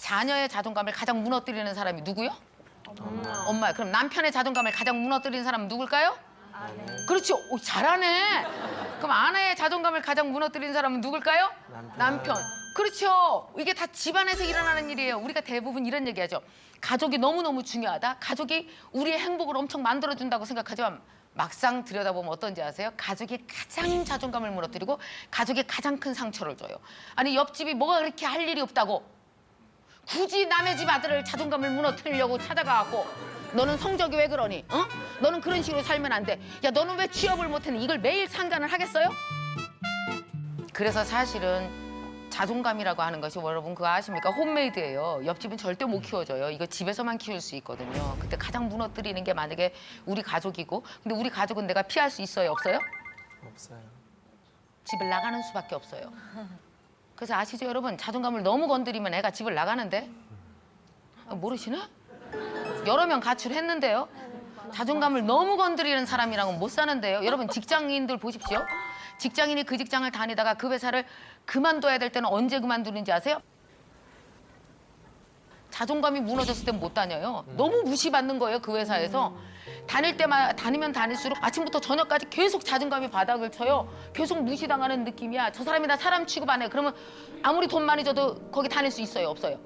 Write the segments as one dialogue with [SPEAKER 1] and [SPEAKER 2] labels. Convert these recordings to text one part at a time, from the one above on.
[SPEAKER 1] 자녀의 자존감을 가장 무너뜨리는 사람이 누구요? 엄마. 그럼 남편의 자존감을 가장 무너뜨리는 사람은 누굴까요? 아내. 그렇죠. 오, 잘하네. 그럼 아내의 자존감을 가장 무너뜨리는 사람은 누굴까요? 남편. 그렇죠. 이게 다 집안에서 일어나는 일이에요. 우리가 대부분 이런 얘기하죠. 가족이 너무너무 중요하다. 가족이 우리의 행복을 엄청 만들어준다고 생각하지만 막상 들여다보면 어떤지 아세요? 가족이 가장 자존감을 무너뜨리고 가족이 가장 큰 상처를 줘요. 아니 옆집이 뭐가 그렇게 할 일이 없다고 굳이 남의 집 아들을 자존감을 무너뜨리려고 찾아가고 너는 성적이 왜 그러니? 어? 너는 그런 식으로 살면 안 돼. 야 너는 왜 취업을 못했니? 이걸 매일 상관을 하겠어요? 그래서 사실은 자존감이라고 하는 것이 여러분 그거 아십니까? 홈메이드예요. 옆집은 절대 못 키워줘요. 이거 집에서만 키울 수 있거든요. 그때 가장 무너뜨리는 게 만약에 우리 가족이고 근데 우리 가족은 내가 피할 수 있어요? 없어요?
[SPEAKER 2] 없어요.
[SPEAKER 1] 집을 나가는 수밖에 없어요. 그래서 아시죠 여러분? 자존감을 너무 건드리면 애가 집을 나가는데 모르시나? 여러 명 가출했는데요. 자존감을 너무 건드리는 사람이랑은 못 사는데요. 여러분 직장인들 보십시오. 직장인이 그 직장을 다니다가 그 회사를 그만둬야 될 때는 언제 그만두는지 아세요? 자존감이 무너졌을 땐 못 다녀요. 너무 무시받는 거예요, 그 회사에서. 다니면 다닐수록 아침부터 저녁까지 계속 자존감이 바닥을 쳐요. 계속 무시당하는 느낌이야. 저 사람이 나 사람 취급 안 해. 그러면 아무리 돈 많이 줘도 거기 다닐 수 있어요, 없어요?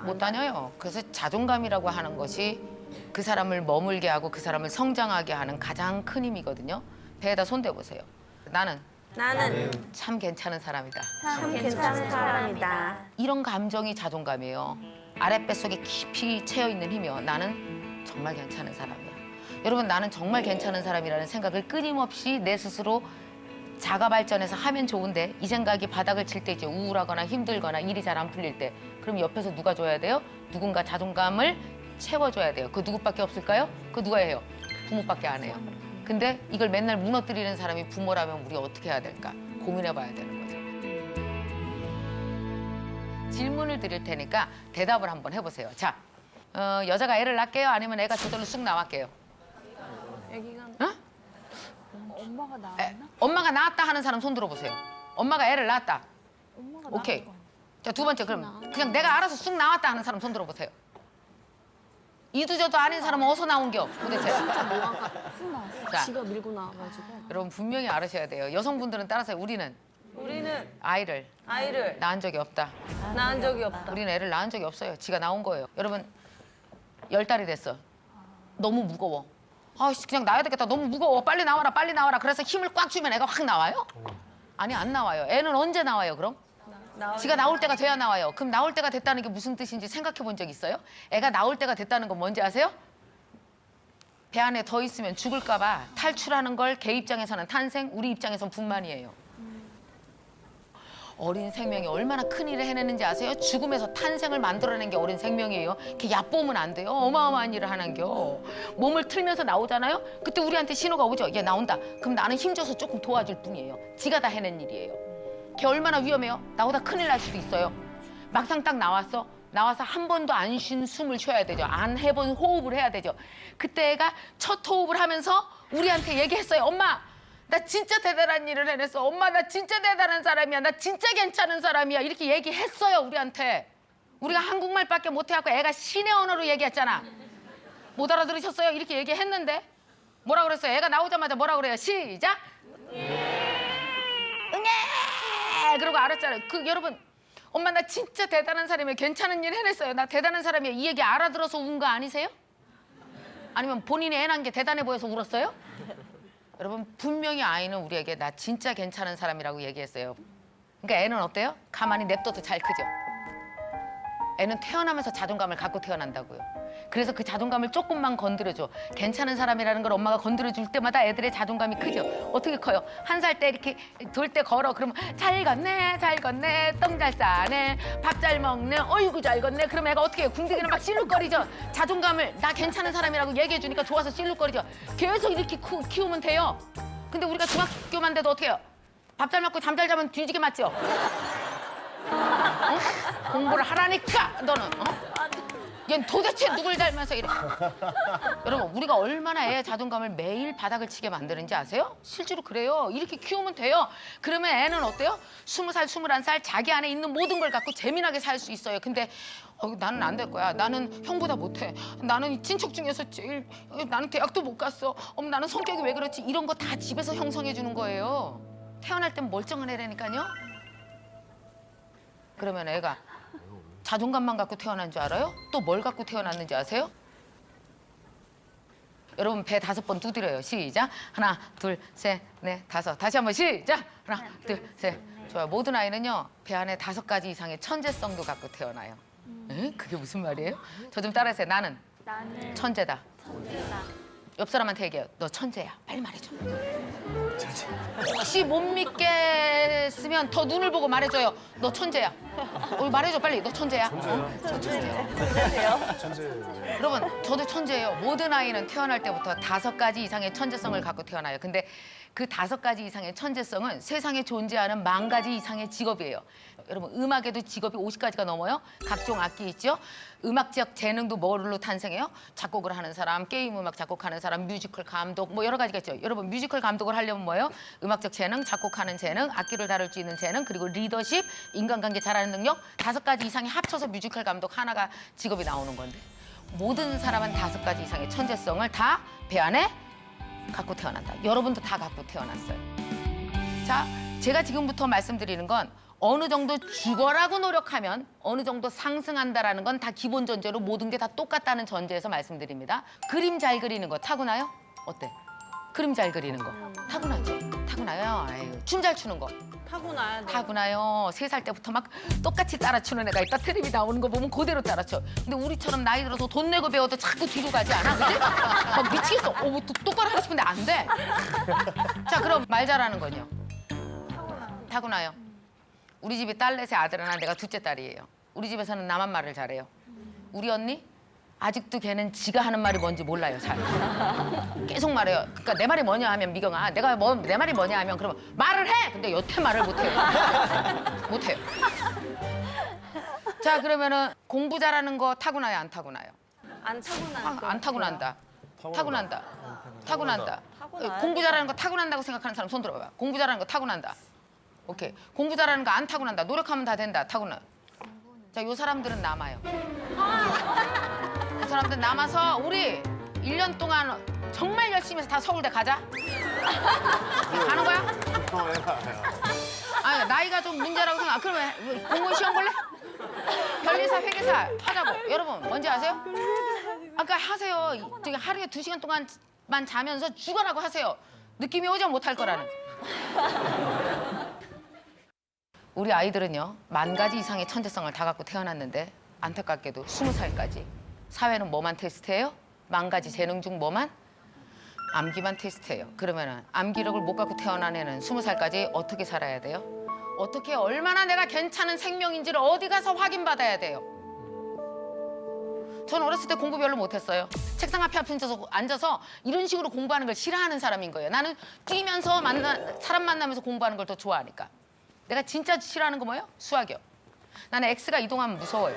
[SPEAKER 1] 못 다녀요. 그래서 자존감이라고 하는 것이 그 사람을 머물게 하고 그 사람을 성장하게 하는 가장 큰 힘이거든요. 배에다 손 대보세요. 나는 참 괜찮은 사람이다.
[SPEAKER 3] 참 괜찮은 사람이다.
[SPEAKER 1] 이런 감정이 자존감이에요. 아랫뱃속에 깊이 채여있는 힘이요. 나는 정말 괜찮은 사람이야. 여러분 나는 정말 괜찮은 사람이라는 생각을 끊임없이 내 스스로 자가 발전해서 하면 좋은데 이 생각이 바닥을 칠 때 이제 우울하거나 힘들거나 일이 잘 안 풀릴 때 그럼 옆에서 누가 줘야 돼요? 누군가 자존감을 채워줘야 돼요. 그 누구밖에 없을까요? 그 누가 해요? 부모밖에 안 해요. 근데 이걸 맨날 무너뜨리는 사람이 부모라면 우리 어떻게 해야 될까? 고민해봐야 되는 거죠. 질문을 드릴 테니까 대답을 한번 해보세요. 자, 여자가 애를 낳게요? 아니면 애가 저절로 쑥 나왔게요?
[SPEAKER 3] 애기가
[SPEAKER 1] 어?
[SPEAKER 3] 엄마가 나왔나?
[SPEAKER 1] 엄마가 낳았다 하는 사람 손 들어보세요. 엄마가 애를 낳았다.
[SPEAKER 3] 엄마가
[SPEAKER 1] 오케이.
[SPEAKER 3] 나온 거.
[SPEAKER 1] 자, 두 번째 그럼 그냥 내가 알아서 쑥 나왔다 하는 사람 손 들어보세요. 이도저도 아닌 사람은 어디서 나온겨? 도대체.
[SPEAKER 3] 뭐가 훅 나왔어.
[SPEAKER 1] 자.
[SPEAKER 3] 지가 밀고 나와가지고.
[SPEAKER 1] 여러분 분명히 알으셔야 돼요. 여성분들은 따라서 우리는 아이를 낳은 적이 없다.
[SPEAKER 4] 낳은 적이 없다.
[SPEAKER 1] 우리는 애를 낳은 적이 없어요. 지가 나온 거예요. 여러분 10달이 됐어. 너무 무거워. 아, 그냥 낳아야 되겠다. 너무 무거워. 빨리 나와라, 빨리 나와라. 그래서 힘을 꽉 주면 애가 확 나와요? 아니 안 나와요. 애는 언제 나와요 그럼? 지가 나올 때가 돼야 나와요. 그럼 나올 때가 됐다는 게 무슨 뜻인지 생각해 본 적 있어요? 애가 나올 때가 됐다는 건 뭔지 아세요? 배 안에 더 있으면 죽을까 봐 탈출하는 걸 걔 입장에서는 탄생, 우리 입장에서는 분만이에요. 어린 생명이 얼마나 큰 일을 해내는지 아세요? 죽음에서 탄생을 만들어낸 게 어린 생명이에요. 걔 얕보면 안 돼요. 어마어마한 일을 하는겨. 몸을 틀면서 나오잖아요. 그때 우리한테 신호가 오죠. 얘 나온다. 그럼 나는 힘줘서 조금 도와줄 뿐이에요. 지가 다 해낸 일이에요. 걔 얼마나 위험해요? 나보다 큰일 날 수도 있어요. 막상 딱 나와서 한 번도 안 쉰 숨을 쉬어야 되죠. 안 해본 호흡을 해야 되죠. 그때 애가 첫 호흡을 하면서 우리한테 얘기했어요. 엄마, 나 진짜 대단한 일을 해냈어. 엄마, 나 진짜 대단한 사람이야. 나 진짜 괜찮은 사람이야. 이렇게 얘기했어요, 우리한테. 우리가 한국말밖에 못해갖고 애가 신의 언어로 얘기했잖아. 못 알아들으셨어요? 이렇게 얘기했는데 뭐라 그랬어요? 애가 나오자마자 뭐라 그래요? 시작! 응애! 그러고 알았잖아요. 여러분, 엄마 나 진짜 대단한 사람이에요. 괜찮은 일 해냈어요. 나 대단한 사람이에요. 이 얘기 알아들어서 운 거 아니세요? 아니면 본인이 애 낳은 게 대단해 보여서 울었어요? 여러분 분명히 아이는 우리에게 나 진짜 괜찮은 사람이라고 얘기했어요. 그러니까 애는 어때요? 가만히 냅둬도 잘 크죠. 애는 태어나면서 자존감을 갖고 태어난다고요. 그래서 그 자존감을 조금만 건드려줘. 괜찮은 사람이라는 걸 엄마가 건드려줄 때마다 애들의 자존감이 크죠. 어떻게 커요? 1살 때 이렇게 돌 때 걸어. 그러면 잘 걷네, 잘 걷네, 똥 잘 싸네, 밥 잘 먹네, 어이구 잘 걷네. 그럼 애가 어떻게 해요? 궁둥이를 막 실룩거리죠. 자존감을 나 괜찮은 사람이라고 얘기해주니까 좋아서 실룩거리죠. 계속 이렇게 키우면 돼요. 근데 우리가 중학교만 돼도 어떻게 해요? 밥 잘 먹고 잠 잘 자면 뒤지게 맞죠? 어? 공부를 하라니까 너는 얘는 도대체 누굴 닮아서 이래. 여러분 우리가 얼마나 애의 자존감을 매일 바닥을 치게 만드는지 아세요? 실제로 그래요. 이렇게 키우면 돼요. 그러면 애는 어때요? 20살, 21살 자기 안에 있는 모든 걸 갖고 재미나게 살 수 있어요. 근데 나는 안 될 거야. 나는 형보다 못해. 나는 친척 중에서 제일 나는 대학도 못 갔어. 나는 성격이 왜 그렇지? 이런 거 다 집에서 형성해 주는 거예요. 태어날 땐 멀쩡한 애라니까요. 그러면 애가 자존감만 갖고 태어난 줄 알아요? 또 뭘 갖고 태어났는지 아세요? 여러분 배 5번 두드려요. 시작. 하나, 둘, 셋, 넷, 다섯. 다시 한번 시작. 하나, 둘, 셋. 좋아요. 모든 아이는요 배 안에 5가지 이상의 천재성도 갖고 태어나요. 에? 그게 무슨 말이에요? 저 좀 따라하세요. 나는
[SPEAKER 3] 나는
[SPEAKER 1] 천재다.
[SPEAKER 3] 천재다.
[SPEAKER 1] 옆 사람한테 얘기해요. 너 천재야. 빨리 말해줘. 혹시 못 믿겠으면 더 눈을 보고 말해줘요. 너 천재야. 말해줘 빨리. 너 천재야.
[SPEAKER 3] 천재세요?
[SPEAKER 1] 여러분 저도 천재예요. 모든 아이는 태어날 때부터 5가지 이상의 천재성을 갖고 태어나요. 근데 그 5가지 이상의 천재성은 세상에 존재하는 10,000가지 이상의 직업이에요. 여러분 음악에도 직업이 50가지가 넘어요. 각종 악기 있죠. 음악적 재능도 뭘로 탄생해요? 작곡을 하는 사람, 게임 음악 작곡하는 사람, 뮤지컬 감독 뭐 여러 가지가 있죠. 여러분 뮤지컬 감독을 하려면 뭐예요? 음악적 재능, 작곡하는 재능, 악기를 다룰 수 있는 재능, 그리고 리더십, 인간관계 잘하는 능력 5가지 이상이 합쳐서 뮤지컬 감독 하나가 직업이 나오는 건데 모든 사람은 5가지 이상의 천재성을 다 배 안에 갖고 태어난다. 여러분도 다 갖고 태어났어요. 자, 제가 지금부터 말씀드리는 건 어느 정도 죽어라고 노력하면 어느 정도 상승한다라는 건 다 기본 전제로 모든 게 다 똑같다는 전제에서 말씀드립니다. 그림 잘 그리는 거 타고나요? 어때? 그림 잘 그리는 거 타고나죠? 타고나요? 아유, 춤 잘 추는 거
[SPEAKER 3] 타고나야 돼.
[SPEAKER 1] 타고나요. 3살 때부터 막 똑같이 따라추는 애가 있다. 텔레비 나오는 거 보면 그대로 따라쳐. 근데 우리처럼 나이 들어서 돈 내고 배워도 자꾸 뒤로 가지 않아? 그지? 막 미치겠어. 뭐 똑바로 하고 싶은데 안 돼. 자, 그럼 말 잘하는 건요? 타고나요. 우리 집에 딸 넷의 아들 하나, 내가 둘째 딸이에요. 우리 집에서는 나만 말을 잘해요. 우리 언니? 아직도 걔는 지가 하는 말이 뭔지 몰라요, 잘. 계속 말해요. 그러니까 내 말이 뭐냐 하면 미경아, 내 말이 뭐냐 하면 그러면 말을 해! 근데 여태 말을 못해요. 못해요. 자, 그러면은 공부 잘하는 거 타고나요, 안 타고나요?
[SPEAKER 3] 안 타고나.
[SPEAKER 1] 안 타고난다. 타고난다. 타고난다.
[SPEAKER 3] 타고나요?
[SPEAKER 1] 공부 잘하는 거 타고난다고 생각하는 사람 손 들어봐봐. 공부 잘하는 거 타고난다. 오케이. 공부 잘하는 거 안 타고난다. 노력하면 다 된다. 타고나. 자, 요 사람들은 남아요. 그 사람들 남아서 우리 1년 동안 정말 열심히 해서 다 서울대 가자. 가는 거야? 아니, 나이가 좀 문제라고 생각. 그러면 공무원 시험 볼래? 변리사, 회계사 하자고. 여러분, 뭔지 아세요? 아까 하세요. 저기 하루에 2시간 동안만 자면서 죽어라고 하세요. 느낌이 오죠? 못할 거라는. 우리 아이들은요 10,000가지 이상의 천재성을 다 갖고 태어났는데 안타깝게도 20살까지 사회는 뭐만 테스트해요? 10,000가지 재능 중 뭐만? 암기만 테스트해요. 그러면은 암기력을 못 갖고 태어난 애는 20살까지 어떻게 살아야 돼요? 어떻게 얼마나 내가 괜찮은 생명인지를 어디 가서 확인받아야 돼요? 전 어렸을 때 공부 별로 못했어요. 책상 앞에 앉아서 이런 식으로 공부하는 걸 싫어하는 사람인 거예요. 나는 뛰면서 사람 만나면서 공부하는 걸 더 좋아하니까. 내가 진짜 싫어하는 거 뭐예요? 수학이요. 나는 X가 이동하면 무서워요.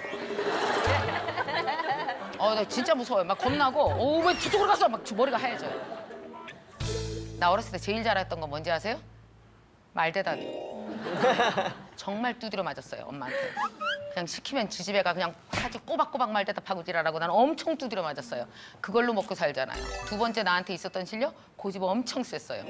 [SPEAKER 1] 나 진짜 무서워요. 막 겁나고, 왜 저쪽으로 가서 막 머리가 하얘져요. 나 어렸을 때 제일 잘했던 거 뭔지 아세요? 말대답이요. 정말 두드려 맞았어요, 엄마한테. 그냥 시키면 지집애 가 그냥 아주 꼬박꼬박 말대답하고 지랄하고 나는 엄청 두드려 맞았어요. 그걸로 먹고 살잖아요. 2번째 나한테 있었던 실력? 고집 엄청 셌어요.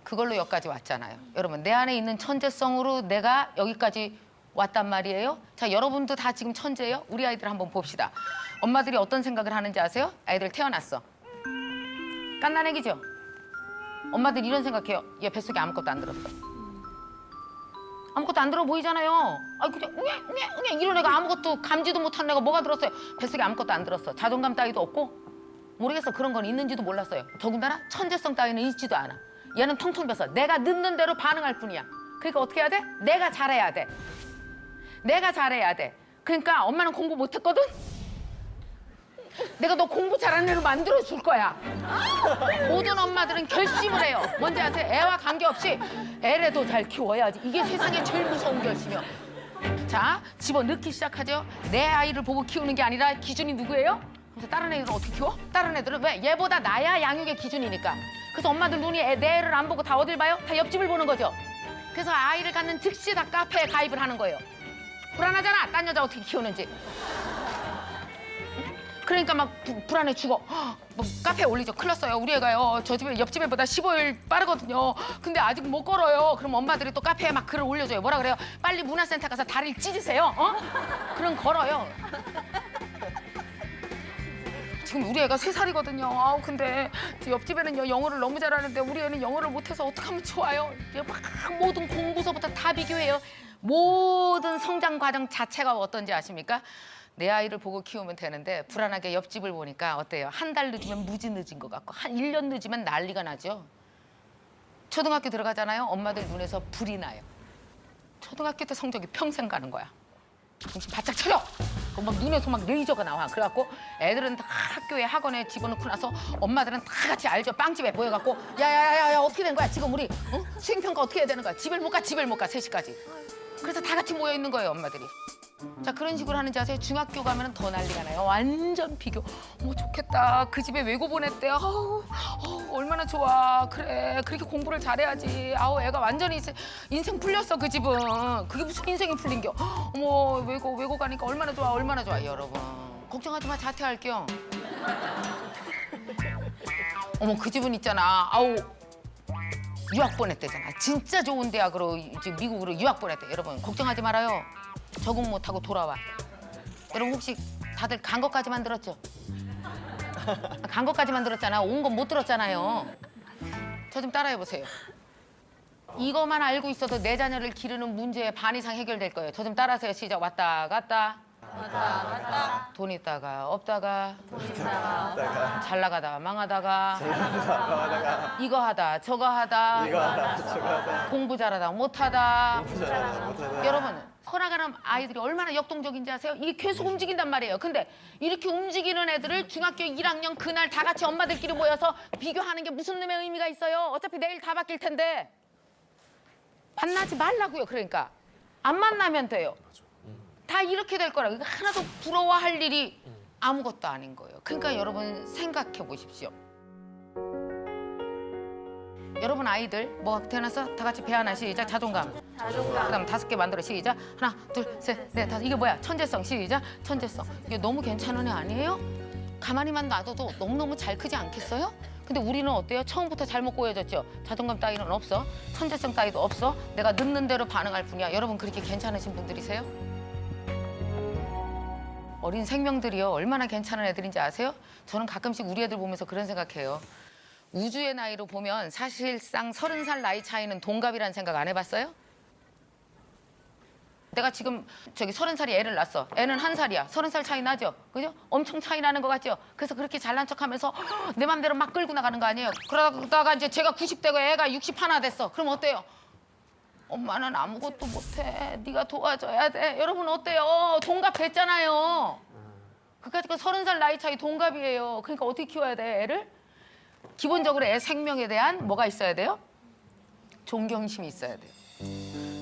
[SPEAKER 1] 그걸로 여기까지 왔잖아요. 여러분, 내 안에 있는 천재성으로 내가 여기까지 왔단 말이에요. 자, 여러분도 다 지금 천재예요? 우리 아이들 한번 봅시다. 엄마들이 어떤 생각을 하는지 아세요? 아이들 태어났어. 깐난애기죠? 엄마들 이런 생각해요. 얘 뱃속에 아무것도 안 들었어. 아무것도 안 들어 보이잖아요. 그냥 웅냥 이런 애가 아무것도 감지도 못한 애가 뭐가 들었어요? 뱃속에 아무것도 안 들었어. 자존감 따위도 없고 모르겠어. 그런 건 있는지도 몰랐어요. 더군다나 천재성 따위는 있지도 않아. 얘는 텅텅 벼서 내가 늦는 대로 반응할 뿐이야. 그러니까 어떻게 해야 돼? 내가 잘해야 돼. 내가 잘해야 돼. 그러니까 엄마는 공부 못했거든? 내가 너 공부 잘하는 애로 만들어줄 거야. 모든 엄마들은 결심을 해요. 뭔지 아세요? 애와 관계없이 애라도 잘 키워야지. 이게 세상에 제일 무서운 결심이요. 자, 집어넣기 시작하죠. 내 아이를 보고 키우는 게 아니라 기준이 누구예요? 그래서 다른 애들은 어떻게 키워? 다른 애들은 왜? 얘보다 나야 양육의 기준이니까. 그래서 엄마들 눈이 내 애를 안 보고 다 어딜 봐요? 다 옆집을 보는 거죠. 그래서 아이를 갖는 즉시 다 카페에 가입을 하는 거예요. 불안하잖아. 딴 여자 어떻게 키우는지. 그러니까 막 불안해 죽어. 뭐 카페에 올리죠. 큰일 났어요. 우리 애가요. 저 집에 옆집 애보다 15일 빠르거든요. 근데 아직 못 걸어요. 그럼 엄마들이 또 카페에 막 글을 올려줘요. 뭐라 그래요? 빨리 문화센터 가서 다리를 찢으세요. 그럼 걸어요. 지금 우리 애가 3살이거든요. 아우 근데 옆집에는요 영어를 너무 잘하는데 우리 애는 영어를 못해서 어떡하면 좋아요? 이제 막 모든 공부서부터 다 비교해요. 모든 성장 과정 자체가 어떤지 아십니까? 내 아이를 보고 키우면 되는데 불안하게 옆집을 보니까 어때요? 한 달 늦으면 무지 늦은 것 같고 한 1년 늦으면 난리가 나죠. 초등학교 들어가잖아요. 엄마들 눈에서 불이 나요. 초등학교 때 성적이 평생 가는 거야. 정신 바짝 차려! 그럼 막 눈에서 막 레이저가 나와. 그래갖고 애들은 다 학교에 학원에 집어넣고 나서 엄마들은 다 같이 알죠. 빵집에 모여갖고 야야야야 어떻게 된 거야? 지금 우리 수행평가 어떻게 해야 되는 거야? 집을 못 가 3시까지. 그래서 다 같이 모여 있는 거예요 엄마들이. 자 그런 식으로 하는지 아세요? 중학교 가면 더 난리가 나요. 완전 비교. 어머 좋겠다. 그 집에 외고 보냈대. 아우 얼마나 좋아. 그래 그렇게 공부를 잘해야지. 아우 애가 완전히 인생 풀렸어 그 집은. 그게 무슨 인생이 풀린겨. 어머 외고 가니까 얼마나 좋아 얼마나 좋아. 여러분 걱정하지 마. 자퇴할게요. 어머 그 집은 있잖아. 아우 유학 보냈대잖아. 진짜 좋은 대학으로 지금 미국으로 유학 보냈대. 여러분 걱정하지 말아요. 적응 못하고 돌아와. 여러분 혹시 다들 간 것까지만 들었죠? 간 것까지만 들었잖아. 온 건 못 들었잖아요. 저 좀 따라해보세요. 이것만 알고 있어도 내 자녀를 기르는 문제의 반 이상 해결될 거예요. 저 좀 따라하세요. 시작. 왔다 갔다.
[SPEAKER 3] 왔다 갔다.
[SPEAKER 1] 돈 있다가 없다가.
[SPEAKER 3] 돈 있다가.
[SPEAKER 1] 잘 나가다가 망하다가.
[SPEAKER 2] 하다가
[SPEAKER 1] 이거 하다 저거 하다.
[SPEAKER 2] 이거 하다 저거 하다
[SPEAKER 1] 공부 잘하다 못하다.
[SPEAKER 2] 못하다
[SPEAKER 1] 여러분 커나가는 아이들이 얼마나 역동적인지 아세요? 이게 계속 움직인단 말이에요. 근데 이렇게 움직이는 애들을 중학교 1학년 그날 다 같이 엄마들끼리 모여서 비교하는 게 무슨 놈의 의미가 있어요? 어차피 내일 다 바뀔 텐데. 만나지 말라고요. 그러니까 안 만나면 돼요. 다 이렇게 될 거라. 그러니까 하나도 부러워할 일이 아무것도 아닌 거예요. 그러니까 여러분 생각해 보십시오. 여러분 아이들 뭐 태어났어? 다 같이 배 하나 시작. 자존감. 그다음 5개 만들어 시작. 하나, 둘, 셋, 넷, 다섯. 이게 뭐야? 천재성 시작. 천재성. 이게 너무 괜찮은 애 아니에요? 가만히만 놔둬도 너무너무 잘 크지 않겠어요? 근데 우리는 어때요? 처음부터 잘못 꼬여졌죠? 자존감 따위는 없어. 천재성 따위도 없어. 내가 늦는 대로 반응할 뿐이야. 여러분 그렇게 괜찮으신 분들이세요? 어린 생명들이요. 얼마나 괜찮은 애들인지 아세요? 저는 가끔씩 우리 애들 보면서 그런 생각해요. 우주의 나이로 보면 사실상 30살 나이 차이는 동갑이라는 생각 안 해봤어요? 내가 지금 저기 30살이 애를 낳았어. 애는 1살이야. 30살 차이 나죠? 그죠? 엄청 차이 나는 것 같죠? 그래서 그렇게 잘난 척하면서 내 맘대로 막 끌고 나가는 거 아니에요? 그러다가 이제 제가 90대고 애가 61 됐어. 그럼 어때요? 엄마는 아무것도 못해. 네가 도와줘야 돼. 여러분 어때요? 동갑 됐잖아요. 그까짓 거 30살 나이 차이 동갑이에요. 그러니까 어떻게 키워야 돼, 애를? 기본적으로 애 생명에 대한 뭐가 있어야 돼요? 존경심이 있어야 돼요.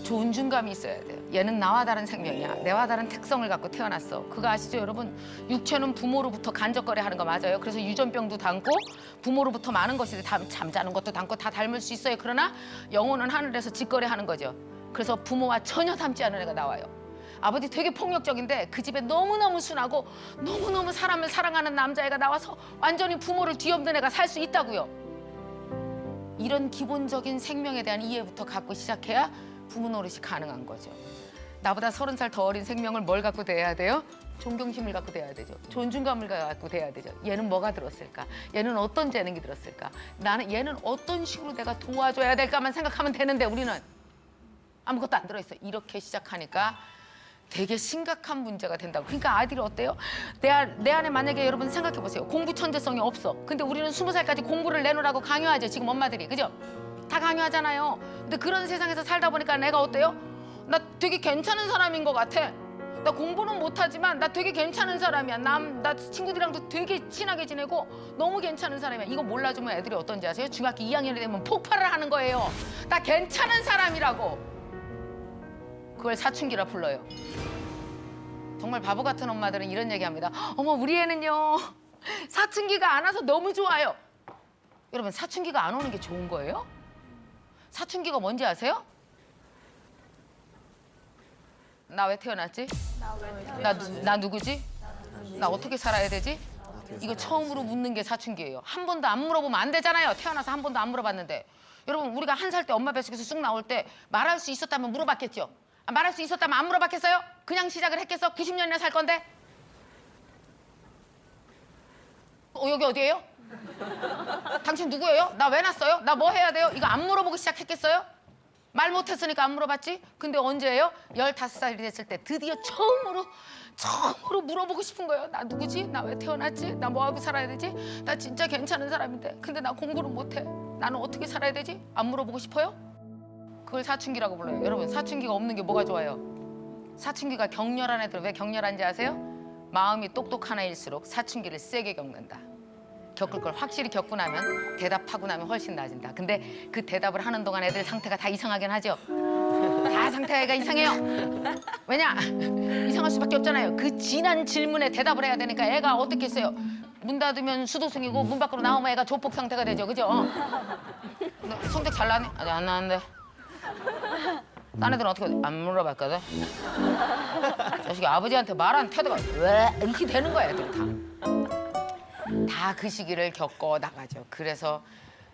[SPEAKER 1] 존중감이 있어야 돼요. 얘는 나와 다른 생명이야. 내와 다른 특성을 갖고 태어났어. 그거 아시죠, 여러분? 육체는 부모로부터 간접거래 하는 거 맞아요. 그래서 유전병도 닮고 부모로부터 많은 것이 잠자는 것도 닮고 다 닮을 수 있어요. 그러나 영혼은 하늘에서 직거래 하는 거죠. 그래서 부모와 전혀 닮지 않은 애가 나와요. 아버지 되게 폭력적인데 그 집에 너무너무 순하고 너무너무 사람을 사랑하는 남자애가 나와서 완전히 부모를 뒤엎는 애가 살 수 있다고요. 이런 기본적인 생명에 대한 이해부터 갖고 시작해야 부모 노릇이 가능한 거죠. 나보다 30살 더 어린 생명을 뭘 갖고 대해야 돼요? 존경심을 갖고 대해야 되죠. 존중감을 갖고 대해야 되죠. 얘는 뭐가 들었을까? 얘는 어떤 재능이 들었을까? 나는 얘는 어떤 식으로 내가 도와줘야 될까만 생각하면 되는데 우리는 아무것도 안 들어있어. 이렇게 시작하니까 되게 심각한 문제가 된다고. 그러니까 아이들이 어때요? 내 안에 만약에 여러분 생각해 보세요. 공부 천재성이 없어. 근데 우리는 20살까지 공부를 내놓으라고 강요하죠. 지금 엄마들이. 그죠? 다 강요하잖아요. 근데 그런 세상에서 살다 보니까 내가 어때요? 나 되게 괜찮은 사람인 것 같아. 나 공부는 못하지만 나 되게 괜찮은 사람이야. 나 친구들이랑도 되게 친하게 지내고 너무 괜찮은 사람이야. 이거 몰라주면 애들이 어떤지 아세요? 중학교 2학년이 되면 폭발을 하는 거예요. 나 괜찮은 사람이라고. 그걸 사춘기라 불러요. 정말 바보 같은 엄마들은 이런 얘기합니다. 어머 우리 애는요 사춘기가 안 와서 너무 좋아요. 여러분 사춘기가 안 오는 게 좋은 거예요? 사춘기가 뭔지 아세요? 나 왜 태어났지?
[SPEAKER 3] 나왜
[SPEAKER 1] 나 누구지? 나 어떻게 살아야 되지? 이거 처음으로 묻는 게 사춘기예요. 한 번도 안 물어보면 안 되잖아요. 태어나서 한 번도 안 물어봤는데. 여러분 우리가 1살 때 엄마 뱃속에서 쑥 나올 때 말할 수 있었다면 물어봤겠죠? 말할 수 있었다면 안 물어봤겠어요? 그냥 시작을 했겠어? 90년이나 살 건데? 여기 어디예요? 당신 누구예요? 나 왜 났어요? 나 뭐 해야 돼요? 이거 안 물어보고 시작했겠어요? 말 못했으니까 안 물어봤지? 근데 언제예요? 15살이 됐을 때 드디어 처음으로 물어보고 싶은 거예요. 나 누구지? 나 왜 태어났지? 나 뭐하고 살아야 되지? 나 진짜 괜찮은 사람인데 근데 나 공부를 못해. 나는 어떻게 살아야 되지? 안 물어보고 싶어요? 그걸 사춘기라고 불러요. 여러분 사춘기가 없는 게 뭐가 좋아요? 사춘기가 격렬한 애들은 왜 격렬한지 아세요? 마음이 똑똑한 애일수록 사춘기를 세게 겪는다. 겪을 걸 확실히 겪고 나면 대답하고 나면 훨씬 나아진다. 근데 그 대답을 하는 동안 애들 상태가 다 이상하긴 하죠. 다 상태가 이상해요. 왜냐? 이상할 수밖에 없잖아요. 그 진한 질문에 대답을 해야 되니까 애가 어떻게 했어요? 문 닫으면 수도승이고 문 밖으로 나오면 애가 조폭 상태가 되죠. 그죠? 너 성적 잘 나왔니? 아직 안 나왔는데. 딴 애들은 어떻게 안 물어봤거든? 자식이 아버지한테 말한 태도가 왜 이렇게 되는 거야 애들 다 그 시기를 겪어 나가죠. 그래서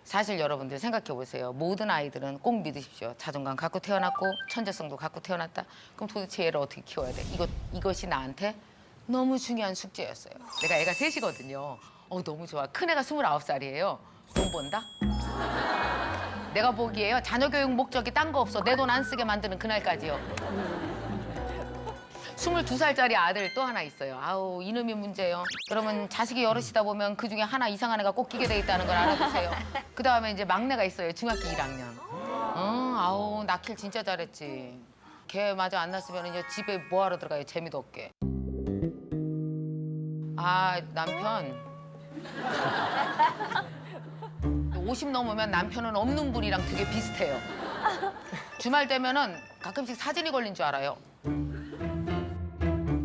[SPEAKER 1] 사실 여러분들 생각해 보세요. 모든 아이들은 꼭 믿으십시오. 자존감 갖고 태어났고 천재성도 갖고 태어났다. 그럼 도대체 얘를 어떻게 키워야 돼? 이것이 나한테 너무 중요한 숙제였어요. 내가 애가 셋이거든요. 너무 좋아. 큰애가 29살이에요. 돈 번다? 내가 보기에요. 자녀 교육 목적이 딴 거 없어. 내 돈 안 쓰게 만드는 그날까지요. 22살짜리 아들 또 하나 있어요. 아우 이놈이 문제예요. 여러분 자식이 여럿이다 보면 그중에 하나 이상한 애가 꼭 끼게 돼 있다는 걸 알아두세요. 그다음에 이제 막내가 있어요. 중학교 1학년. 아우 낳길 진짜 잘했지. 걔 마저 안 낳았으면 이제 집에 뭐하러 들어가요. 재미도 없게. 아 남편 50 넘으면 남편은 없는 분이랑 되게 비슷해요. 주말 되면은 가끔씩 사진이 걸린 줄 알아요.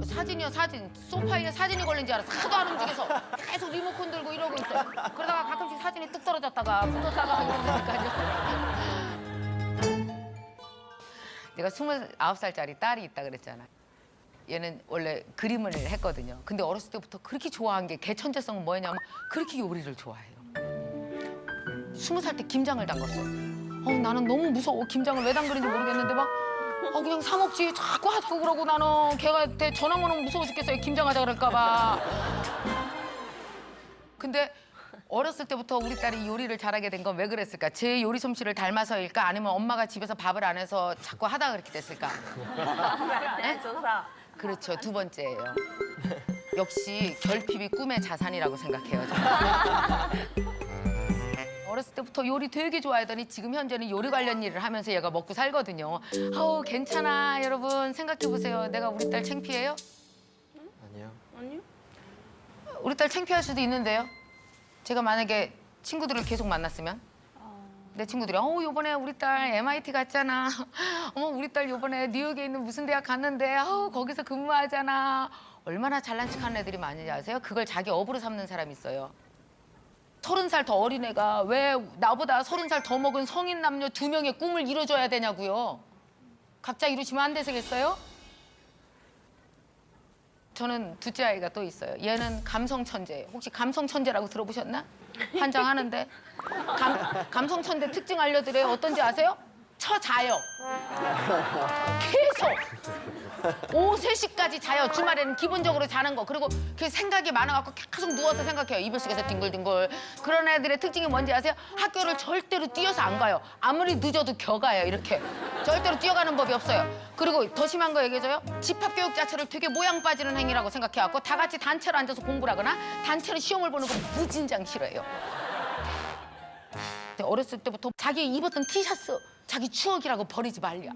[SPEAKER 1] 사진이요 사진. 소파에 사진이 걸린 줄 알아서 하도 안 움직여서 계속 리모컨 들고 이러고 있어요. 그러다가 가끔씩 사진이 뚝 떨어졌다가 붙었다가 이러니까요. 내가 29살짜리 딸이 있다 그랬잖아. 얘는 원래 그림을 했거든요. 근데 어렸을 때부터 그렇게 좋아한 게 걔 천재성은 뭐였냐면 그렇게 요리를 좋아해요. 20살 때 김장을 담갔어. 나는 너무 무서워. 김장을 왜 담그는지 모르겠는데 막 그냥 사 먹지. 자꾸 하자고 그러고 나는 걔가 내 전화 오면 무서워 죽겠어요. 김장하자 그럴까 봐. 근데 어렸을 때부터 우리 딸이 요리를 잘하게 된 건 왜 그랬을까? 제 요리 솜씨를 닮아서일까? 아니면 엄마가 집에서 밥을 안 해서 자꾸 하다가 그렇게 됐을까? 네?
[SPEAKER 3] 조사.
[SPEAKER 1] 그렇죠. 두 번째예요. 역시 결핍이 꿈의 자산이라고 생각해요. 저는. 어렸을 때부터 요리 되게 좋아하더니 지금 현재는 요리 관련 일을 하면서 얘가 먹고 살거든요. 괜찮아 여러분 생각해보세요. 내가 우리 딸 창피해요?
[SPEAKER 2] 아니요.
[SPEAKER 3] 아니요?
[SPEAKER 1] 우리 딸 창피할 수도 있는데요. 제가 만약에 친구들을 계속 만났으면 내 친구들이 요번에 우리 딸 MIT 갔잖아. 우리 딸 요번에 뉴욕에 있는 무슨 대학 갔는데 거기서 근무하잖아. 얼마나 잘난 척하는 애들이 많은지 아세요? 그걸 자기 업으로 삼는 사람이 있어요. 30살 더 어린 애가 왜 나보다 30살 더 먹은 성인 남녀 2명의 꿈을 이뤄줘야 되냐고요. 각자 이루시면 안 되시겠어요? 저는 둘째 아이가 또 있어요. 얘는 감성 천재예요. 혹시 감성 천재라고 들어보셨나? 환장하는데. 감성 천재 특징 알려드려요. 어떤지 아세요? 자요. 계속. 오후 3시까지 자요. 주말에는 기본적으로 자는 거. 그리고 그 생각이 많아갖고 계속 누워서 생각해요. 이불 속에서 뒹굴뒹굴. 그런 애들의 특징이 뭔지 아세요? 학교를 절대로 뛰어서 안 가요. 아무리 늦어도 겨가요. 이렇게. 절대로 뛰어가는 법이 없어요. 그리고 더 심한 거 얘기해줘요. 집합교육 자체를 되게 모양 빠지는 행위라고 생각해갖고 다 같이 단체로 앉아서 공부를 하거나 단체로 시험을 보는 거 무진장 싫어해요. 어렸을 때부터 자기 입었던 티셔츠 자기 추억이라고 버리지 말랴.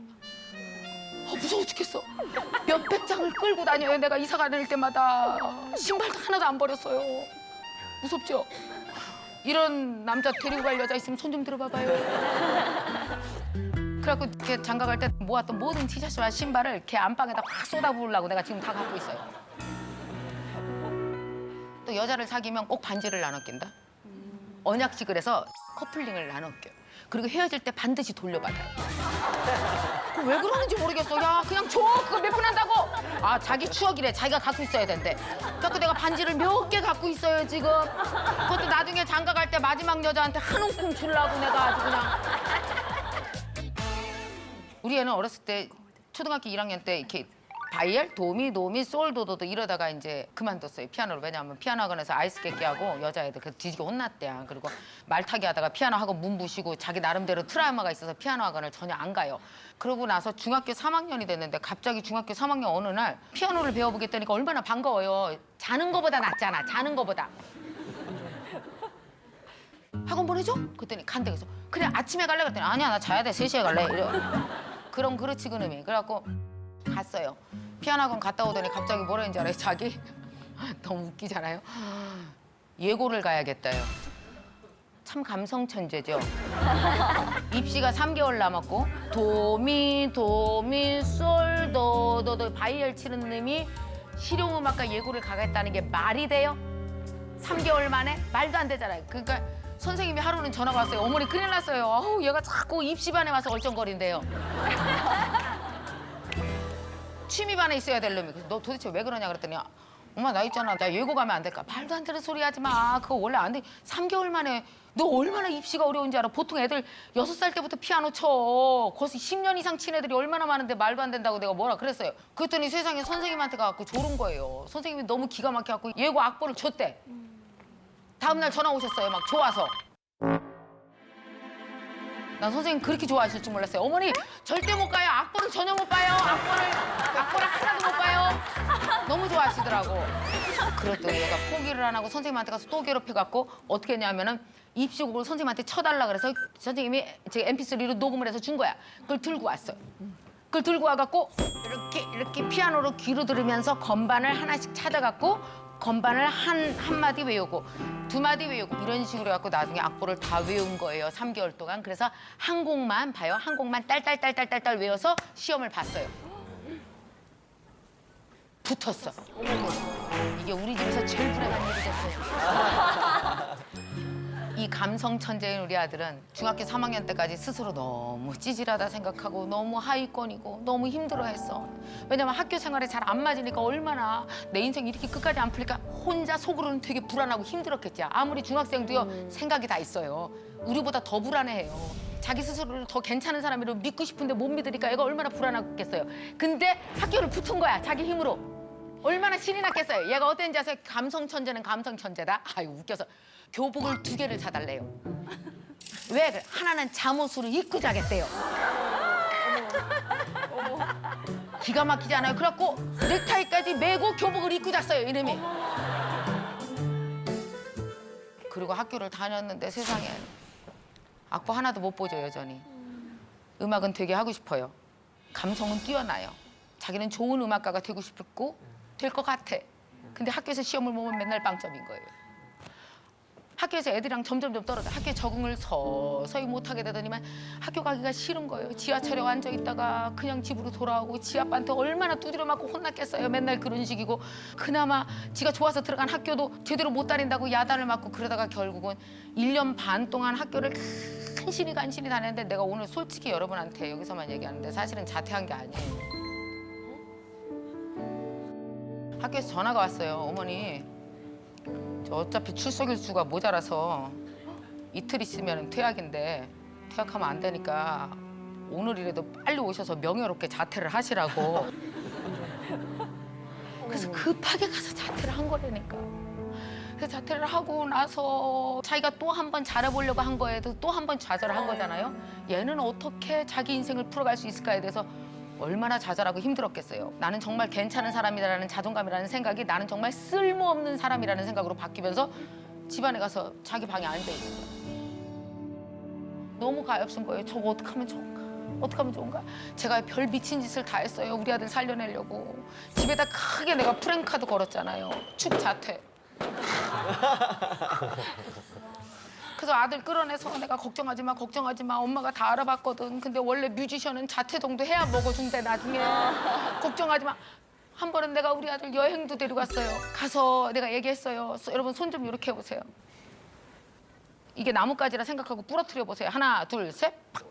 [SPEAKER 1] 무서워 죽겠어. 몇백 장을 끌고 다녀요. 내가 이사 다닐 때마다. 신발도 하나도 안 버렸어요. 무섭죠? 이런 남자 데리고 갈 여자 있으면 손 좀 들어봐봐요. 그래갖고 걔 장가 갈 때 모았던 모든 티셔츠와 신발을 걔 안방에다 확 쏟아부으려고 내가 지금 다 갖고 있어요. 또 여자를 사귀면 꼭 반지를 나눠 낀다. 언약식을 해서 커플링을 나눠 껴요. 그리고 헤어질 때 반드시 돌려받아요. 왜 그러는지 모르겠어. 야, 그냥 줘. 그거 몇 푼 한다고. 아, 자기 추억이래. 자기가 갖고 있어야 된대. 그래서 내가 반지를 몇 개 갖고 있어요, 지금. 그것도 나중에 장가 갈 때 마지막 여자한테 한 움큼 주려고 내가 아주 그냥. 우리 애는 어렸을 때 초등학교 1학년 때 이렇게 바이엘, 도미, 노미, 솔, 도도도 이러다가 이제 그만뒀어요. 피아노를. 왜냐하면 피아노 학원에서 아이스 깨끼하고 여자애들 그 뒤지게 혼났대요. 그리고 말타기 하다가 피아노 학원 문 부시고 자기 나름대로 트라우마가 있어서 피아노 학원을 전혀 안 가요. 그러고 나서 중학교 3학년이 됐는데 갑자기 중학교 3학년 어느 날 피아노를 배워보겠다니까 얼마나 반가워요. 자는 거보다 낫잖아. 자는 거보다. 학원 보내줘? 그랬더니 간대. 그래서 그래 아침에 갈래? 그랬더니 아니야 나 자야 돼. 3시에 갈래. 이래. 그럼 그렇지 그놈이. 그래갖고 갔어요. 피아노 학원 갔다 오더니 갑자기 뭐라 했는지 알아요? 자기? 너무 웃기잖아요. 예고를 가야겠다요. 참 감성 천재죠. 입시가 3개월 남았고 도미 솔 도도 바이엘 치는 놈이 실용음악과 예고를 가겠다는 게 말이 돼요? 3개월 만에? 말도 안 되잖아요. 그러니까 선생님이 하루는 전화가 왔어요. 어머니 큰일 났어요. 어우, 얘가 자꾸 입시반에 와서 얼쩡거린대요. 취미반에 있어야 될 놈이. 그래서 너 도대체 왜 그러냐 그랬더니 엄마 나 있잖아. 나 예고 가면 안 될까? 말도 안 되는 소리 하지 마. 그거 원래 안 돼. 3개월 만에 너 얼마나 입시가 어려운지 알아? 보통 애들 6살 때부터 피아노 쳐. 거기서 10년 이상 친 애들이 얼마나 많은데 말도 안 된다고 내가 뭐라 그랬어요. 그랬더니 세상에 선생님한테 가갖고 조른 거예요. 선생님이 너무 기가 막혀갖고 예고 악보를 줬대. 다음날 전화 오셨어요. 막 좋아서. 난 선생님 그렇게 좋아하실 줄 몰랐어요. 어머니 절대 못 가요. 악보는 전혀 못 봐요. 악보를 하나도 못 봐요. 너무 좋아하시더라고. 그랬더니 얘가 포기를 안 하고 선생님한테 가서 또 괴롭혀갖고 어떻게 했냐면은 입시곡을 선생님한테 쳐달라 그래서 선생님이 제 MP3로 녹음을 해서 준 거야. 그걸 들고 왔어요. 그걸 들고 와갖고 이렇게 피아노로 귀로 들으면서 건반을 하나씩 찾아갖고 건반을 한 마디 외우고 2마디 외우고 이런 식으로 해갖고 나중에 악보를 다 외운 거예요. 3개월 동안. 그래서 한 곡만 봐요. 한 곡만 딸딸 외워서 시험을 봤어요. 붙었어. 이게 우리 집에서 제일 불행한 일이 됐어요. 이 감성 천재인 우리 아들은 중학교 3학년 때까지 스스로 너무 찌질하다 생각하고 너무 하위권이고 너무 힘들어했어. 왜냐면 학교 생활에 잘 안 맞으니까 얼마나 내 인생 이렇게 끝까지 안 풀리니까 혼자 속으로는 되게 불안하고 힘들었겠지. 아무리 중학생도요 생각이 다 있어요. 우리보다 더 불안해해요. 자기 스스로를 더 괜찮은 사람으로 믿고 싶은데 못 믿으니까 애가 얼마나 불안하겠어요. 근데 학교를 붙은 거야 자기 힘으로. 얼마나 신이 났겠어요. 얘가 어땠는지 아세요? 감성 천재는 감성 천재다. 아유 웃겨서. 교복을 2개를 사달래요. 왜? 그래? 하나는 잠옷으로 입고 자겠대요. 기가 막히지 않아요? 그래갖고 넥타이까지 메고 교복을 입고 잤어요, 이놈이. 그리고 학교를 다녔는데 세상에 악보 하나도 못 보죠, 여전히. 음악은 되게 하고 싶어요. 감성은 뛰어나요. 자기는 좋은 음악가가 되고 싶고 될 것 같아. 근데 학교에서 시험을 보면 맨날 빵점인 거예요. 학교에서 애들이랑 점점 떨어져. 학교에 적응을 서서히 못하게 되더니만 학교 가기가 싫은 거예요. 지하철에 앉아있다가 그냥 집으로 돌아오고 지 아빠한테 얼마나 두드려 맞고 혼났겠어요. 맨날 그런 식이고 그나마 지가 좋아서 들어간 학교도 제대로 못 다닌다고 야단을 맞고 그러다가 결국은 1년 반 동안 학교를 간신히 다녔는데 내가 오늘 솔직히 여러분한테 여기서만 얘기하는데 사실은 자퇴한 게 아니에요. 학교에서 전화가 왔어요. 어머니 저 어차피 출석 일수가 모자라서 이틀 있으면 퇴학인데 퇴학하면 안 되니까 오늘이라도 빨리 오셔서 명예롭게 자퇴를 하시라고. 그래서 급하게 가서 자퇴를 한 거라니까. 그래서 자퇴를 하고 나서 자기가 또 한 번 잘해보려고 한 거에도 또 한 번 좌절을 한 거잖아요. 얘는 어떻게 자기 인생을 풀어갈 수 있을까에 대해서 얼마나 좌절하고 힘들었겠어요. 나는 정말 괜찮은 사람이라는 자존감이라는 생각이 나는 정말 쓸모없는 사람이라는 생각으로 바뀌면서 집안에 가서 자기 방에 앉아 있는 거예요. 너무 가엾은 거예요. 저거 어떻게 하면 좋은가? 어떻게 하면 좋은가? 제가 별 미친 짓을 다 했어요. 우리 아들 살려내려고. 집에다 크게 내가 프랭카드 걸었잖아요. 축자퇴. 그래서 아들 끌어내서 내가 걱정하지 마 엄마가 다 알아봤거든. 근데 원래 뮤지션은 자퇴 정도 해야 먹어준대 나중에. 걱정하지 마. 한 번은 내가 우리 아들 여행도 데리고 갔어요. 가서 내가 얘기했어요. 여러분 손 좀 이렇게 해보세요. 이게 나뭇가지라 생각하고 부러뜨려 보세요. 하나, 둘, 셋. 팍.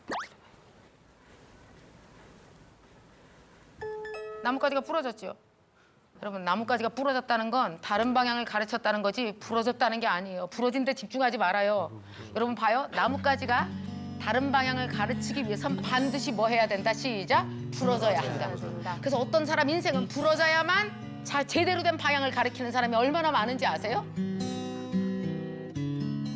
[SPEAKER 1] 나뭇가지가 부러졌죠. 여러분 나뭇가지가 부러졌다는 건 다른 방향을 가르쳤다는 거지 부러졌다는 게 아니에요. 부러진 데 집중하지 말아요. 여러분 봐요. 나뭇가지가 다른 방향을 가르치기 위해선 반드시 뭐 해야 된다. 시작. 부러져야 한다. 그래서 어떤 사람 인생은 부러져야만 제대로 된 방향을 가리키는 사람이 얼마나 많은지 아세요?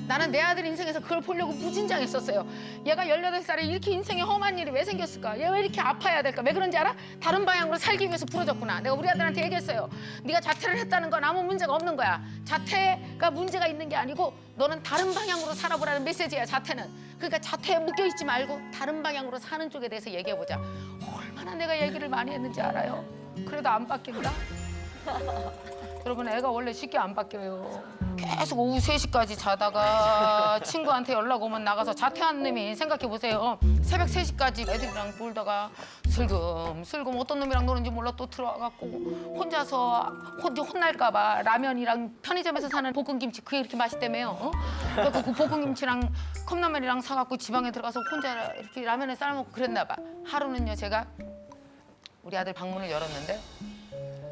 [SPEAKER 1] 나는 내 아들 인생에서 그걸 보려고 무진장했었어요. 얘가 18살에 이렇게 인생에 험한 일이 왜 생겼을까? 얘 왜 이렇게 아파야 될까? 왜 그런지 알아? 다른 방향으로 살기 위해서 부러졌구나. 내가 우리 아들한테 얘기했어요. 네가 자퇴를 했다는 건 아무 문제가 없는 거야. 자퇴가 문제가 있는 게 아니고 너는 다른 방향으로 살아보라는 메시지야, 자퇴는. 그러니까 자퇴에 묶여있지 말고 다른 방향으로 사는 쪽에 대해서 얘기해보자. 얼마나 내가 얘기를 많이 했는지 알아요? 그래도 안 바뀐다? 여러분 애가 원래 쉽게 안 바뀌어요. 계속 오후 3시까지 자다가 친구한테 연락 오면 나가서 자퇴한 놈이 생각해보세요. 새벽 3시까지 애들이랑 놀다가 슬금 어떤 놈이랑 노는지 몰라 또 들어와갖고 혼자서 혼날까 봐 라면이랑 편의점에서 사는 볶음김치 그게 이렇게 맛있다며요. 어? 그래서 그 볶음김치랑 컵라면이랑 사갖고 지방에 들어가서 혼자 이렇게 라면에 삶아먹고 그랬나 봐. 하루는요 제가 우리 아들 방문을 열었는데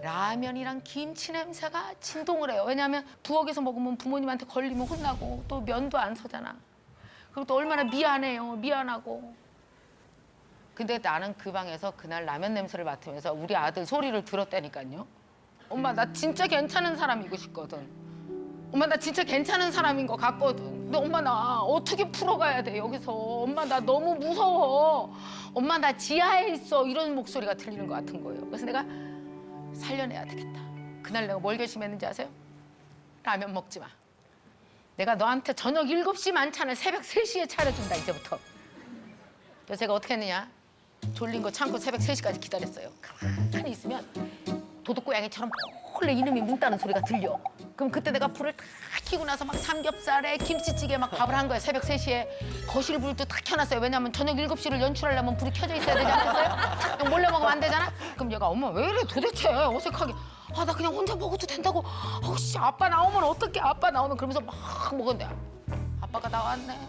[SPEAKER 1] 라면이랑 김치 냄새가 진동을 해요. 왜냐하면 부엌에서 먹으면 부모님한테 걸리면 혼나고 또 면도 안 서잖아. 그리고 또 얼마나 미안해요. 미안하고. 근데 나는 그 방에서 그날 라면 냄새를 맡으면서 우리 아들 소리를 들었다니까요. 엄마 나 진짜 괜찮은 사람이고 싶거든. 엄마 나 진짜 괜찮은 사람인 것 같거든. 근데 엄마 나 어떻게 풀어가야 돼 여기서. 엄마 나 너무 무서워. 엄마 나 지하에 있어. 이런 목소리가 들리는 것 같은 거예요. 그래서 내가 살려내야 되겠다. 그날 내가 뭘 결심했는지 아세요? 라면 먹지 마. 내가 너한테 저녁 7시 만찬을 새벽 3시에 차려준다 이제부터. 그래서 제가 어떻게 했느냐. 졸린 거 참고 새벽 3시까지 기다렸어요. 가만히 있으면 도둑고양이처럼 몰래 이놈이 문 따는 소리가 들려. 그럼 그때 내가 불을 다 켜고 나서 막 삼겹살에 김치찌개 막 밥을 한 거예요. 새벽 3시에 거실 불도 다 켜놨어요. 왜냐면 저녁 7시를 연출하려면 불이 켜져 있어야 되지 않겠어요? 몰래 먹으면 안 되잖아? 그럼 얘가 엄마 왜 이래 도대체 어색하게. 아 나 그냥 혼자 먹어도 된다고. 씨 아빠 나오면 어떡해. 아빠 나오면 그러면서 막 먹었는데 아빠가 나왔네.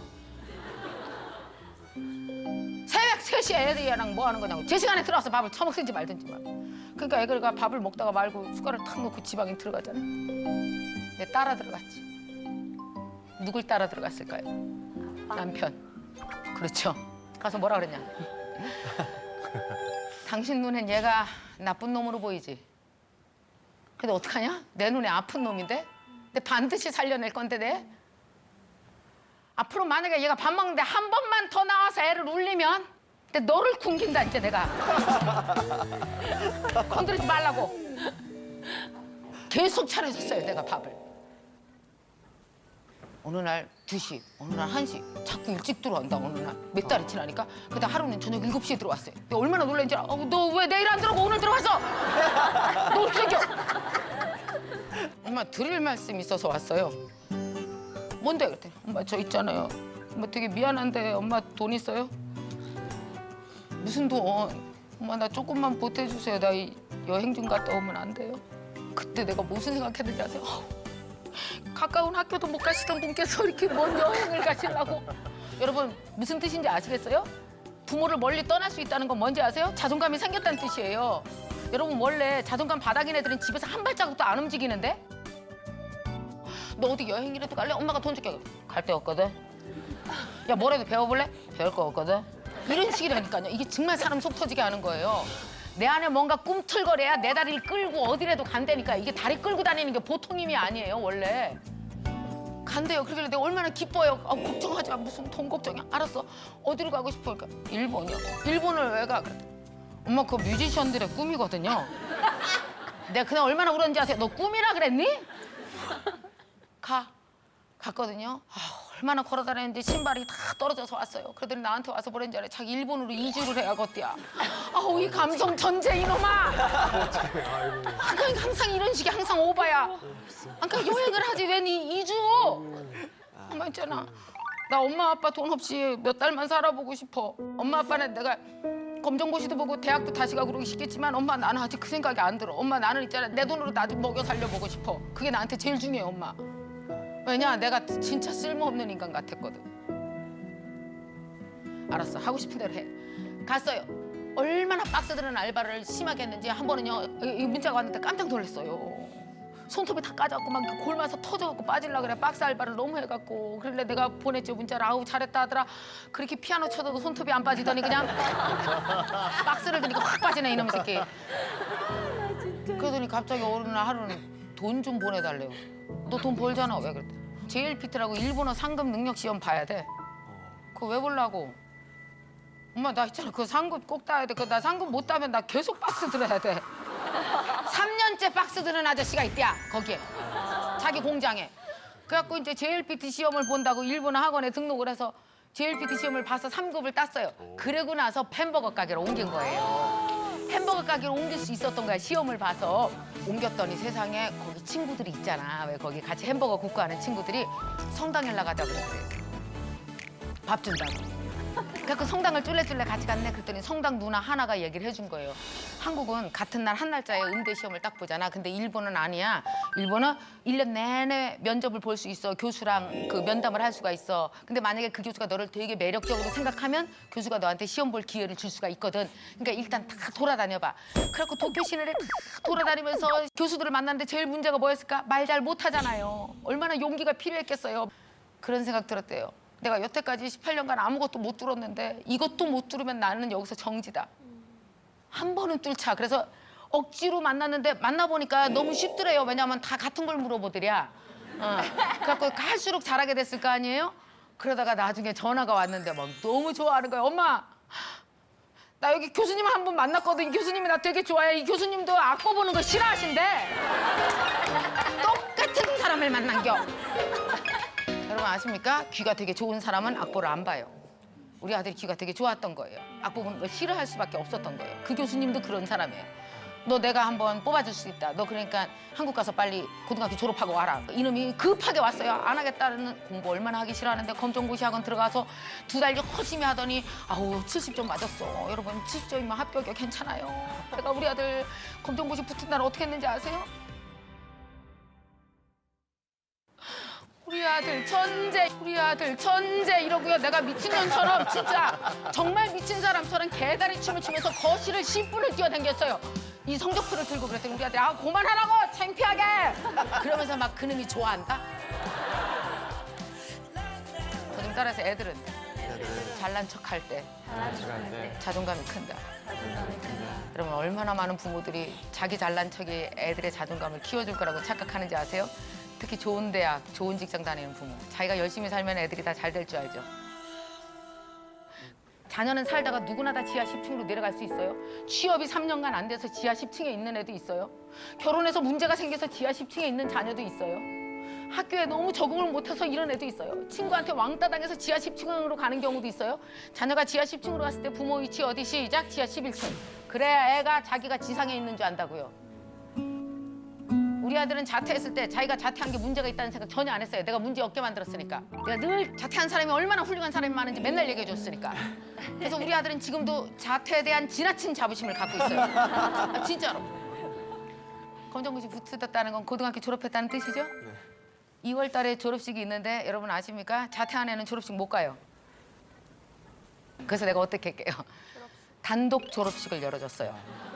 [SPEAKER 1] 새벽 3시에 애들이랑 뭐 하는 거냐고. 제 시간에 들어와서 밥을 처먹든지 말든지 말고. 그러니까 애가 밥을 먹다가 말고 숟가락을 탁 놓고 지방에 들어가잖아요. 내 따라 들어갔지. 누굴 따라 들어갔을까요? 남편. 그렇죠. 가서 뭐라 그랬냐. 당신 눈엔 얘가 나쁜 놈으로 보이지. 근데 어떡하냐? 내 눈에 아픈 놈인데? 근데 반드시 살려낼 건데 내? 앞으로 만약에 얘가 밥 먹는데 한 번만 더 나와서 애를 울리면 근데 너를 굶긴다 이제 내가. 건드리지 말라고. 계속 차려줬어요 내가 밥을. 어느 날 2시, 어느 날 1시 자꾸 일찍 들어온다 어느 날. 몇 달이 지나니까 그다 하루는 저녁 7시에 들어왔어요. 내가 얼마나 놀랐는지 알아? 너 왜 내일 안 들어오고 오늘 들어왔어? 너 어떻게 생겨? 엄마 드릴 말씀이 있어서 왔어요. 뭔데? 그랬더니 엄마 저 있잖아요. 엄마 되게 미안한데 엄마 돈 있어요? 무슨 돈? 엄마 나 조금만 보태주세요. 나 여행 좀 갔다 오면 안 돼요? 그때 내가 무슨 생각했는지 아세요? 가까운 학교도 못 가시던 분께서 이렇게 먼 여행을 가시려고. 여러분 무슨 뜻인지 아시겠어요? 부모를 멀리 떠날 수 있다는 건 뭔지 아세요? 자존감이 생겼다는 뜻이에요. 여러분 원래 자존감 바닥인 애들은 집에서 한 발자국도 안 움직이는데? 너 어디 여행이라도 갈래? 엄마가 돈 줄게. 갈 데 없거든. 야 뭐라도 배워볼래? 배울 거 없거든. 이런 식이라니까요. 이게 정말 사람 속 터지게 하는 거예요. 내 안에 뭔가 꿈틀거려야 내 다리를 끌고 어디라도 간다니까. 이게 다리 끌고 다니는 게 보통 힘이 아니에요 원래. 간대요. 그러길래 내가 얼마나 기뻐요. 아, 걱정하지 마. 무슨 돈 걱정이야. 알았어. 어디로 가고 싶어? 그러니까 일본이요. 일본을 왜 가? 그래. 엄마 그거 뮤지션들의 꿈이거든요. 내가 그날 얼마나 울었는지 아세요? 너 꿈이라 그랬니? 갔거든요. 얼마나 걸어다녔는데 신발이 다 떨어져서 왔어요. 그러더니 나한테 와서 뭐랬는지 알아요? 자기 일본으로 이주를 해야겠대야. 아우 이 감성 전제 이놈아. 그러니까 항상 이런 식이 항상 오바야. 그러니까 여행을 하지 왜 니 이주? 엄마 있잖아. 나 엄마 아빠 돈 없이 몇 달만 살아보고 싶어. 엄마 아빠는 내가 검정고시도 보고 대학도 다시 가고 그러기 싶겠지만 엄마 나는 아직 그 생각이 안 들어. 엄마 나는 있잖아 내 돈으로 나 좀 먹여 살려보고 싶어. 그게 나한테 제일 중요해 엄마. 왜냐 내가 진짜 쓸모없는 인간 같았거든. 알았어, 하고 싶은 대로 해. 갔어요. 얼마나 박스 드는 알바를 심하게 했는지 한 번은요 이 문자가 왔는데 깜짝 놀랐어요. 손톱이 다 까져갖고 막 골마서 터져갖고 빠질라 그래. 박스 알바를 너무 해갖고. 그런데 내가 보냈죠 문자를. 아우 잘했다 하더라. 그렇게 피아노 쳐도 손톱이 안 빠지더니 그냥 박스를 드니까 확 빠지네 이놈의 새끼. 그러더니 갑자기 어느 날 하루는 돈 좀 보내달래요. 너 돈 벌잖아. 왜 그랬대. JLPT라고 일본어 상급 능력 시험 봐야 돼. 그거 왜 보려고? 엄마 나 있잖아 그 상급 꼭 따야 돼. 나 상급 못 따면 나 계속 박스 들어야 돼. 3년째 박스 드는 아저씨가 있대야 거기에. 자기 공장에. 그래갖고 이제 JLPT 시험을 본다고 일본어 학원에 등록을 해서 JLPT 시험을 봐서 3급을 땄어요. 그러고 나서 햄버거 가게로 옮긴 거예요. 햄버거 가게로 옮길 수 있었던 거야. 시험을 봐서 옮겼더니 세상에 거기 친구들이 있잖아. 왜 거기 같이 햄버거 굽고 하는 친구들이 성당에 나가자 그랬대. 밥 준다고. 그래서 성당을 쫄래쫄래 같이 갔네. 그랬더니 성당 누나 하나가 얘기를 해준 거예요. 한국은 같은 날 한 날짜에 응대 시험을 딱 보잖아. 근데 일본은 아니야. 일본은 1년 내내 면접을 볼 수 있어. 교수랑 그 면담을 할 수가 있어. 근데 만약에 그 교수가 너를 되게 매력적으로 생각하면 교수가 너한테 시험 볼 기회를 줄 수가 있거든. 그러니까 일단 다 돌아다녀봐. 그래갖고 도쿄 시내를 다 돌아다니면서 교수들을 만났는데 제일 문제가 뭐였을까? 말 잘 못하잖아요. 얼마나 용기가 필요했겠어요. 그런 생각 들었대요. 내가 여태까지 18년간 아무것도 못 들었는데 이것도 못 들으면 나는 여기서 정지다. 한 번은 뚫자. 그래서 억지로 만났는데 만나보니까 너무 쉽더래요. 왜냐하면 다 같은 걸 물어보더랴. 그래갖고 갈수록 잘하게 됐을 거 아니에요? 그러다가 나중에 전화가 왔는데 막 너무 좋아하는 거야. 엄마, 나 여기 교수님 한 분 만났거든. 이 교수님이 나 되게 좋아해. 이 교수님도 악보 보는 거 싫어하신대. 똑같은 사람을 만난겨. 여러분 아십니까? 귀가 되게 좋은 사람은 악보를 안 봐요. 우리 아들이 귀가 되게 좋았던 거예요. 악보 보는 걸 싫어할 수밖에 없었던 거예요. 그 교수님도 그런 사람이에요. 너 내가 한번 뽑아줄 수 있다. 너 그러니까 한국 가서 빨리 고등학교 졸업하고 와라. 이놈이 급하게 왔어요. 안 하겠다는 공부 얼마나 하기 싫어하는데 검정고시 학원 들어가서 2달 열심히 하더니 아우 70점 맞았어. 여러분 70점이면 합격이요. 괜찮아요. 내가 우리 아들 검정고시 붙은 날 어떻게 했는지 아세요? 우리 아들 천재, 우리 아들 천재 이러고요. 내가 미친년처럼 진짜 정말 미친 사람처럼 개다리 춤을 추면서 거실을 10분을 뛰어다녔어요. 이 성적표를 들고 그랬더니 우리 아들이 아 그만하라고 창피하게 그러면서 막 그놈이 좋아한다. 저 좀 따라서 애들은 잘난 척할 때 자존감이 큰다. 여러분 얼마나 많은 부모들이 자기 잘난 척이 애들의 자존감을 키워줄 거라고 착각하는지 아세요? 특히 좋은 대학, 좋은 직장 다니는 부모. 자기가 열심히 살면 애들이 다 잘 될 줄 알죠. 자녀는 살다가 누구나 다 지하 10층으로 내려갈 수 있어요. 취업이 3년간 안 돼서 지하 10층에 있는 애도 있어요. 결혼해서 문제가 생겨서 지하 10층에 있는 자녀도 있어요. 학교에 너무 적응을 못해서 이런 애도 있어요. 친구한테 왕따 당해서 지하 10층으로 가는 경우도 있어요. 자녀가 지하 10층으로 갔을 때 부모 위치 어디 시작? 지하 11층. 그래야 애가 자기가 지상에 있는 줄 안다고요. 우리 아들은 자퇴했을 때 자기가 자퇴한 게 문제가 있다는 생각 전혀 안 했어요. 내가 문제 없게 만들었으니까. 내가 늘 자퇴한 사람이 얼마나 훌륭한 사람이 많은지 맨날 얘기해 줬으니까. 그래서 우리 아들은 지금도 자퇴에 대한 지나친 자부심을 갖고 있어요. 아, 진짜로. 검정고시 붙었다는 건 고등학교 졸업했다는 뜻이죠?
[SPEAKER 2] 네.
[SPEAKER 1] 2월 달에 졸업식이 있는데 여러분 아십니까? 자퇴한 애는 졸업식 못 가요. 그래서 내가 어떻게 할게요? 단독 졸업식을 열어줬어요.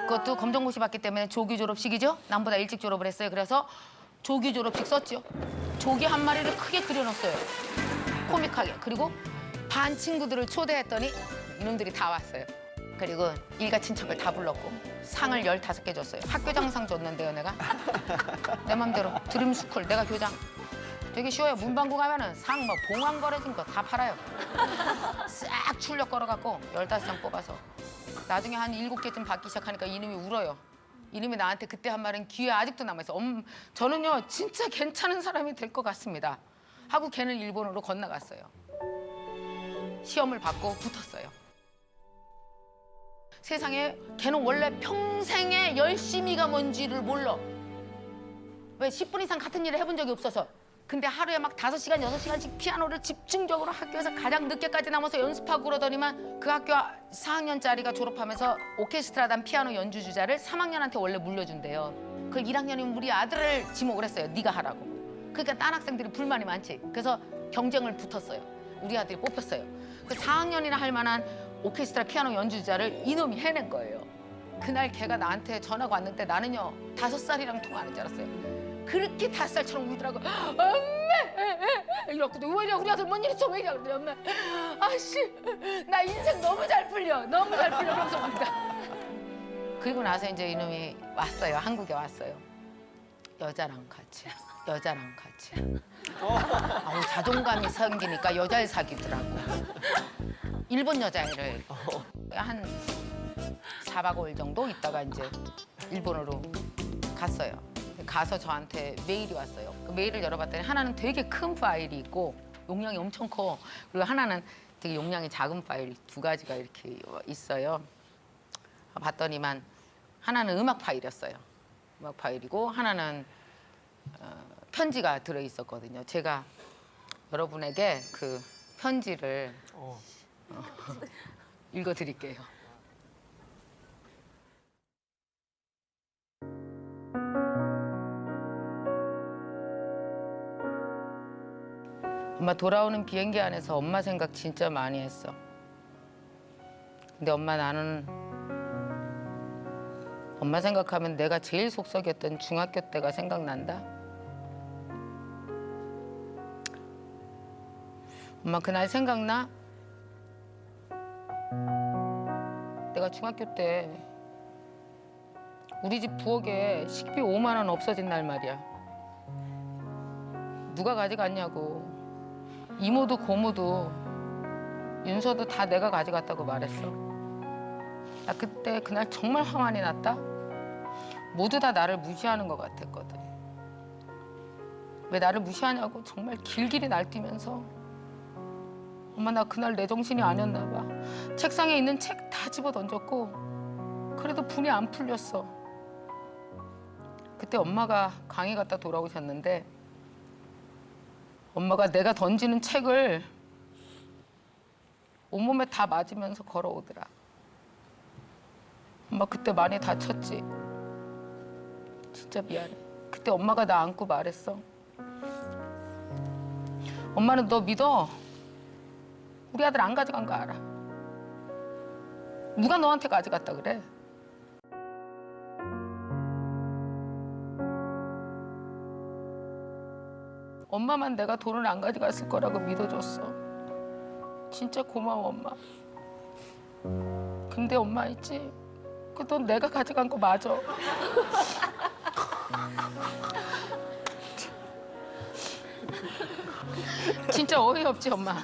[SPEAKER 1] 그것도 검정고시 봤기 때문에 조기 졸업식이죠. 남보다 일찍 졸업을 했어요. 그래서 조기 졸업식 썼죠. 조기 한 마리를 크게 그려놨어요. 코믹하게. 그리고 반 친구들을 초대했더니 이놈들이 다 왔어요. 그리고 일가 친척을 다 불렀고 상을 15개 줬어요. 학교장상 줬는데요, 내가. 내 맘대로 드림스쿨 내가 교장. 되게 쉬워요. 문방구 가면은 상 뭐 봉황 거래진 거 다 팔아요. 싹 출력 걸어갖고 15장 뽑아서. 나중에 한 7개쯤 받기 시작하니까 이놈이 울어요. 이놈이 나한테 그때 한 말은 귀에 아직도 남아있어. 저는요 진짜 괜찮은 사람이 될 것 같습니다. 하고 걔는 일본으로 건너갔어요. 시험을 받고 붙었어요. 세상에 걔는 원래 평생에 열심히가 뭔지를 몰라. 왜 10분 이상 같은 일을 해본 적이 없어서. 근데 하루에 막 5시간, 6시간씩 피아노를 집중적으로 학교에서 가장 늦게까지 남아서 연습하고 그러더니만 그 학교 4학년짜리가 졸업하면서 오케스트라단 피아노 연주주자를 3학년한테 원래 물려준대요. 그걸 1학년이면 우리 아들을 지목을 했어요. 네가 하라고. 그러니까 딴 학생들이 불만이 많지. 그래서 경쟁을 붙었어요. 우리 아들이 뽑혔어요. 그 4학년이나 할 만한 오케스트라 피아노 연주자를 이놈이 해낸 거예요. 그날 걔가 나한테 전화가 왔는데 나는요 5살이랑 통화하는 줄 알았어요. 그렇게 5살처럼 울더라고. 엄마! 이러거든. 왜 이래? 우리 아들 뭔 일 있어? 왜 이래? 그래, 엄마. 아씨, 나 인생 너무 잘 풀려. 너무 잘 풀려. 그러면서 옵니다. 그리고 나서 이제 이놈이 왔어요. 한국에 왔어요. 여자랑 같이. 아우, 자존감이 생기니까 여자를 사귀더라고. 일본 여자애를 한 4박 5일 정도 있다가 이제 일본으로 갔어요. 가서 저한테 메일이 왔어요. 그 메일을 열어봤더니 하나는 되게 큰 파일이 있고 용량이 엄청 커. 그리고 하나는 되게 용량이 작은 파일 2가지가 이렇게 있어요. 봤더니만 하나는 음악 파일이었어요. 음악 파일이고 하나는 편지가 들어있었거든요. 제가 여러분에게 그 편지를 읽어드릴게요. 엄마 돌아오는 비행기 안에서 엄마 생각 진짜 많이 했어. 근데 엄마 나는 엄마 생각하면 내가 제일 속썩였던 중학교 때가 생각난다. 엄마 그날 생각나? 내가 중학교 때 우리 집 부엌에 식비 5만 원 없어진 날 말이야. 누가 가져갔냐고. 이모도 고모도 윤서도 다 내가 가져갔다고 말했어. 나 그때 그날 정말 화만이 났다. 모두 다 나를 무시하는 것 같았거든. 왜 나를 무시하냐고 정말 길길이 날뛰면서. 엄마 나 그날 내 정신이 아니었나 봐. 책상에 있는 책 다 집어 던졌고 그래도 분이 안 풀렸어. 그때 엄마가 강의 갔다 돌아오셨는데 엄마가 내가 던지는 책을 온몸에 다 맞으면서 걸어오더라. 엄마 그때 많이 다쳤지. 진짜 미안해. 그때 엄마가 나 안고 말했어. 엄마는 너 믿어. 우리 아들 안 가져간 거 알아. 누가 너한테 가져갔다 그래? 엄마만 내가 돈을 안 가져갔을 거라고 믿어줬어. 진짜 고마워 엄마. 근데 엄마 있지? 그 돈 내가 가져간 거 맞아. 진짜 어이없지 엄마.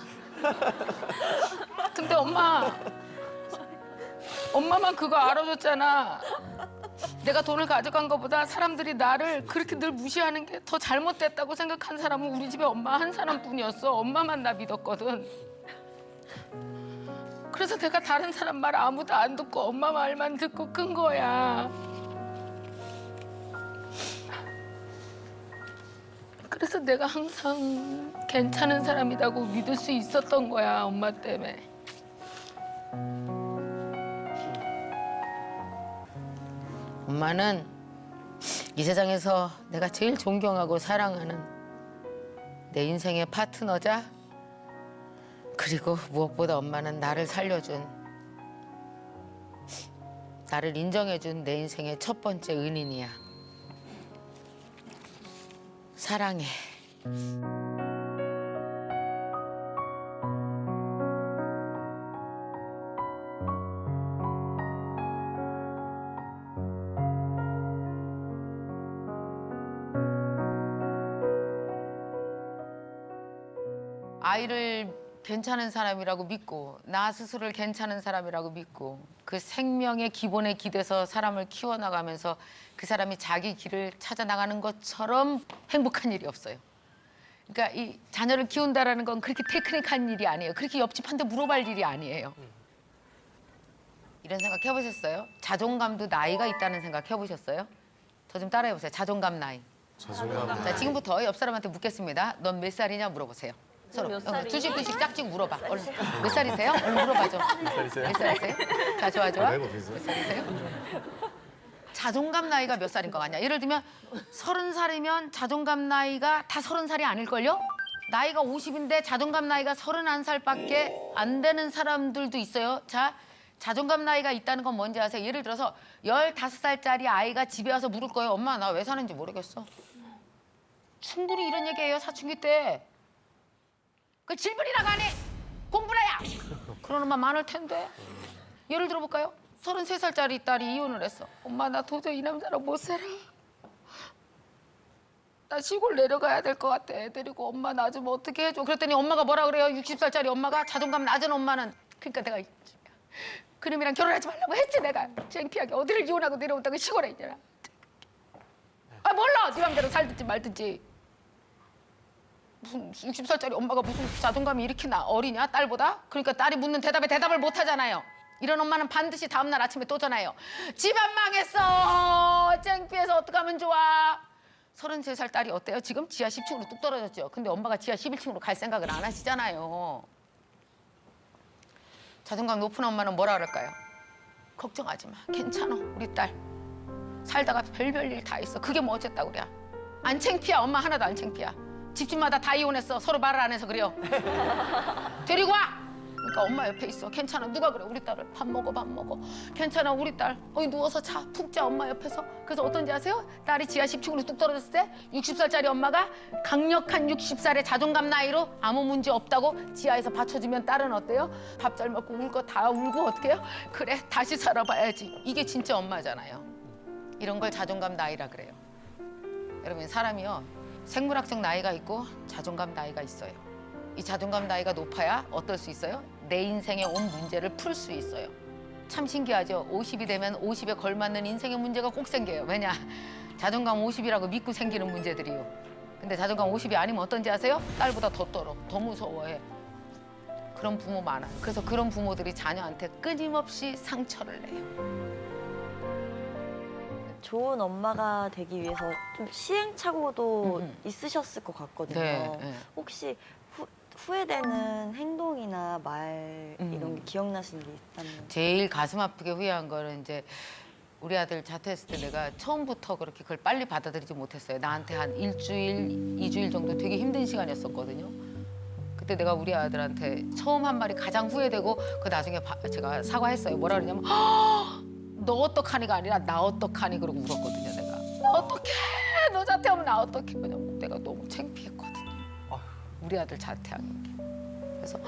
[SPEAKER 1] 근데 엄마만 그거 알아줬잖아. 내가 돈을 가져간 것보다 사람들이 나를 그렇게 늘 무시하는 게 더 잘못됐다고 생각한 사람은 우리 집에 엄마 한 사람뿐이었어. 엄마만 나 믿었거든. 그래서 내가 다른 사람 말 아무도 안 듣고 엄마 말만 듣고 큰 거야. 그래서 내가 항상 괜찮은 사람이라고 믿을 수 있었던 거야, 엄마 때문에. 엄마는 이 세상에서 내가 제일 존경하고 사랑하는 내 인생의 파트너자. 그리고 무엇보다 엄마는 나를 살려준, 나를 인정해준 내 인생의 첫 번째 은인이야. 사랑해. 아이를 괜찮은 사람이라고 믿고 나 스스로를 괜찮은 사람이라고 믿고 그 생명의 기본에 기대서 사람을 키워나가면서 그 사람이 자기 길을 찾아 나가는 것처럼 행복한 일이 없어요. 그러니까 이 자녀를 키운다라는 건 그렇게 테크닉한 일이 아니에요. 그렇게 옆집한테 물어볼 일이 아니에요. 이런 생각 해보셨어요? 자존감도 나이가 있다는 생각 해보셨어요? 저 좀 따라해보세요. 자존감 나이.
[SPEAKER 2] 자존감.
[SPEAKER 1] 자, 지금부터 옆 사람한테 묻겠습니다. 넌 몇 살이냐 물어보세요. 서로
[SPEAKER 3] 몇 살이에요?
[SPEAKER 1] 두씩 짝씩 물어봐. 얼른. 몇 살이세요? 얼른 물어봐줘.
[SPEAKER 2] 몇 살이세요?
[SPEAKER 1] 몇 살이세요? 자, 좋아.
[SPEAKER 2] 알고 계세요?
[SPEAKER 1] 몇 살이세요? 자존감 나이가 몇 살인 것 같냐? 예를 들면 30살이면 자존감 나이가 다 30살이 아닐걸요? 나이가 50인데 자존감 나이가 31살밖에 안 되는 사람들도 있어요. 자, 자존감 나이가 있다는 건 뭔지 아세요? 예를 들어서 15살짜리 아이가 집에 와서 물을 거예요. 엄마, 나 왜 사는지 모르겠어. 충분히 이런 얘기해요, 사춘기 때. 그 질문이라고 안 해. 공부나 야. 그런 엄마 많을 텐데. 예를 들어볼까요? 33살짜리 딸이 이혼을 했어. 엄마, 나 도저히 이 남자랑 못 살아. 나 시골 내려가야 될 것 같아. 애 데리고 엄마 나 좀 어떻게 해줘. 그랬더니 엄마가 뭐라 그래요? 60살짜리 엄마가 자존감 낮은 엄마는. 그러니까 내가 그놈이랑 결혼하지 말라고 했지 내가. 창피하게 어디를 이혼하고 내려온다고 시골에 있잖아. 아 몰라. 네 맘대로 살든지 말든지. 무슨 60살짜리 엄마가 무슨 자존감이 이렇게 어리냐 딸보다? 그러니까 딸이 묻는 대답에 대답을 못 하잖아요. 이런 엄마는 반드시 다음날 아침에 또 전화해요. 집안 망했어. 창피해서 어떡하면 좋아. 33살 딸이 어때요? 지금 지하 10층으로 뚝 떨어졌죠. 근데 엄마가 지하 11층으로 갈 생각을 안 하시잖아요. 자존감 높은 엄마는 뭐라 그럴까요? 걱정하지 마. 괜찮아. 우리 딸. 살다가 별별 일 다 있어. 그게 뭐 어쨌다고 그래. 안 창피야. 엄마 하나도 안 창피야. 집집마다 다 이혼했어. 서로 말을 안 해서 그래요. 데리고 와. 그러니까 엄마 옆에 있어. 괜찮아. 누가 그래. 우리 딸을 밥 먹어. 밥 먹어. 괜찮아. 우리 딸. 어이 누워서 자. 푹 자. 엄마 옆에서. 그래서 어떤지 아세요? 딸이 지하 10층으로 뚝 떨어졌을 때 60살짜리 엄마가 강력한 60살의 자존감 나이로 아무 문제 없다고 지하에서 받쳐주면 딸은 어때요? 밥 잘 먹고 울 거 다 울고 어떻게 해요? 그래. 다시 살아봐야지. 이게 진짜 엄마잖아요. 이런 걸 자존감 나이라 그래요. 여러분 사람이요. 생물학적 나이가 있고 자존감 나이가 있어요. 이 자존감 나이가 높아야 어떨 수 있어요? 내 인생에 온 문제를 풀 수 있어요. 참 신기하죠? 50이 되면 50에 걸맞는 인생의 문제가 꼭 생겨요. 왜냐? 자존감 50이라고 믿고 생기는 문제들이요. 근데 자존감 50이 아니면 어떤지 아세요? 딸보다 더 떨어, 더 무서워해. 그런 부모 많아요. 그래서 그런 부모들이 자녀한테 끊임없이 상처를 내요.
[SPEAKER 3] 좋은 엄마가 되기 위해서 좀 시행착오도 있으셨을 것 같거든요.
[SPEAKER 1] 네.
[SPEAKER 3] 혹시 후회되는 행동이나 말 이런 게 기억나시는 게 있다면?
[SPEAKER 1] 제일 가슴 아프게 후회한 거는 이제 우리 아들 자퇴했을 때 내가 처음부터 그렇게 그걸 빨리 받아들이지 못했어요. 나한테 한 일주일, 2주일 정도 되게 힘든 시간이었었거든요. 그때 내가 우리 아들한테 처음 한 말이 가장 후회되고 그 나중에 제가 사과했어요. 뭐라 그러냐면 너 어떡하니가 아니라 나 어떡하니 그러고 울었거든요. 내가 나 어떡해 너 자퇴하면 나 어떡해. 왜냐면 내가 너무 창피했거든요. 우리 아들 자퇴한 게. 그래서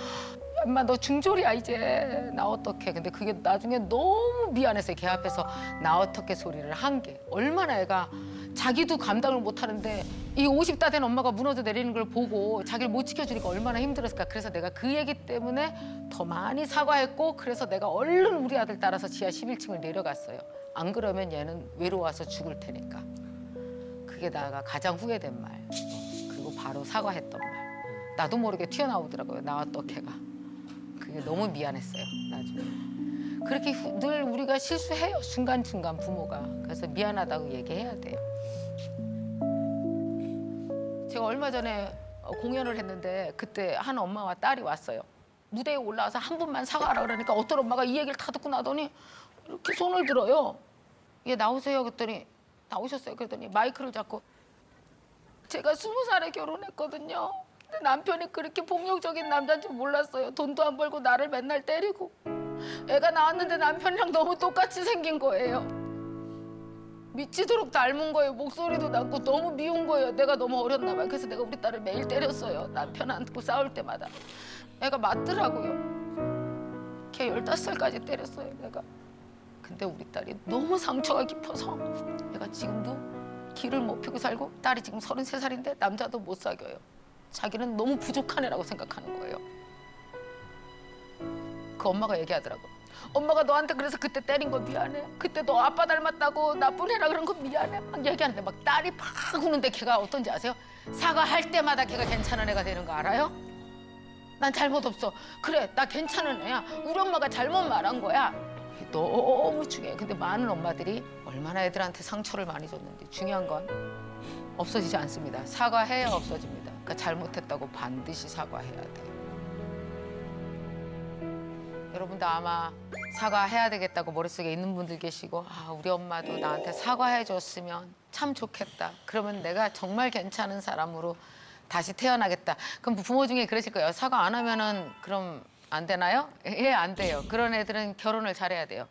[SPEAKER 1] 엄마 너 중졸이야 이제 나 어떡해. 근데 그게 나중에 너무 미안해서 걔 앞에서 나 어떡해 소리를 한 게 얼마나 애가 자기도 감당을 못하는데 이 50다 된 엄마가 무너져 내리는 걸 보고 자기를 못 지켜주니까 얼마나 힘들었을까. 그래서 내가 그 얘기 때문에 더 많이 사과했고 그래서 내가 얼른 우리 아들 따라서 지하 11층을 내려갔어요. 안 그러면 얘는 외로워서 죽을 테니까. 그게 나가 가장 후회된 말. 그리고 바로 사과했던 말. 나도 모르게 튀어나오더라고요. 나 어떡해가. 그게 너무 미안했어요. 나중에. 그렇게 늘 우리가 실수해요. 중간중간 부모가. 그래서 미안하다고 얘기해야 돼요. 제가 얼마 전에 공연을 했는데 그때 한 엄마와 딸이 왔어요. 무대에 올라와서 한 분만 사과하라 그러니까 어떤 엄마가 이 얘기를 다 듣고 나더니 이렇게 손을 들어요. 얘 나오세요. 그랬더니 나오셨어요. 그랬더니 마이크를 잡고 제가 20살에 결혼했거든요. 근데 남편이 그렇게 폭력적인 남자인 줄 몰랐어요. 돈도 안 벌고 나를 맨날 때리고. 애가 나왔는데 남편이랑 너무 똑같이 생긴 거예요. 미치도록 닮은 거예요. 목소리도 낮고 너무 미운 거예요. 내가 너무 어렸나 봐요. 그래서 내가 우리 딸을 매일 때렸어요. 남편 안고 싸울 때마다. 애가 맞더라고요. 걔 15살까지 때렸어요, 내가. 근데 우리 딸이 너무 상처가 깊어서 얘가 지금도 길을 못 펴고 살고 딸이 지금 33살인데 남자도 못 사귀어요. 자기는 너무 부족한 애라고 생각하는 거예요. 그 엄마가 얘기하더라고. 엄마가 너한테 그래서 그때 때린 거 미안해. 그때 너 아빠 닮았다고 나쁜 애라 그런 거 미안해. 막 얘기하는데 막 딸이 팍 우는데 걔가 어떤지 아세요? 사과할 때마다 걔가 괜찮은 애가 되는 거 알아요? 난 잘못 없어. 그래, 나 괜찮은 애야. 우리 엄마가 잘못 말한 거야. 너무 중요해. 근데 많은 엄마들이 얼마나 애들한테 상처를 많이 줬는데 중요한 건 없어지지 않습니다. 사과해야 없어집니다. 그러니까 잘못했다고 반드시 사과해야 돼요. 여러분도 아마 사과해야 되겠다고 머릿속에 있는 분들 계시고 아 우리 엄마도 나한테 사과해 줬으면 참 좋겠다. 그러면 내가 정말 괜찮은 사람으로 다시 태어나겠다. 그럼 부모 중에 그러실 거예요. 사과 안 하면은 그럼 안 되나요? 예, 안 돼요. 그런 애들은 결혼을 잘해야 돼요.